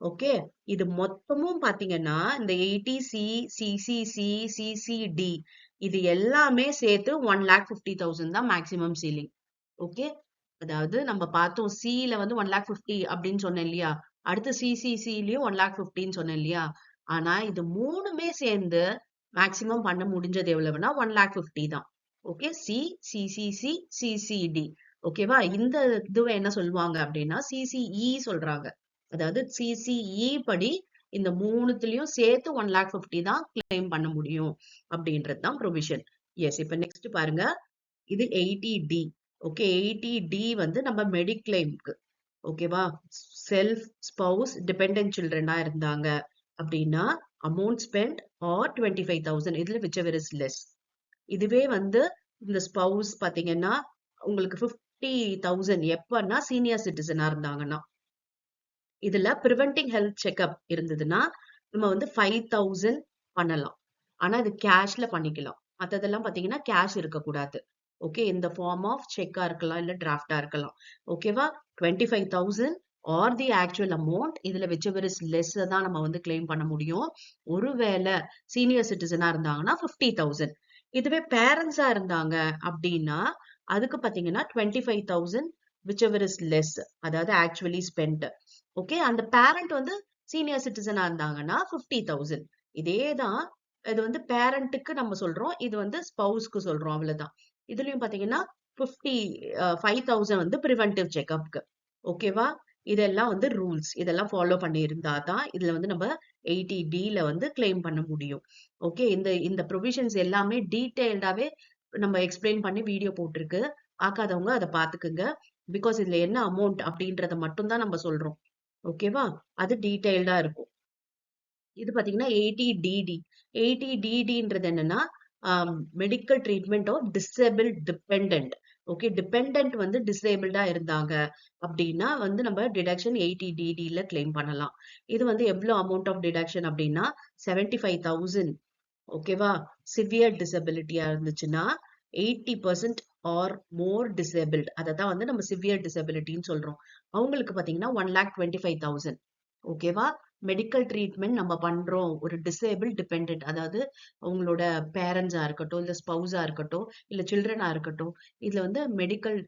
ஓகே. இது மொத்தமும் பாத்தீங்கன்னா இந்த 80C, CCC, CCD இது எல்லாமே சேர்த்து 1,50,000 தான் மேக்ஸிமம் சீலிங். ஓகே. அதாவது நம்ம பார்த்தோம் சில வந்து 1,50,000 அப்படின்னு சொன்னேன் இல்லையா? அடுத்து சிசிசிலயும் 1,50,000 சொன்னேன் இல்லையா? ஆனா இது மூணுமே சேர்ந்து மேக்ஸிமம் பண்ண முடிஞ்சது எவ்வளவுன்னா 1,50,000 தான். ஓகே. C, CCC, CCD. ஓகேவா? இந்த இதுவை என்ன சொல்லுவாங்க அப்படின்னா சிசிஇ சொல்றாங்க. அதாவது சிசிஇ படி இந்த மூணுத்துலயும் சேர்த்து 1,50,000 தான் கிளைம் பண்ண முடியும் அப்படின்றது தான் ப்ரொவிஷன். எஸ். இப்ப நெக்ஸ்ட் பாருங்க. இது 80D. ஓகே. 80D வந்து நம்ம மெடிக்ளைம்க்கு. ஓகேவா? செல்ஃப், ஸ்பௌஸ், டிபெண்டன்ட் சில்ட்ரனா இருந்தாங்க அப்படின்னா அமௌண்ட் ஸ்பெண்ட் ஆர் 25,000 இதுல whichever is less. இதுவே வந்து இந்த ஸ்பௌஸ் பாத்தீங்கன்னா உங்களுக்கு 50,000 எப்பன்னா சீனியர் சிட்டிசனா இருந்தாங்கன்னா. இதுல பிரிவென்டிங் ஹெல்த் செக்அப் இருந்ததுன்னா நம்ம வந்து 5,000 பண்ணலாம். ஆனா இது கேஷ்ல பண்ணிக்கலாம். மத்ததெல்லாம் பாத்தீங்கன்னா கேஷ் இருக்கக்கூடாது. ஓகே. இந்த ஃபார்ம் ஆஃப் செக்கா இருக்கலாம், இல்ல டிராஃப்டா இருக்கலாம். ஓகேவா? 25,000 ஆர் தி ஆக்சுவல் அமௌண்ட் இதுல whichever is less தான் நம்ம வந்து கிளைம் பண்ண முடியும். ஒருவேளை சீனியர் சிட்டிசனா இருந்தாங்கன்னா 50,000. இதுவே பேரண்ட்ஸா இருந்தாங்க அப்படின்னா அதுக்கு பாத்தீங்கன்னா 25,000 whichever is less அதாவது ஆக்சுவலி ஸ்பெண்ட். ஓகே. அந்த பேரண்ட் வந்து சீனியர் சிட்டிசனா இருந்தாங்கன்னா 50,000. இதேதான் இது வந்து பேரண்ட்டுக்கு நம்ம சொல்றோம். இது வந்து ஸ்பௌஸ்க்கு சொல்றோம். அவ்வளவுதான். இதுலயும் பாத்தீங்கன்னா 5,000 வந்து பிரிவென்டிவ் செக்அப்க்கு. ஓகேவா? இதெல்லாம் வந்து ரூல்ஸ். இதெல்லாம் ஃபாலோ பண்ணி இருந்தா தான் இதுல வந்து நம்ம 80Dல வந்து கிளைம் பண்ண முடியும். ஓகே. இந்த இந்த ப்ரொவிஷன்ஸ் எல்லாமே டீடைல்டாவே நம்ம எக்ஸ்பிளைன் பண்ணி வீடியோ போட்டிருக்கு. பார்க்காதவங்க அதை பாத்துக்குங்க. பிகாஸ் இதுல என்ன அமௌண்ட் அப்படின்றத மட்டும் தான் நம்ம சொல்றோம். ஓகேவா? அது டீடைல்டா இருக்கும். இது பாத்தீங்கன்னா 80DD. 80DDன்றது என்னன்னா medical treatment of disabled dependent. Okay. Dependent வந்து டிசேபிள்டா இருந்தாங்க அப்படின்னா வந்து நம்ம டிடக்ஷன் 80DDல கிளைம் பண்ணலாம். இது வந்து எவ்வளவு அமௌண்ட் ஆஃப் டிடக்ஷன் அப்படின்னா 75,000. ஓகேவா? சிவியர் டிசபிலிட்டியா இருந்துச்சுன்னா 80% ஆர் மோர் டிசேபிள்ட் அததான் வந்து நம்ம சிவியர் டிசபிலிட்டின்னு சொல்றோம். அவங்களுக்கு பாத்தீங்கன்னா 1,25,000. ஓகேவா? மெடிக்கல் ட்ரீட்மெண்ட் நம்ம பண்றோம் ஒரு டிசேபிள் டிபெண்டன்ட் அதாவது உங்களோட பேரண்ட்ஸா இருக்கட்டும், இல்ல ஸ்பௌஸா இருக்கட்டும், இல்ல சில்ட்ரனா இருக்கட்டும். இதுல வந்து மெடிக்கல்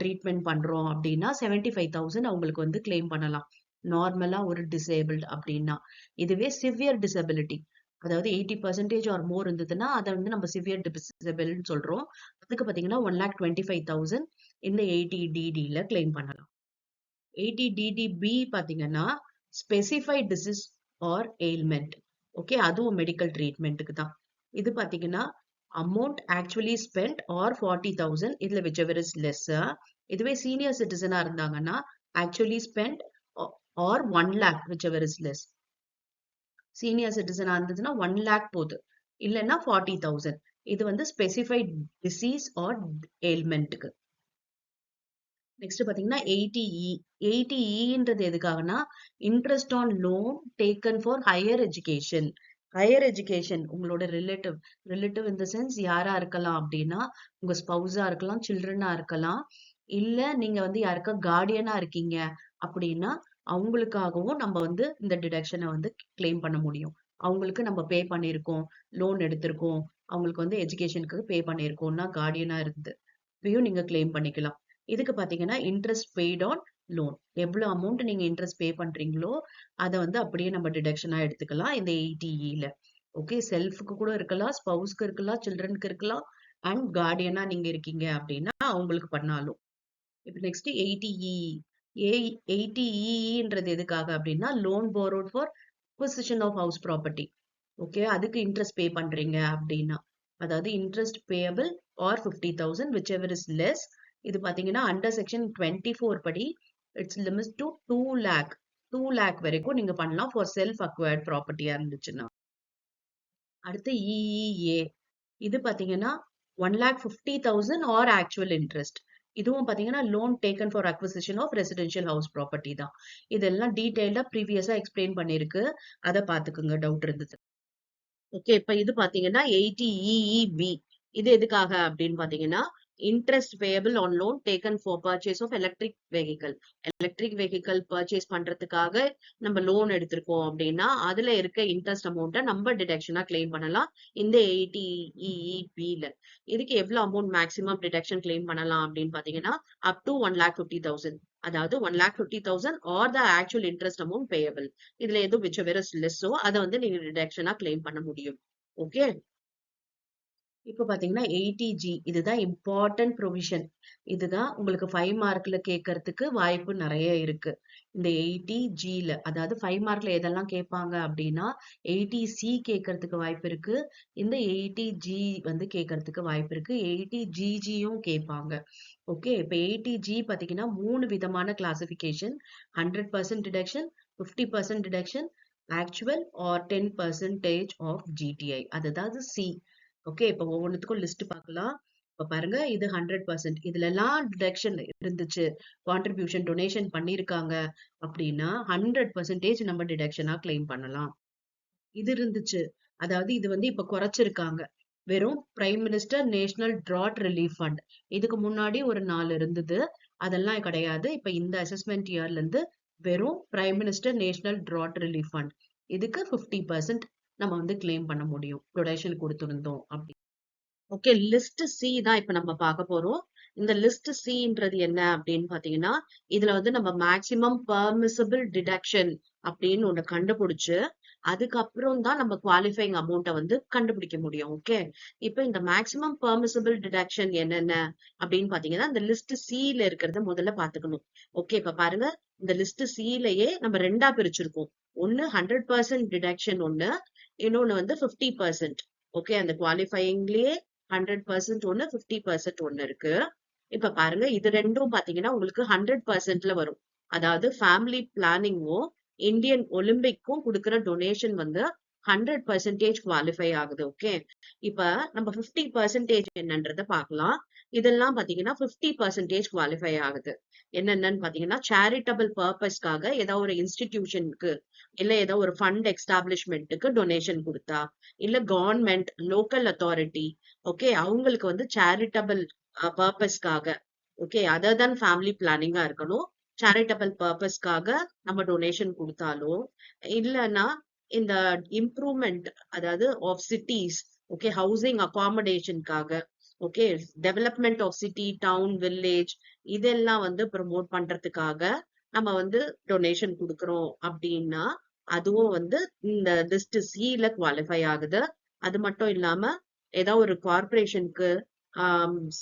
ட்ரீட்மெண்ட் பண்றோம் அப்படின்னா 75,000 அவங்களுக்கு வந்து கிளைம் பண்ணலாம். நார்மலா ஒரு டிசேபிள்ட் அப்படின்னா. இதுவே சிவியர் டிசபிலிட்டி அதாவது 80% ஆர் மோர் இருந்ததுன்னா அதை வந்து நம்ம சிவியர் டிசபிள்னு சொல்றோம். அதுக்கு பாத்தீங்கன்னா 1,25,000 இந்த 80DDல கிளைம் பண்ணலாம். 80DDB பாத்தீங்கன்னா specified disease or ailment. Okay. அதுவும் மெடிக்கல் ட்ரீட்மெண்ட்டுக்கு தான். இது பாத்தீங்கன்னா அமௌண்ட் ஆக்சுவலி ஸ்பெண்ட் ஆர் 40,000 இதுல whichever is lesser. இதுவே சீனியர் சிட்டிசனா இருந்தாங்கன்னா actually spend or 1 lakh whichever is less. Senior சிட்டிசனா இருந்ததுன்னா 1 lakh போகுது. இல்லைன்னா 40,000. இது வந்து ஸ்பெசிஃபைட் டிசீஸ் ஆர் எயில்மெண்ட்டுக்கு. நெக்ஸ்ட் பாத்தீங்கன்னா 80E. 80Eன்றது எதுக்காகனா interest on loan taken for higher education. Higher education உங்களோட ரிலேட்டிவ் இந்த சென்ஸ் யாரா இருக்கலாம் அப்படின்னா உங்க ஸ்பௌஸா இருக்கலாம், சில்ட்ரனா இருக்கலாம், இல்ல நீங்க வந்து யாருக்கா கார்டியனா இருக்கீங்க அப்படின்னா அவங்களுக்காகவும் நம்ம வந்து இந்த டிடக்ஷனை வந்து கிளைம் பண்ண முடியும். அவங்களுக்கு நம்ம பே பண்ணியிருக்கோம், லோன் எடுத்திருக்கோம், அவங்களுக்கு வந்து எஜுகேஷனுக்கு பே பண்ணியிருக்கோம்னா கார்டியனா இருந்து இப்பயும் நீங்க கிளைம் பண்ணிக்கலாம். இதுக்கு பாத்தீங்கன்னா இன்ட்ரெஸ்ட் பெய்ட் ஆன் லோன் எவ்வளவு அமௌண்ட் நீங்க இன்ட்ரெஸ்ட் பே பண்றீங்களோ அதை வந்து அப்படியே நம்ம டிடக்ஷனா எடுத்துக்கலாம் இந்த 80Eல. ஓகே. செல்ஃப்க்கு கூட இருக்கலாம், ஸ்பௌஸ்க்கு இருக்கலாம், சில்ட்ரனுக்கு இருக்கலாம், அண்ட் கார்டியனா நீங்க இருக்கீங்க அப்படின்னா அவங்களுக்கு பண்ணாலும். இப்ப நெக்ஸ்ட் 80E. 80Eன்றது எதுக்காக அப்படின்னா loan borrowed for acquisition of house property. Okay. அதுக்கு இன்ட்ரெஸ்ட் பே பண்றீங்க அப்படின்னா அதாவது interest payable or 50,000 whichever is less. இது பாத்தீங்கன்னா அண்டர் செக்ஷன் 24 படி it's limit to 2 lakh. 2 lakh வரைக்கும் நீங்க பண்ணலாம் ஃபார் செல்ஃப் அக்வயர்ட் ப்ராப்பர்ட்டியா இருந்துச்சுன்னா. அடுத்து EEA. இது பாத்தீங்கன்னா 1,50,000 ஆர் ஆக்சுவல் இன்ட்ரெஸ்ட். இதுவும் பாத்தீங்கன்னா loan taken for acquisition of residential house property தான். இதெல்லாம் டீடைல்டா ப்ரீவியஸா எக்ஸ்பிளைன் பண்ணிருக்கு. அதை பாத்துக்குங்க டவுட் இருந்தது. ஓகே. இப்ப இது பாத்தீங்கன்னா 80EEB. இது எதுக்காக அப்படின்னு பாத்தீங்கன்னா interest payable on loan taken for purchase of electric vehicle. Electric vehicle purchase பண்றதுக்காக நம்ம லோன் எடுத்திருக்கோம் அப்படின்னா அதுல இருக்க இன்ட்ரெஸ்ட் அமௌண்ட்டை நம்ம டிடக்ஷனா கிளைம் பண்ணலாம் இந்த 80EEB-ல. இதுக்கு எவ்வளவு அமௌண்ட் மேக்ஸிமம் டிடக்ஷன் கிளைம் பண்ணலாம் அப்படின்னு பாத்தீங்கன்னா அப் டு 1,50,000. அதாவது 1,50,000 R the actual interest amount payable. இதுல எதுவும் whichever is லெஸ்ஸோ அதை வந்து நீங்க டிடக்ஷனா கிளைம் பண்ண முடியும். ஓகே, இப்ப பாத்தீங்கன்னா 80G இதுதான் இம்பார்ட்டன்ட் ப்ரொவிஷன். இதுதான் உங்களுக்கு 5 மார்க்ல கேட்கறதுக்கு வாய்ப்பு நிறைய இருக்கு. இந்த 80Gல அதாவது 5 மார்க்ல எதெல்லாம் கேட்பாங்க அப்படின்னா 80C கேட்கறதுக்கு வாய்ப்பு இருக்கு. இந்த 80G வந்து கேட்கறதுக்கு வாய்ப்பு இருக்கு. 80GGயும் கேட்பாங்க. ஓகே, இப்ப 80G பாத்தீங்கன்னா 3 விதமான classification: 100% deduction, 50% deduction, actual or 10% of GTI. அதுதான் C. ஓகே, இப்ப ஒவ்வொன்றுத்துக்கும் லிஸ்ட் பார்க்கலாம். இப்ப பாருங்க, இது 100%. இதுல எல்லாம் டிடக்ஷன் இருந்துச்சு, கான்ட்ரிபியூஷன் டொனேஷன் பண்ணிருக்காங்க அப்படின்னா 100% நம்ம டிடக்ஷனா கிளைம் பண்ணலாம். இது இருந்துச்சு, அதாவது இது வந்து இப்ப குறைச்சிருக்காங்க. வெறும் prime minister national Trott relief fund. இதுக்கு முன்னாடி ஒரு 4 இருந்தது, அதெல்லாம் கிடையாது. இப்ப இந்த அசஸ்மெண்ட் இயர்ல இருந்து வெறும் prime minister national Trott relief fund இதுக்கு 50% நம்ம வந்து கிளைம் பண்ண முடியும், டொனேஷன் கொடுத்திருந்தோம் அப்படி. ஓகே, லிஸ்ட் சி தான் இப்ப நம்ம பார்க்க போறோம். இந்த லிஸ்ட் சின்றது என்ன அப்படின்னு பாத்தீங்கன்னா இதுல வந்து நம்ம மேக்சிமம் பெர்மிசிபிள் டிடக்ஷன் அப்படின்னு ஒண்ணு கண்டுபிடிச்சு அதுக்கப்புறம் தான் நம்ம குவாலிஃபைங் அமௌண்ட்டை வந்து கண்டுபிடிக்க முடியும். ஓகே, இப்ப இந்த மேக்சிமம் பெர்மிசிபிள் டிடக்ஷன் என்னென்ன அப்படின்னு பாத்தீங்கன்னா இந்த லிஸ்ட் சில இருக்கிறத முதல்ல பாத்துக்கணும். ஓகே, இப்ப பாருங்க, இந்த லிஸ்ட் சிலயே நம்ம 2ஆ பிரிச்சிருக்கோம். ஒன்னு 100% டிடக்ஷன் ஒண்ணு, இன்னொன்னு வந்து 50%. ஓகே, அந்த குவாலிஃபைங்லயே 100% ஒண்ணு, 50% ஒண்ணு இருக்கு. இப்ப பாருங்க, இது ரெண்டும் பாத்தீங்கன்னா உங்களுக்கு 100%ல வரும். அதாவது ஃபேமிலி பிளானிங்கும் இந்தியன் ஒலிம்பிக்கும் கொடுக்கிற டொனேஷன் வந்து 100% குவாலிஃபை ஆகுது. ஓகே, இப்ப நம்ம 50% என்னன்றத பார்க்கலாம். இதெல்லாம் பாத்தீங்கன்னா 50% குவாலிஃபை ஆகுது. என்னென்னு பாத்தீங்கன்னா சேரிட்டபிள் பர்பஸ்க்காக ஏதாவது ஒரு இன்ஸ்டிடியூஷனுக்கு இல்ல ஏதோ ஒரு ஃபண்ட் எஸ்டாப்ளிஷ்மெண்ட்டுக்கு டொனேஷன் கொடுத்தா, இல்ல கவர்மெண்ட் லோக்கல் அத்தாரிட்டி ஓகே அவங்களுக்கு வந்து சேரிட்டபிள் பர்பஸ்க்காக ஓகே அதர் தன் ஃபேமிலி பிளானிங்கா இருக்கணும், சேரிட்டபிள் பர்பஸ்க்காக நம்ம டொனேஷன் கொடுத்தாலும், இல்லைன்னா இந்த இம்ப்ரூவ்மெண்ட் அதாவது ஆஃப் சிட்டிஸ் ஓகே ஹவுசிங் அகாமடேஷனுக்காக okay development of city town village இதெல்லாம் வந்து ப்ரமோட் பண்றதுக்காக நம்ம வந்து டொனேஷன் கொடுக்கறோம் அப்படின்னா அதுவும் வந்து இந்த லிஸ்ட் சில குவாலிஃபை ஆகுது. அது மட்டும் இல்லாம ஏதாவது ஒரு கார்பரேஷனுக்கு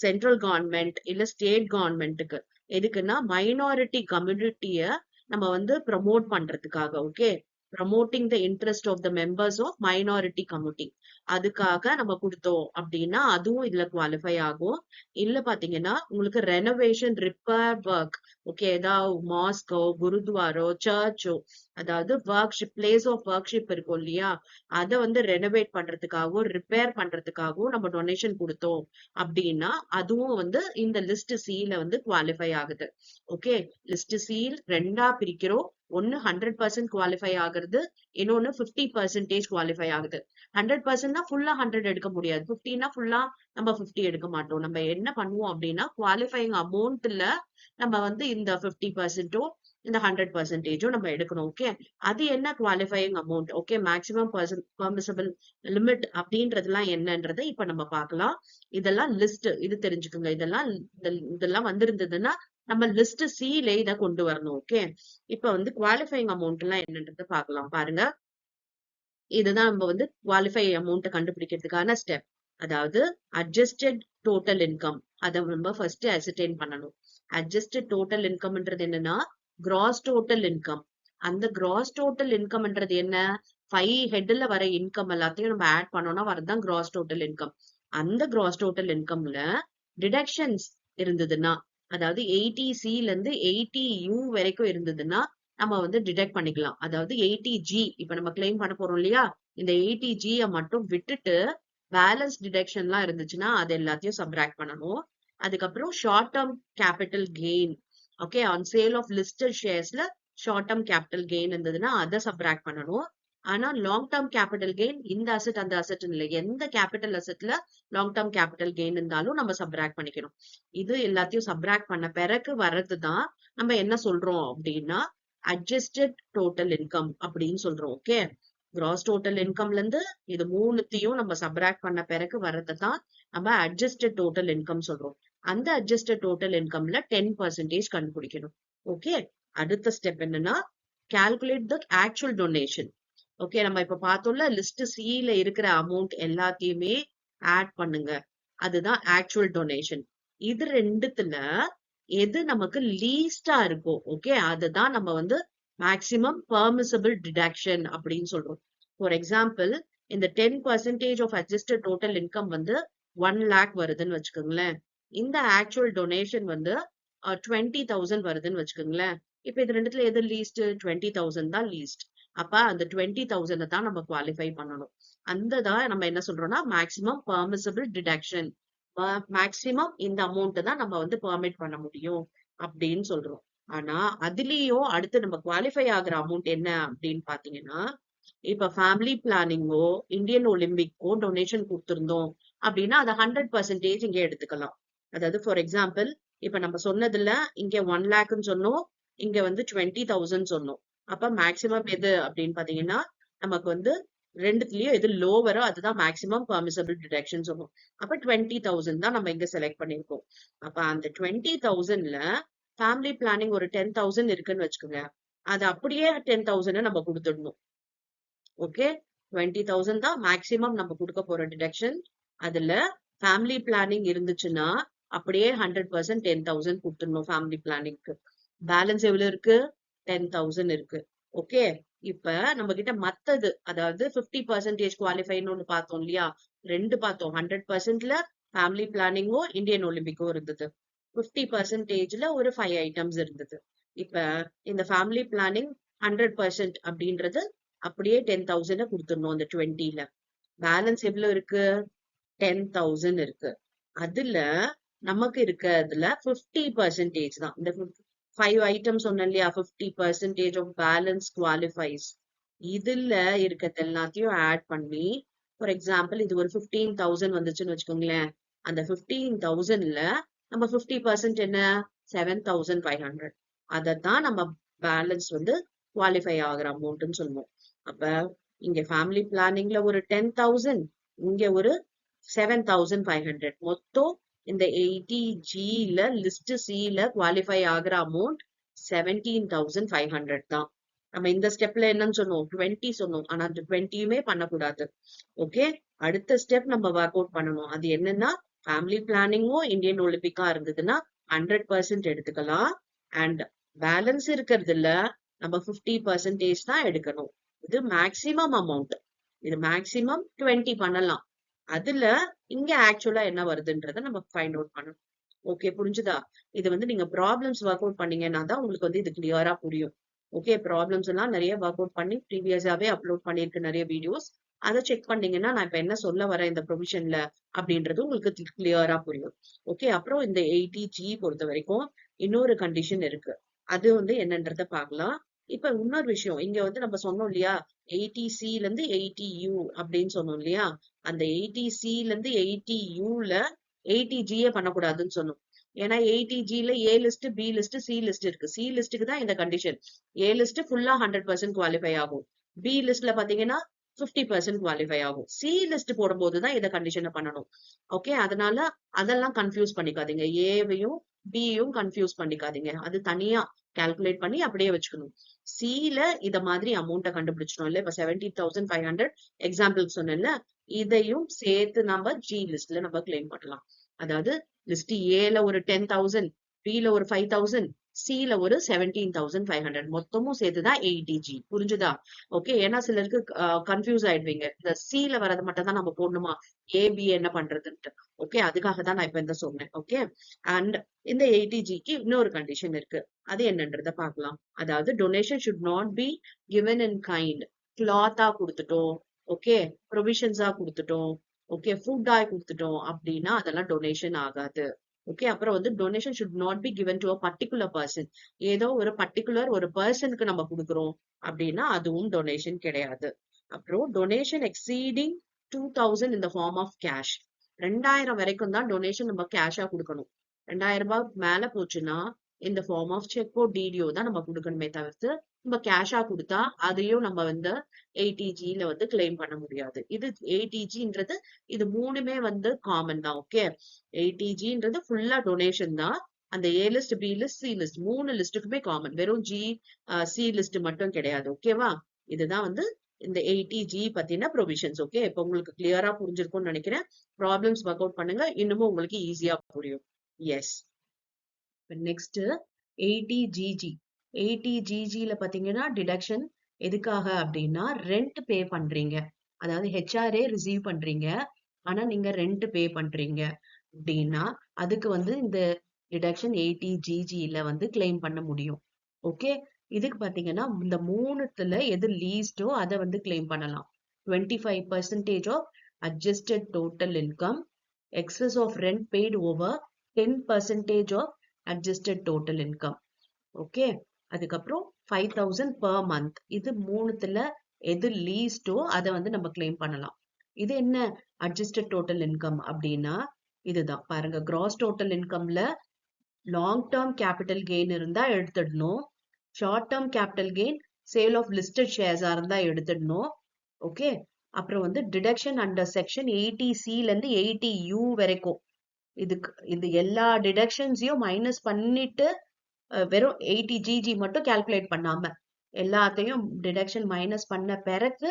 சென்ட்ரல் கவர்மெண்ட் இல்ல ஸ்டேட் கவர்மெண்ட்டுக்கு எதுக்குன்னா மைனாரிட்டி கம்யூனிட்டிய நம்ம வந்து ப்ரமோட் பண்றதுக்காக okay promoting the interest of the members of minority community அதுக்காக நம்ம கொடுத்தோம் அப்படின்னா அதுவும் இதுல குவாலிஃபை ஆகும். இல்ல பாத்தீங்கன்னா உங்களுக்கு ரெனோவேஷன் ரிப்பேர் ஒர்க் ஓகே ஏதாவது மாஸ்கோ குருத்வாரோ சர்ச்சோ அதாவது ஒர்க்ஷிப் பிளேஸ் ஆஃப் ஒர்க்ஷிப் இருக்கும் இல்லையா அதை வந்து ரெனோவேட் பண்றதுக்காகவும் ரிப்பேர் பண்றதுக்காகவும் நம்ம டொனேஷன் கொடுத்தோம் அப்படின்னா அதுவும் வந்து இந்த லிஸ்ட் சில வந்து குவாலிஃபை ஆகுது. ஓகே, லிஸ்ட் சில் 2ஆ பிரிக்கிறோம். ஒன்னு 100% குவாலிஃபை ஆகுறது, இன்னொன்னு 50% குவாலிஃபை ஆகுது. 100%னா ஃபுல்லா 100 எடுக்க முடியாது, 50னா ஃபுல்லா நம்ம 50 எடுக்க மாட்டோம். நம்ம என்ன பண்ணுவோம் அப்படின்னா குவாலிஃபைங் அமௌண்ட்ல நம்ம வந்து இந்த 50%ஓ இந்த 100%ஓ நம்ம எடுக்கணும். ஓகே, அது என்ன qualifying amount okay maximum permissible limit அப்படின்றதுலாம் என்னன்றதை இப்ப நம்ம பார்க்கலாம். இதெல்லாம் லிஸ்ட், இது தெரிஞ்சுக்கோங்க. இதெல்லாம் வந்திருந்ததுன்னா நம்ம லிஸ்ட் சில இத கொண்டு வரணும். ஓகே, இப்ப வந்து குவாலிஃபைங் அமௌண்ட் எல்லாம் என்னன்றத பார்க்கலாம். பாருங்க, இதுதான் நம்ம வந்து குவாலிஃபை அமௌண்ட் கண்டுபிடிக்கிறதுக்கான ஸ்டெப். அதாவது அட்ஜஸ்டட் டோட்டல் இன்கம் அதை நம்ம ஃபர்ஸ்ட் அசர்டைன் பண்ணணும். அட்ஜஸ்டட் டோட்டல் இன்கம்ன்றது என்னன்னா கிராஸ் டோட்டல் இன்கம். அந்த கிராஸ் டோட்டல் இன்கம்ன்றது என்ன 5 ஹெட்ல வர இன்கம் எல்லாத்தையும் நம்ம ஆட் பண்ணோம்னா வரதுதான் கிராஸ் டோட்டல் இன்கம். அந்த கிராஸ் டோட்டல் இன்கம்ல டிடக்ஷன்ஸ் இருந்ததுன்னா அதாவது 80Cல இருந்து 80U வரைக்கும் இருந்ததுன்னா நம்ம வந்து டிடெக்ட் பண்ணிக்கலாம். அதாவது 80G இப்ப நம்ம கிளைம் பண்ண போறோம் இல்லையா இந்த 80G மட்டும் விட்டுட்டு பேலன்ஸ் டிடக்ஷன்லாம் இருந்துச்சுன்னா அது எல்லாத்தையும் சப்ராக்ட் பண்ணணும். அதுக்கப்புறம் short term capital gain okay on sale of listed ஷேர்ஸ்ல ஷார்ட் டேர்ம் கேபிட்டல் கெயின் இருந்ததுன்னா அதை சப்ராக்ட் பண்ணணும். ஆனா லாங் டேர்ம் கேபிட்டல் கெயின் இந்த அசெட் அந்த அசெட் இல்ல, எந்த கேபிட்டல் அசெட்ல லாங் டேர்ம் கேபிட்டல் கெயின் இருந்தாலும் நம்ம சப்ராக்ட் பண்ணிக்கணும். இது எல்லாத்தையும் சப்ராக்ட் பண்ண பிறகு வர்றதுதான் நம்ம என்ன சொல்றோம் அப்படின்னா அட்ஜஸ்டட் டோட்டல் இன்கம் அப்படின்னு சொல்றோம். ஓகே, கிராஸ் டோட்டல் இன்கம்ல இருந்து இது மூணுத்தையும் நம்ம சப்ராக்ட் பண்ண பிறகு வர்றதுதான் நம்ம அட்ஜஸ்டட் டோட்டல் இன்கம் சொல்றோம். அந்த அட்ஜஸ்டட் டோட்டல் இன்கம்ல 10% கண்டுபிடிக்கணும். ஓகே, அடுத்த ஸ்டெப் என்னன்னா calculate the actual donation. Okay, நம்ம இப்ப பார்த்தோம்ல லிஸ்ட் சில இருக்கிற அமௌண்ட் எல்லாத்தையுமே ஆட் பண்ணுங்க. அதுதான் ஆக்சுவல் டொனேஷன். இது ரெண்டுத்துல எது நமக்கு லீஸ்டா இருக்கும், ஓகே, அதுதான் நம்ம வந்து மேக்சிமம் பெர்மிசபிள் டிடக்ஷன் அப்படின்னு சொல்றோம். ஃபார் எக்ஸாம்பிள், இந்த 10% ஆஃப் அட்ஜஸ்டட் டோட்டல் இன்கம் வந்து 1 lakh வருதுன்னு வச்சுக்கோங்களேன். இந்த ஆக்சுவல் டொனேஷன் வந்து 20,000 வருதுன்னு வச்சுக்கோங்களேன். இப்ப இது ரெண்டுத்துல எது லீஸ்ட்? 20,000 தான் லீஸ்ட். அப்ப அந்த 20,000 தான் நம்ம குவாலிஃபை பண்ணணும். அந்த தான் நம்ம என்ன சொல்றோம்னா மேக்சிமம் பெர்மிசபிள் டிடக்ஷன். மேக்சிமம் இந்த அமௌண்ட் தான் நம்ம வந்து பெர்மிட் பண்ண முடியும் அப்படின்னு சொல்றோம். ஆனா அதுலயும் அடுத்து நம்ம குவாலிஃபை ஆகுற அமௌண்ட் என்ன அப்படின்னு பாத்தீங்கன்னா, இப்ப ஃபேமிலி பிளானிங்கோ இந்தியன் ஒலிம்பிக்கோ டொனேஷன் கொடுத்திருந்தோம் அப்படின்னா அதை 100% இங்க எடுத்துக்கலாம். அதாவது ஃபார் எக்ஸாம்பிள், இப்ப நம்ம சொன்னதுல இங்க 1 lakhன்னு சொன்னோம், இங்க வந்து 20,000 சொன்னோம். அப்ப மேக்சிமம் எது அப்படின்னு பாத்தீங்கன்னா நமக்கு வந்து ரெண்டுத்துலயும் எது லோவரோ அதுதான் மேக்சிமம் பெர்மிசபிள் டிடக்ஷன் சொல்லுவோம். அப்ப 20,000 தான் நம்ம இங்க செலக்ட் பண்ணிருக்கோம். அப்ப அந்த 20,000ல ஃபேமிலி பிளானிங் ஒரு 10,000 இருக்குன்னு வச்சுக்கோங்க. அது அப்படியே 10,000 நம்ம கொடுத்துடணும். ஓகே, 20,000 தான் மேக்சிமம் நம்ம கொடுக்க போற டிடக்ஷன். அதுல ஃபேமிலி பிளானிங் இருந்துச்சுன்னா அப்படியே 100% 10,000 கொடுத்துடணும் ஃபேமிலி பிளானிங்க்கு. பேலன்ஸ் எவ்வளவு இருக்கு? 10,000 இருக்கு. ஓகே, இப்ப நம்ம கிட்ட மத்தது அதாவது 50% குவாலிஃபைன்னு ஒண்ணு பார்த்தோம் இல்லையா? ரெண்டு பார்த்தோம். 100%ல ஃபேமிலி பிளானிங்கோ இந்தியன் ஒலிம்பிக்கோ இருந்தது. 50%ல ஒரு 5 ஐட்டம்ஸ் இருந்தது. இப்ப இந்த ஃபேமிலி பிளானிங் 100% அப்படின்றது அப்படியே 10,000 கொடுத்துடணும் அந்த 20ல. பேலன்ஸ் எவ்வளவு இருக்கு? 10,000 இருக்கு. அதுல நமக்கு இருக்கிறதுல 50% தான். இந்த 5 ஐட்டம்ஸ் சொன்னேன் இல்லையா? 50% ஆஃப் பேலன்ஸ் குவாலிஃபைஸ். இதுல இருக்கிறது எல்லாத்தையும் ஆட் பண்ணி, ஃபார் எக்ஸாம்பிள் இது ஒரு 15,000 வந்துச்சுன்னு வச்சுக்கோங்களேன். அந்த 15,000ல நம்ம 50% என்ன? 7,500. அதத்தான் நம்ம பேலன்ஸ் வந்து குவாலிஃபை ஆகுற அமௌண்ட்னு சொல்லுவோம். அப்ப இங்க ஃபேமிலி பிளானிங்ல ஒரு 10,000, இங்க ஒரு 7,500. மொத்தம் இந்த 80Gல லிஸ்ட் சில குவாலிஃபை ஆகுற அமௌண்ட் 17,500 தான். நம்ம இந்த ஸ்டெப்ல என்னன்னு சொன்னோம்? 20 சொன்னோம். ஆனா அந்த 20யுமே பண்ணக்கூடாது. ஓகே, அடுத்த ஸ்டெப் நம்ம ஒர்க் அவுட் பண்ணணும். அது என்னன்னா ஃபேமிலி பிளானிங்கும் இந்தியன் ஒலிம்பிக்கா இருந்ததுன்னா 100% எடுத்துக்கலாம். அண்ட் பேலன்ஸ் இருக்கிறதுல நம்ம 50% தான் எடுக்கணும். இது மேக்சிமம் அமௌண்ட். இது மேக்சிமம் 20 பண்ணலாம். அதுல இங்க ஆக்சுவலா என்ன வருதுன்றத நம்ம ஃபைண்ட் அவுட் பண்ணணும். ஓகே, புரிஞ்சுதா? இது வந்து நீங்க ப்ராப்ளம்ஸ் ஒர்க் அவுட் பண்ணீங்கன்னா தான் உங்களுக்கு வந்து இது கிளியரா புரியும். ஓகே, ப்ராப்ளம்ஸ் எல்லாம் நிறைய ஒர்க் அவுட் பண்ணி ப்ரீவியஸாவே அப்லோட் பண்ணிருக்கு நிறைய வீடியோஸ். அதை செக் பண்ணீங்கன்னா நான் இப்ப என்ன சொல்ல வரேன் இந்த ப்ரொவிஷன்ல அப்படின்றது உங்களுக்கு கிளியரா புரியும். ஓகே, அப்புறம் இந்த 80G பொறுத்த வரைக்கும் இன்னொரு கண்டிஷன் இருக்கு. அது வந்து என்னன்றத பார்க்கலாம். இப்ப இன்னொரு விஷயம், இங்க வந்து நம்ம சொன்னோம் இல்லையா 80Cல இருந்து 80U அப்படின்னு சொன்னோம் இல்லையா? அந்த 80Cல இருந்து 80Uல 80Gயே பண்ணக்கூடாதுன்னு சொன்னோம். ஏன்னா 80Gல A list, B list, C list இருக்கு. C லிஸ்டுக்கு தான் இந்த கண்டிஷன். A லிஸ்ட் ஃபுல்லா 100% குவாலிஃபை ஆகும். B லிஸ்ட்ல பாத்தீங்கன்னா 50% குவாலிஃபை ஆகும். C லிஸ்ட் போடும்போது தான் இத கண்டிஷனை பண்ணணும். ஓகே, அதனால அதெல்லாம் கன்ஃபியூஸ் பண்ணிக்காதீங்க. ஏவையும் பியும் கன்ஃபியூஸ் பண்ணிக்காதீங்க. அது தனியா கால்குலேட் பண்ணி அப்படியே வச்சுக்கணும். சில இத மாதிரி அமௌண்ட்டை கண்டுபிடிச்சிட்டோம் இல்ல? இப்ப 17,500 எக்ஸாம்பிள் சொன்னேன்ல, இதையும் சேர்த்து நம்ம G லிஸ்ட்ல நம்ம கிளைம் பண்ணலாம். அதாவது லிஸ்ட் ஏல ஒரு 10,000, பில ஒரு 5,000, சில ஒரு 17,500 மொத்தமும் சேர்த்துதான் 80G. புரிஞ்சுதா? ஓகே, ஏன்னா சிலருக்கு கன்ஃபியூஸ் ஆயிடுவீங்க. இந்த சில வரது மட்டும் தான் நம்ம போடணுமா, ஏபி என்ன பண்றதுன்ட்டு. ஓகே, அதுக்காக தான் நான் இப்ப இந்த சொன்னேன். ஓகே, அண்ட் இந்த 80Gக்கு இன்னொரு கண்டிஷன் இருக்கு. அது என்னன்றத பார்க்கலாம். அதாவது donation should not be given in kind. கிளாத்தா கொடுத்துட்டோம், ஓகே, ப்ரொவிஷன்ஸா கொடுத்துட்டோம், ஓகே, ஃபுட்டா கொடுத்துட்டோம் அப்படின்னா அதெல்லாம் டொனேஷன் ஆகாது. ஓகே, அப்புறம் வந்து donation should not be given to a particular person. ஏதோ ஒரு பர்டிகுலர் ஒரு பர்சனுக்கு நம்ம கொடுக்குறோம் அப்படின்னா அதுவும் டொனேஷன் கிடையாது. அப்புறம் donation exceeding 2000 in the form of cash. 2000 வரைக்கும் தான் டொனேஷன் நம்ம கேஷா கொடுக்கணும். 2000 ரூபாய் மேல போச்சுன்னா இந்த ஃபார்ம் ஆஃப் செக்கோ டிடியோ தான் நம்ம கொடுக்கணுமே தவிர்த்து நம்ம கேஷா கொடுத்தா அதையும் நம்ம வந்து ஏடிஜில வந்து கிளைம் பண்ண முடியாது. இது ஏடிஜின்றது இது மூணுமே வந்து காமன் தான். ஓகே, ஏடிஜின்றது ஃபுல்லா டொனேஷன் தான். அந்த A list, B list, C list மூணு லிஸ்ட்டுக்குமே காமன். வெறும் சி லிஸ்ட் மட்டும் கிடையாது. ஓகேவா? இதுதான் வந்து இந்த 80G பத்தின ப்ரொவிஷன்ஸ். ஓகே, இப்போ உங்களுக்கு கிளியரா புரிஞ்சிருக்கும்னு நினைக்கிறேன். ப்ராப்ளம்ஸ் ஒர்க் அவுட் பண்ணுங்க, இன்னமும் உங்களுக்கு ஈஸியா புரியும். எஸ். Next 80GG. 80GGல பாத்தீங்கன்னா டிடக்ஷன் எதுக்காக அப்படின்னா ரெண்ட் பே பண்றீங்க, அதாவது ஹெச்ஆர்ஏ ரிசீவ் பண்றீங்க, ஆனா நீங்க ரெண்ட் பே பண்றீங்க அப்படின்னா அதுக்கு வந்து இந்த டிடக்ஷன் 80GGல வந்து கிளைம் பண்ண முடியும். ஓகே, இதுக்கு பாத்தீங்கன்னா இந்த மூணுத்துல எது லீஸ்டோ அதை வந்து கிளைம் பண்ணலாம். 25% of adjusted total income, excess of rent paid over 10% of adjusted total income. Okay, அதுக்கப்புறம் 5000 per month. இது மூணுத்துல எது லீஸ்டோ அதை வந்து நம்ம கிளைம் பண்ணலாம். இது என்ன அட்ஜஸ்டட் டோட்டல் இன்கம் அப்படின்னா இதுதான் பாருங்க. கிராஸ் டோட்டல் இன்கம்ல லாங் டேர்ம் கேபிட்டல் கெயின் இருந்தா எடுத்துடணும். Short term capital gain sale of listed ஷேர்ஸா இருந்தா எடுத்துடணும். ஓகே, அப்புறம் வந்து டிடக்ஷன் அண்டர் செக்ஷன் 80Cல இருந்து 80U வரைக்கும் இதுக்கு இது எல்லா டிடக்ஷன்ஸையும் மைனஸ் பண்ணிட்டு வெறும் 80GG மட்டும் கால்குலேட் பண்ணாம எல்லாத்தையும் டிடக்ஷன் மைனஸ் பண்ண பிறகு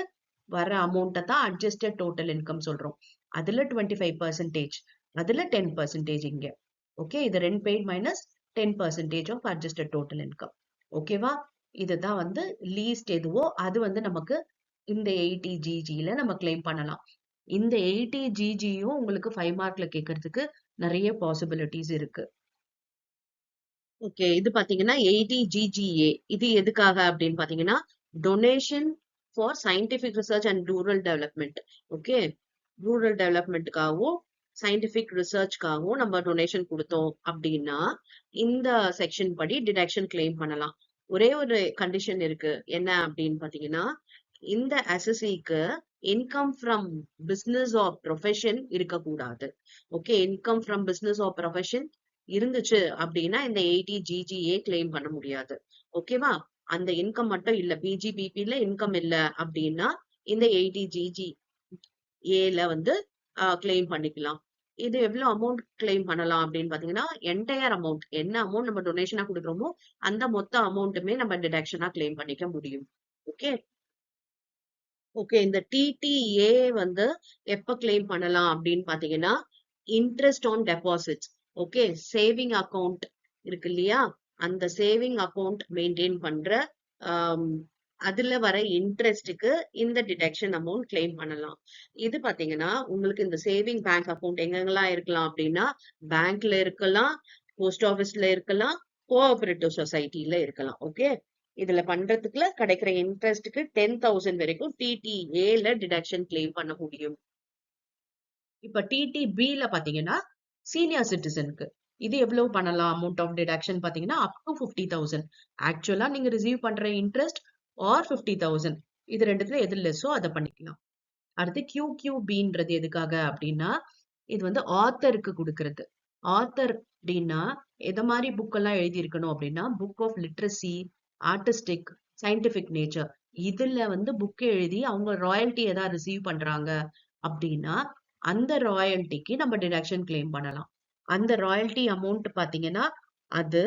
வர அமௌண்ட்டை தான் அட்ஜஸ்டட் டோட்டல் இன்கம் சொல்றோம். அதுல 25%, அதுல 10% இங்க. ஓகே, இது rent paid minus 10% of adjusted total income. ஓகேவா? இதுதான் வந்து லீஸ்ட் எதுவோ அது வந்து நமக்கு இந்த 80GGல நம்ம கிளைம் பண்ணலாம். இந்த 80GGயும் உங்களுக்கு 5 மார்க்ல கேட்கறதுக்கு நிறைய பாசிபிலிட்டிஸ் இருக்கு. ஓகே, இது பாத்தீங்கன்னா 80GGA. இது எதுக்காக அப்படின்னு பாத்தீங்கன்னா donation for scientific research and rural development. Okay, rural டெவலப்மெண்ட்டுக்காகவும் சயின்டிபிக் ரிசர்ச்காகவும் நம்ம டொனேஷன் கொடுத்தோம் அப்படின்னா இந்த செக்ஷன் படி டிடக்ஷன் கிளைம் பண்ணலாம். ஒரே ஒரு கண்டிஷன் இருக்கு. என்ன அப்படின்னு பாத்தீங்கன்னா இந்த அசஸிக்கு income from business or profession இருக்கக்கூடாது. Okay, income from business or profession இருந்துச்சு அப்படின்னா இந்த 80GGA கிளைம் பண்ண முடியாது. ஓகேவா? அந்த இன்கம் மட்டும் இல்ல, பிஜிபிபில இன்கம் இல்ல அப்படின்னா இந்த 80GGAல வந்து கிளைம் பண்ணிக்கலாம். இது எவ்வளவு அமௌண்ட் கிளைம் பண்ணலாம் அப்படின்னு பாத்தீங்கன்னா என்டையர் அமௌண்ட், என்ன அமௌண்ட் நம்ம டொனேஷனா கொடுக்குறோமோ அந்த மொத்த அமௌண்ட்டுமே நம்ம டிடக்ஷனா கிளைம் பண்ணிக்க முடியும். ஓகே, ஓகே, இந்த டிடிஏ வந்து எப்ப கிளைம் பண்ணலாம் அப்படின்னு பாத்தீங்கன்னா interest on deposits. Okay, saving account இருக்கு இல்லையா, அந்த சேவிங் அக்கவுண்ட் மெயின்டைன் பண்ற அதுல வர இன்ட்ரெஸ்டுக்கு இந்த டிடக்ஷன் அமௌண்ட் கிளைம் பண்ணலாம். இது பாத்தீங்கன்னா உங்களுக்கு இந்த சேவிங் பேங்க் அக்கவுண்ட் எங்கெங்கெல்லாம் இருக்கலாம் அப்படின்னா பேங்க்ல இருக்கலாம், போஸ்ட் ஆபீஸ்ல இருக்கலாம், கோஆபரேட்டிவ் சொசைட்டில இருக்கலாம். ஓகே, இதுல பண்றதுக்குள்ள கிடைக்கிற இன்ட்ரெஸ்ட்க்கு 10,000 வரைக்கும் டிடிஏல டிடக்ஷன் கிளைம் பண்ண முடியும். இப்ப டிடிபில பாத்தீங்கன்னா சீனியர் சிட்டிசனுக்கு இது எவ்வளவு பண்ணலாம் அமௌண்ட் ஆஃப் டிடக்ஷன் பாத்தீங்கன்னா அப் டு 50,000. ஆக்சுவலா நீங்க ரிசீவ் பண்ற இன்ட்ரெஸ்ட் ஆர் 50,000 இது ரெண்டுத்துல எது லெஸ்ஸோ அதை பண்ணிக்கலாம். அடுத்து QQBன்றது எதுக்காக அப்படின்னா இது வந்து ஆத்தருக்கு கொடுக்கறது. ஆத்தர் அப்படின்னா எத மாதிரி புக் எல்லாம் எழுதி இருக்கணும் அப்படின்னா book of literary, artistic, scientific nature இதுல வந்து புக் எழுதி அவங்க ராயல்ட்டி ஏதாவது ரிசீவ் பண்றாங்க அப்படின்னா அந்த ராயல்ட்டிக்கு நம்ம டிடக்ஷன் கிளைம் பண்ணலாம். அந்த ராயல்ட்டி அமௌண்ட் பாத்தீங்கன்னா அது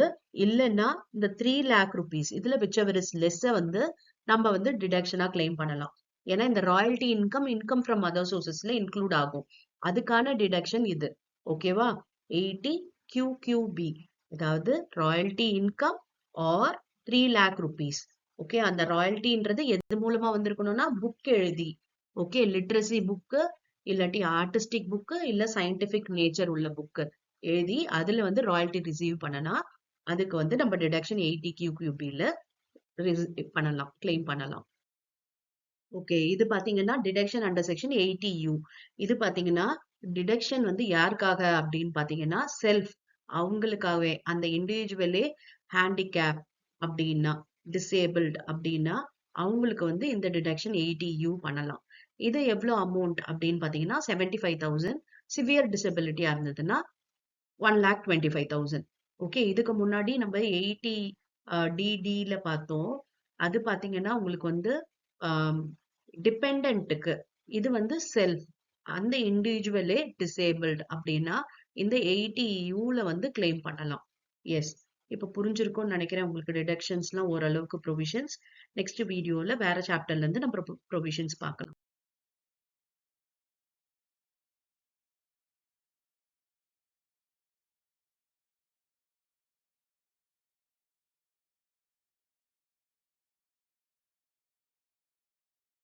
இல்லைன்னா இந்த 3 lakh rupees இதுல விச்செவர் இஸ் லெஸ் வந்து நம்ம வந்து டிடக்ஷனா கிளைம் பண்ணலாம். ஏன்னா இந்த ராயல்ட்டி இன்கம் ஃப்ரம் அதர் சோர்சஸ்ல இன்க்ளூட் ஆகும். அதுக்கான டிடக்ஷன் இது. ஓகேவா? 80QQB, அதாவது royalty income or 3 lakh rupees. Okay, அந்த ராயல்ட்டின்றது எது மூலமா வந்திருக்கணும்னா புக் எழுதி, ஓகே, லிட்ரஸி புக்கு இல்லாட்டி ஆர்டிஸ்டிக் புக்கு இல்ல சயின்டிபிக் நேச்சர் உள்ள புக்கு எழுதி அதுல வந்து ராயல்ட்டி ரிசீவ் பண்ணனா அதுக்கு வந்து நம்ம டிடக்ஷன் 80QQBல பண்ணலாம், கிளைம் பண்ணலாம். ஓகே, இது பாத்தீங்கன்னா டிடக்ஷன் அண்டர் செக்ஷன் 80U. இது பாத்தீங்கன்னா டிடக்ஷன் வந்து யாருக்காக அப்படின்னு பாத்தீங்கன்னா செல்ஃப், அவங்களுக்காகவே அந்த இண்டிவிஜுவலே ஹேண்டிகேப் அப்படின்னா டிசேபிள்ட் அப்படின்னா அவங்களுக்கு வந்து இந்த டிடக்ஷன் 80U பண்ணலாம். இது எவ்வளவு அமௌண்ட் அப்படின்னு பாத்தீங்கன்னா 75,000. சிவியர் டிசபிலிட்டியா இருந்ததுன்னா 1,25,000. ஓகே, இதுக்கு முன்னாடி நம்ம 80 டிடில பார்த்தோம். அது பாத்தீங்கன்னா உங்களுக்கு வந்து டிபெண்டன்ட்டுக்கு இது வந்து செல்ஃப், அந்த இண்டிவிஜுவலே டிசேபிள்ட் அப்படின்னா இந்த 80U வந்து கிளைம் பண்ணலாம். எஸ், இப்ப புரிஞ்சிருக்கும்னு நினைக்கிறேன் உங்களுக்கு டிடக்ஷன்ஸ்லாம் ஓரளவுக்கு ப்ரொவிஷன்ஸ். நெக்ஸ்ட் வீடியோல வேற சாப்டர்ல இருந்து நம்ம ப்ரொவிஷன்ஸ் பார்க்கலாம்.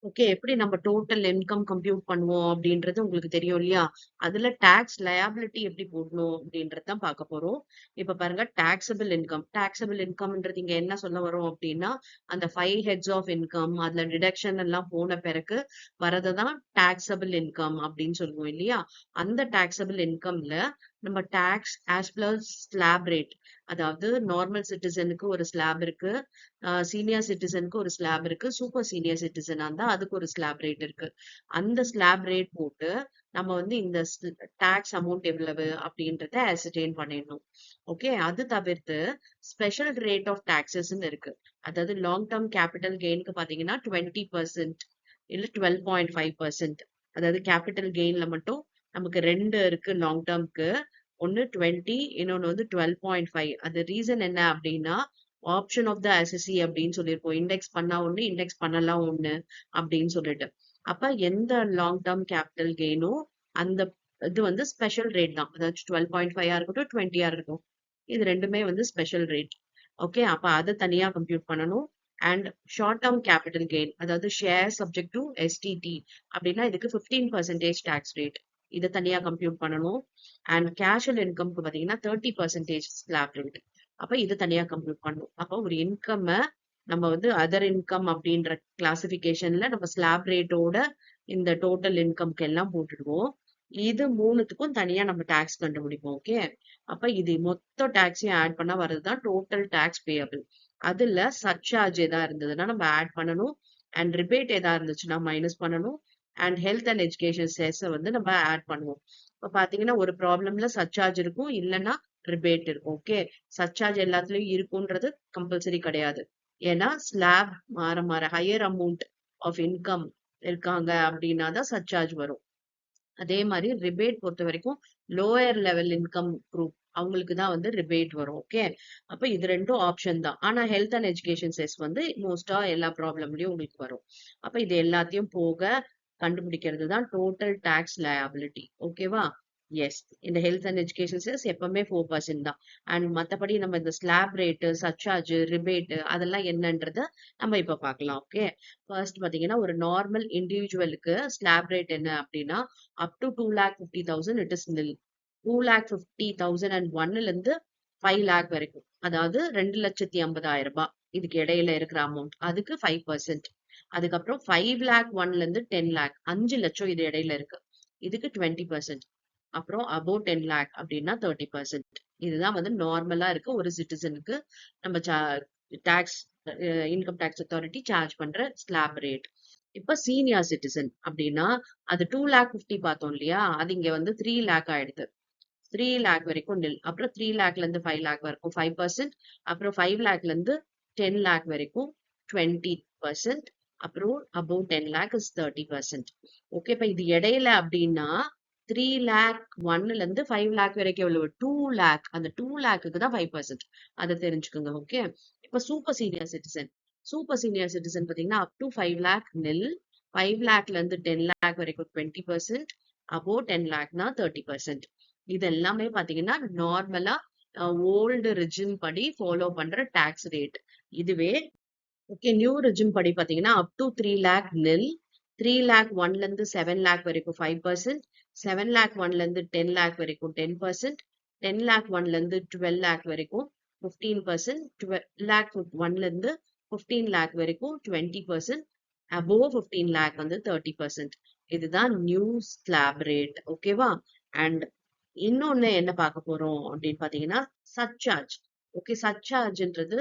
ஓகே, எப்படி நம்ம டோட்டல் இன்கம் கம்ப்யூட் பண்ணுவோம் அப்படின்றது உங்களுக்கு தெரியும் இல்லையா? அதுல டாக்ஸ் லயபிலிட்டி எப்படி போடணும் அப்படின்றது தான் பார்க்க போறோம். இப்ப பாருங்க, டாக்ஸபிள் இன்கம். டாக்ஸபிள் இன்கம்ன்றது இங்க என்ன சொல்ல வரோம் அப்படின்னா, அந்த 5 ஹெட்ஸ் ஆஃப் இன்கம் அதுல டிடக்ஷன் எல்லாம் போன பிறகு வரதுதான் டாக்ஸபிள் இன்கம் அப்படின்னு சொல்லுவோம் இல்லையா? அந்த டாக்ஸபிள் இன்கம்ல நம்ம tax as per slab rate, அதாவது நார்மல் சிட்டிசனுக்கு ஒரு ஸ்லாப் இருக்கு, சீனியர் சிட்டிசனுக்கு ஒரு ஸ்லாப் இருக்கு, சூப்பர் சீனியர் சிட்டிசனா இருந்தா அதுக்கு ஒரு ஸ்லாப் ரேட் இருக்கு. அந்த ஸ்லாப் ரேட் போட்டு நம்ம வந்து இந்த டாக்ஸ் அமௌண்ட் எவ்வளவு அப்படின்றத அசர்டைன் பண்ணிடணும். ஓகே, அது தவிர்த்து ஸ்பெஷல் ரேட் ஆஃப் டாக்ஸஸ் இருக்கு. அதாவது லாங் டேர்ம் கேபிட்டல் கெயினுக்கு பாத்தீங்கன்னா 20% இல்ல 12.5%. அதாவது கேபிட்டல் கெயின்ல மட்டும் நமக்கு ரெண்டு இருக்கு லாங் டேர்ம்க்கு. ஒன்னு 20, இன்னொன்னு வந்து 12.5. அது ரீசன் என்ன அப்படின்னா, ஆப்ஷன் ஆஃப் த அசசி அப்படின்னு சொல்லியிருக்கோம். இண்டெக்ஸ் பண்ணா ஒண்ணு, இண்டெக்ஸ் பண்ணலாம் ஒண்ணு அப்படின்னு சொல்லிட்டு. அப்ப எந்த லாங் டேர்ம் கேபிட்டல் கெயினோ அந்த இது வந்து ஸ்பெஷல் ரேட் தான். அதாவது 12.5 இருக்கட்டும், 20 இருக்கட்டும், இது ரெண்டுமே வந்து ஸ்பெஷல் ரேட். ஓகே, அப்ப அதை தனியா கம்ப்யூட் பண்ணணும். And short term capital gain, அதாவது ஷேர் சப்ஜெக்ட் டு எஸ்டிடி அப்படின்னா இதுக்கு 15% டாக்ஸ் ரேட், இதை தனியா கம்ப்யூட் பண்ணணும். அண்ட் கேஷுவல் இன்கம்க்கு பாத்தீங்கன்னா 30% ஸ்லாப் ரேட். அப்ப இது தனியா கம்ப்யூட் பண்ணணும். அப்போ ஒரு இன்கம் நம்ம வந்து அதர் இன்கம் அப்படின்ற கிளாசிபிகேஷன்ல நம்ம ஸ்லாப் ரேட்டோட இந்த டோட்டல் இன்கம்க்கு எல்லாம் போட்டுடுவோம். இது மூணுத்துக்கும் தனியா நம்ம டாக்ஸ் கண்டுபிடிப்போம். ஓகே, அப்ப இது மொத்த டாக்ஸையும் ஆட் பண்ணா வர்றதுதான் டோட்டல் டாக்ஸ் பேயபிள். அதுல சர்சார்ஜ் எதா இருந்ததுன்னா நம்ம ஆட் பண்ணணும், அண்ட் ரிபேட் எதா இருந்துச்சுன்னா மைனஸ் பண்ணணும், and health and education chess வந்து நம்ம ஆட் பண்ணுவோம். இப்ப பாத்தீங்கன்னா ஒரு ப்ராப்ளம்ல சர்சார்ஜ் இருக்கும், இல்லைன்னா ரிபேட் இருக்கும். ஓகே, சர்சார்ஜ் எல்லாத்துலயும் இருக்கும்ன்றது கம்பல்சரி கிடையாது. ஏன்னா ஸ்லாப் மாற மாற ஹையர் அமௌண்ட் ஆஃப் இன்கம் இருக்காங்க அப்படின்னா தான் சர்சார்ஜ் வரும். அதே மாதிரி ரிபேட் பொறுத்த வரைக்கும் லோயர் லெவல் இன்கம் குரூப் அவங்களுக்கு தான் வந்து ரிபேட் வரும். ஓகே, அப்ப இது ரெண்டும் ஆப்ஷன் தான். ஆனா ஹெல்த் அண்ட் எஜுகேஷன் செஸ் வந்து மோஸ்டா எல்லா ப்ராப்ளம்லயும் உங்களுக்கு வரும். அப்ப இது எல்லாத்தையும் போக கண்டுபிடிக்கிறது தான் டோட்டல் டாக்ஸ் லயபிலிட்டி. ஓகேவா? எஸ், இந்த ஹெல்த் அண்ட் எஜுகேஷன் செஸ் எப்பவுமே 4% தான். அண்ட் மத்தபடி நம்ம இந்த ஸ்லாப் ரேட்டு, சர்சார்ஜ், ரிபேட் அதெல்லாம் என்னன்றத நம்ம இப்ப பார்க்கலாம். ஓகே, ஃபர்ஸ்ட் பாத்தீங்கன்னா ஒரு நார்மல் இண்டிவிஜுவலுக்கு ஸ்லாப் ரேட் என்ன அப்படின்னா up to 2,50,000 it is nil. 2,50,001 இருந்து 5 lakh வரைக்கும், அதாவது 2,50,000 ரூபாய் இதுக்கு இடையில இருக்கிற அமௌண்ட், அதுக்கு 5%. அதுக்கப்புறம் 5 lakh 1 இருந்து 10 lakh 5 லட்சம் இது இடையில இருக்கு, இதுக்கு 20%. அப்புறம் above 10 lakh அப்படின்னா 30%. இதுதான் வந்து நார்மலா இருக்கு ஒரு சிட்டிசனுக்கு நம்ம tax income tax authority charge பண்ற ஸ்லாப் ரேட். இப்ப சீனியர் சிட்டிசன் அப்படின்னா அது 2,50,000 பார்த்தோம் இல்லையா, அது இங்க வந்து 3 lakh ஆயிடுது. 3 lakh வரைக்கும் nil. அப்புறம் 3 lakhல இருந்து 5 lakh வரைக்கும் 5%. அப்புறம் 5 lakhல இருந்து 10 lakh வரைக்கும் 20%. அப்புறம் above 10 lakh is 30%. ஓகே, இப்ப இது இடையில அப்படின்னா 3 lakh 1ல இருந்து 5 lakh வரைக்கும் எவ்வளவு? 2 lakh. அந்த 2 lakhக்கு தான் 5%. அதை தெரிஞ்சுக்கோங்க. ஓகே, இப்ப super senior citizen. Super senior citizen பாத்தீங்கன்னா up to 5 lakh nil. 5 lakhல இருந்து 10 lakh வரைக்கும் 20%. above 10 lakhனா 30%. இது எல்லாமே பாத்தீங்கன்னா நார்மலா ஓல்டு ரிஜிம் படி ஃபாலோ பண்ற டாக்ஸ் ரேட். இதுவே ஓகே, நியூ ரிஜிம் படி பாத்தீங்கன்னா up to 3 lakh nil. 3 lakh 1ல இருந்து 7 lakh வரைக்கும் 5%. 7 lakh 1ல இருந்து 10 lakh வரைக்கும் 10%. 10 lakh 1ல இருந்து 12 lakh வரைக்கும் 15%. 12 lakh 1ல இருந்து 15 lakh வரைக்கும் 20%. above 15 lakh வந்து 30%. இதுதான் நியூ ஸ்லாப் ரேட். ஓகேவா? அண்ட் இன்னொன்னு என்ன பார்க்க போறோம் அப்படின்னு பாத்தீங்கன்னா சர்சார்ஜ். ஓகே, சர்சார்ஜ்ன்றது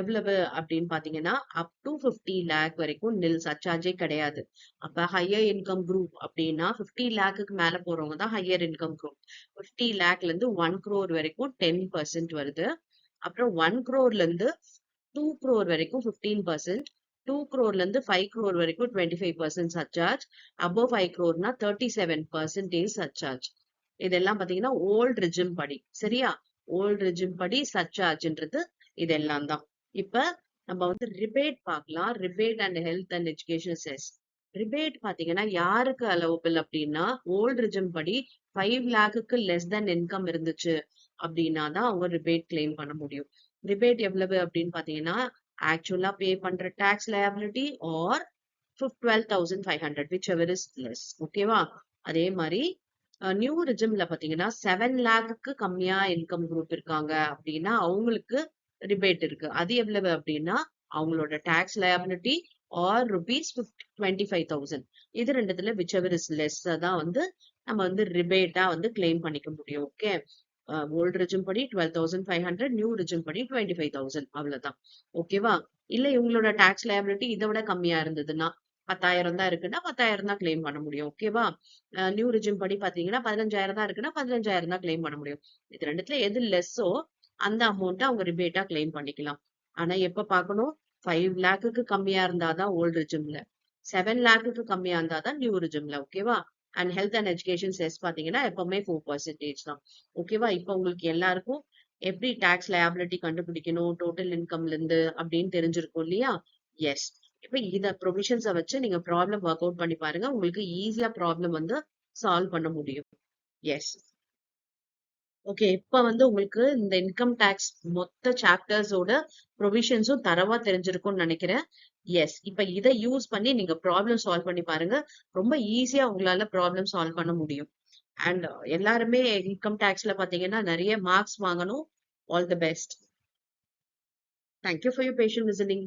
எவ்வளவு அப்படின்னு பாத்தீங்கன்னா அப் டு 50 லேக் வரைக்கும் நில் சர்சார்ஜே கிடையாது. அப்ப ஹையர் இன்கம் குரூப் அப்படின்னா 50 லேக்குக்கு மேல போறவங்க தான் ஹையர் இன்கம் குரூப். 50 லேக்ல இருந்து 1 crore வரைக்கும் 10% வருது. அப்புறம் 1 crore இருந்து 2 crore வரைக்கும் 15%, 2 crore இருந்து 5 crore வரைக்கும் 25% சர்சார்ஜ், above 5 crore 37% சர்சார்ஜ். இதெல்லாம் பாத்தீங்கன்னா ஓல்ட் ரிஜிம் படி. சரியா? ஓல்ட் ரிஜிம் படி சர்சார்ஜ்ன்றது இதெல்லாம் தான். இப்ப நம்ம வந்து ரிபேட் பார்க்கலாம். Rebate and health and education chess. Rebate பாத்தீங்கன்னா யாருக்கு அலோவபிள் அப்படின்னா ஓல்ட் ரிஜிம் படி 5 லேக்குக்கு லெஸ் தென் இன்கம் இருந்துச்சு அப்படின்னா தான் அவங்க ரிபேட் கிளைம் பண்ண முடியும். ரிபேட் எவ்வளவு அப்படின்னு பாத்தீங்கன்னா ஆக்சுவலா பே பண்ற tax liability or 12,500 whichever is less. ஓகேவா? அதே மாதிரி நியூ ரிஜிம்ல பாத்தீங்கன்னா 7 லேக்குக்கு கம்மியா இன்கம் குரூப் இருக்காங்க அப்படின்னா அவங்களுக்கு ரிபேட் இருக்கு. அது எவ்வளவு அப்படின்னா அவங்களோட டாக்ஸ் லயபிலிட்டி ஆர் ருபீஸ் 25,000. இது ரெண்டுத்துல விச் எவர் இஸ் லெஸ் தான் வந்து நம்ம வந்து ரிபேட்டா வந்து கிளைம் பண்ணிக்க முடியும். ஓகே, ஓல்ட் ரிஜிம் படி 12,500, நியூ ரிஜிம் படி 25,000 அவ்வளவுதான். ஓகேவா? இல்ல இவங்களோட டாக்ஸ் லயபிலிட்டி இதை விட கம்மியா இருந்ததுன்னா 10,000 தான் இருக்குன்னா 10,000 தான் கிளைம் பண்ண முடியும். ஓகேவா? நியூ ரிஜிம் படி பாத்தீங்கன்னா 15,000 தான் இருக்குன்னா 15,000 தான் கிளைம் பண்ண முடியும். இது ரெண்டுத்துல எது லெஸ்ஸோ அந்த அமௌண்ட்டை அவங்க ரிபேட்டா கிளைம் பண்ணிக்கலாம். ஆனா எப்ப பார்க்கணும்? 5 லேக்குக்கு கம்மியா இருந்தாதான் ஓல்ட் ரிஜிம்ல, 7 லேக்குக்கு கம்மியா இருந்தாதான் நியூ ரிஜிம்ல. ஓகேவா? And health and education chess பாத்தீங்கன்னா எப்பவுமே 4% தான். ஓகேவா? இப்ப உங்களுக்கு எல்லாருக்கும் எப்படி டாக்ஸ் லயபிலிட்டி கண்டுபிடிக்கணும் டோட்டல் இன்கம்ல இருந்து அப்படின்னு தெரிஞ்சிருக்கும் இல்லையா? எஸ். இப்ப இத ப்ரொவிஷன்ஸை வச்சு நீங்க ப்ராப்ளம் ஒர்க் அவுட் பண்ணி பாருங்க. உங்களுக்கு ஈஸியா ப்ராப்ளம் வந்து சால்வ் பண்ண முடியும். எஸ். ஓகே, இப்ப வந்து உங்களுக்கு இந்த இன்கம் டாக்ஸ் மொத்த சாப்டர்ஸோட ப்ரொவிஷன்ஸும் தரவா தெரிஞ்சிருக்கும்னு நினைக்கிறேன். எஸ். இப்ப இதை யூஸ் பண்ணி நீங்க ப்ராப்ளம் சால்வ் பண்ணி பாருங்க. ரொம்ப ஈஸியா உங்களால ப்ராப்ளம் சால்வ் பண்ண முடியும். அண்ட் எல்லாருமே இன்கம் டாக்ஸ்ல பாத்தீங்கன்னா நிறைய மார்க்ஸ் வாங்கணும். All the best. Thank you for your patient listening.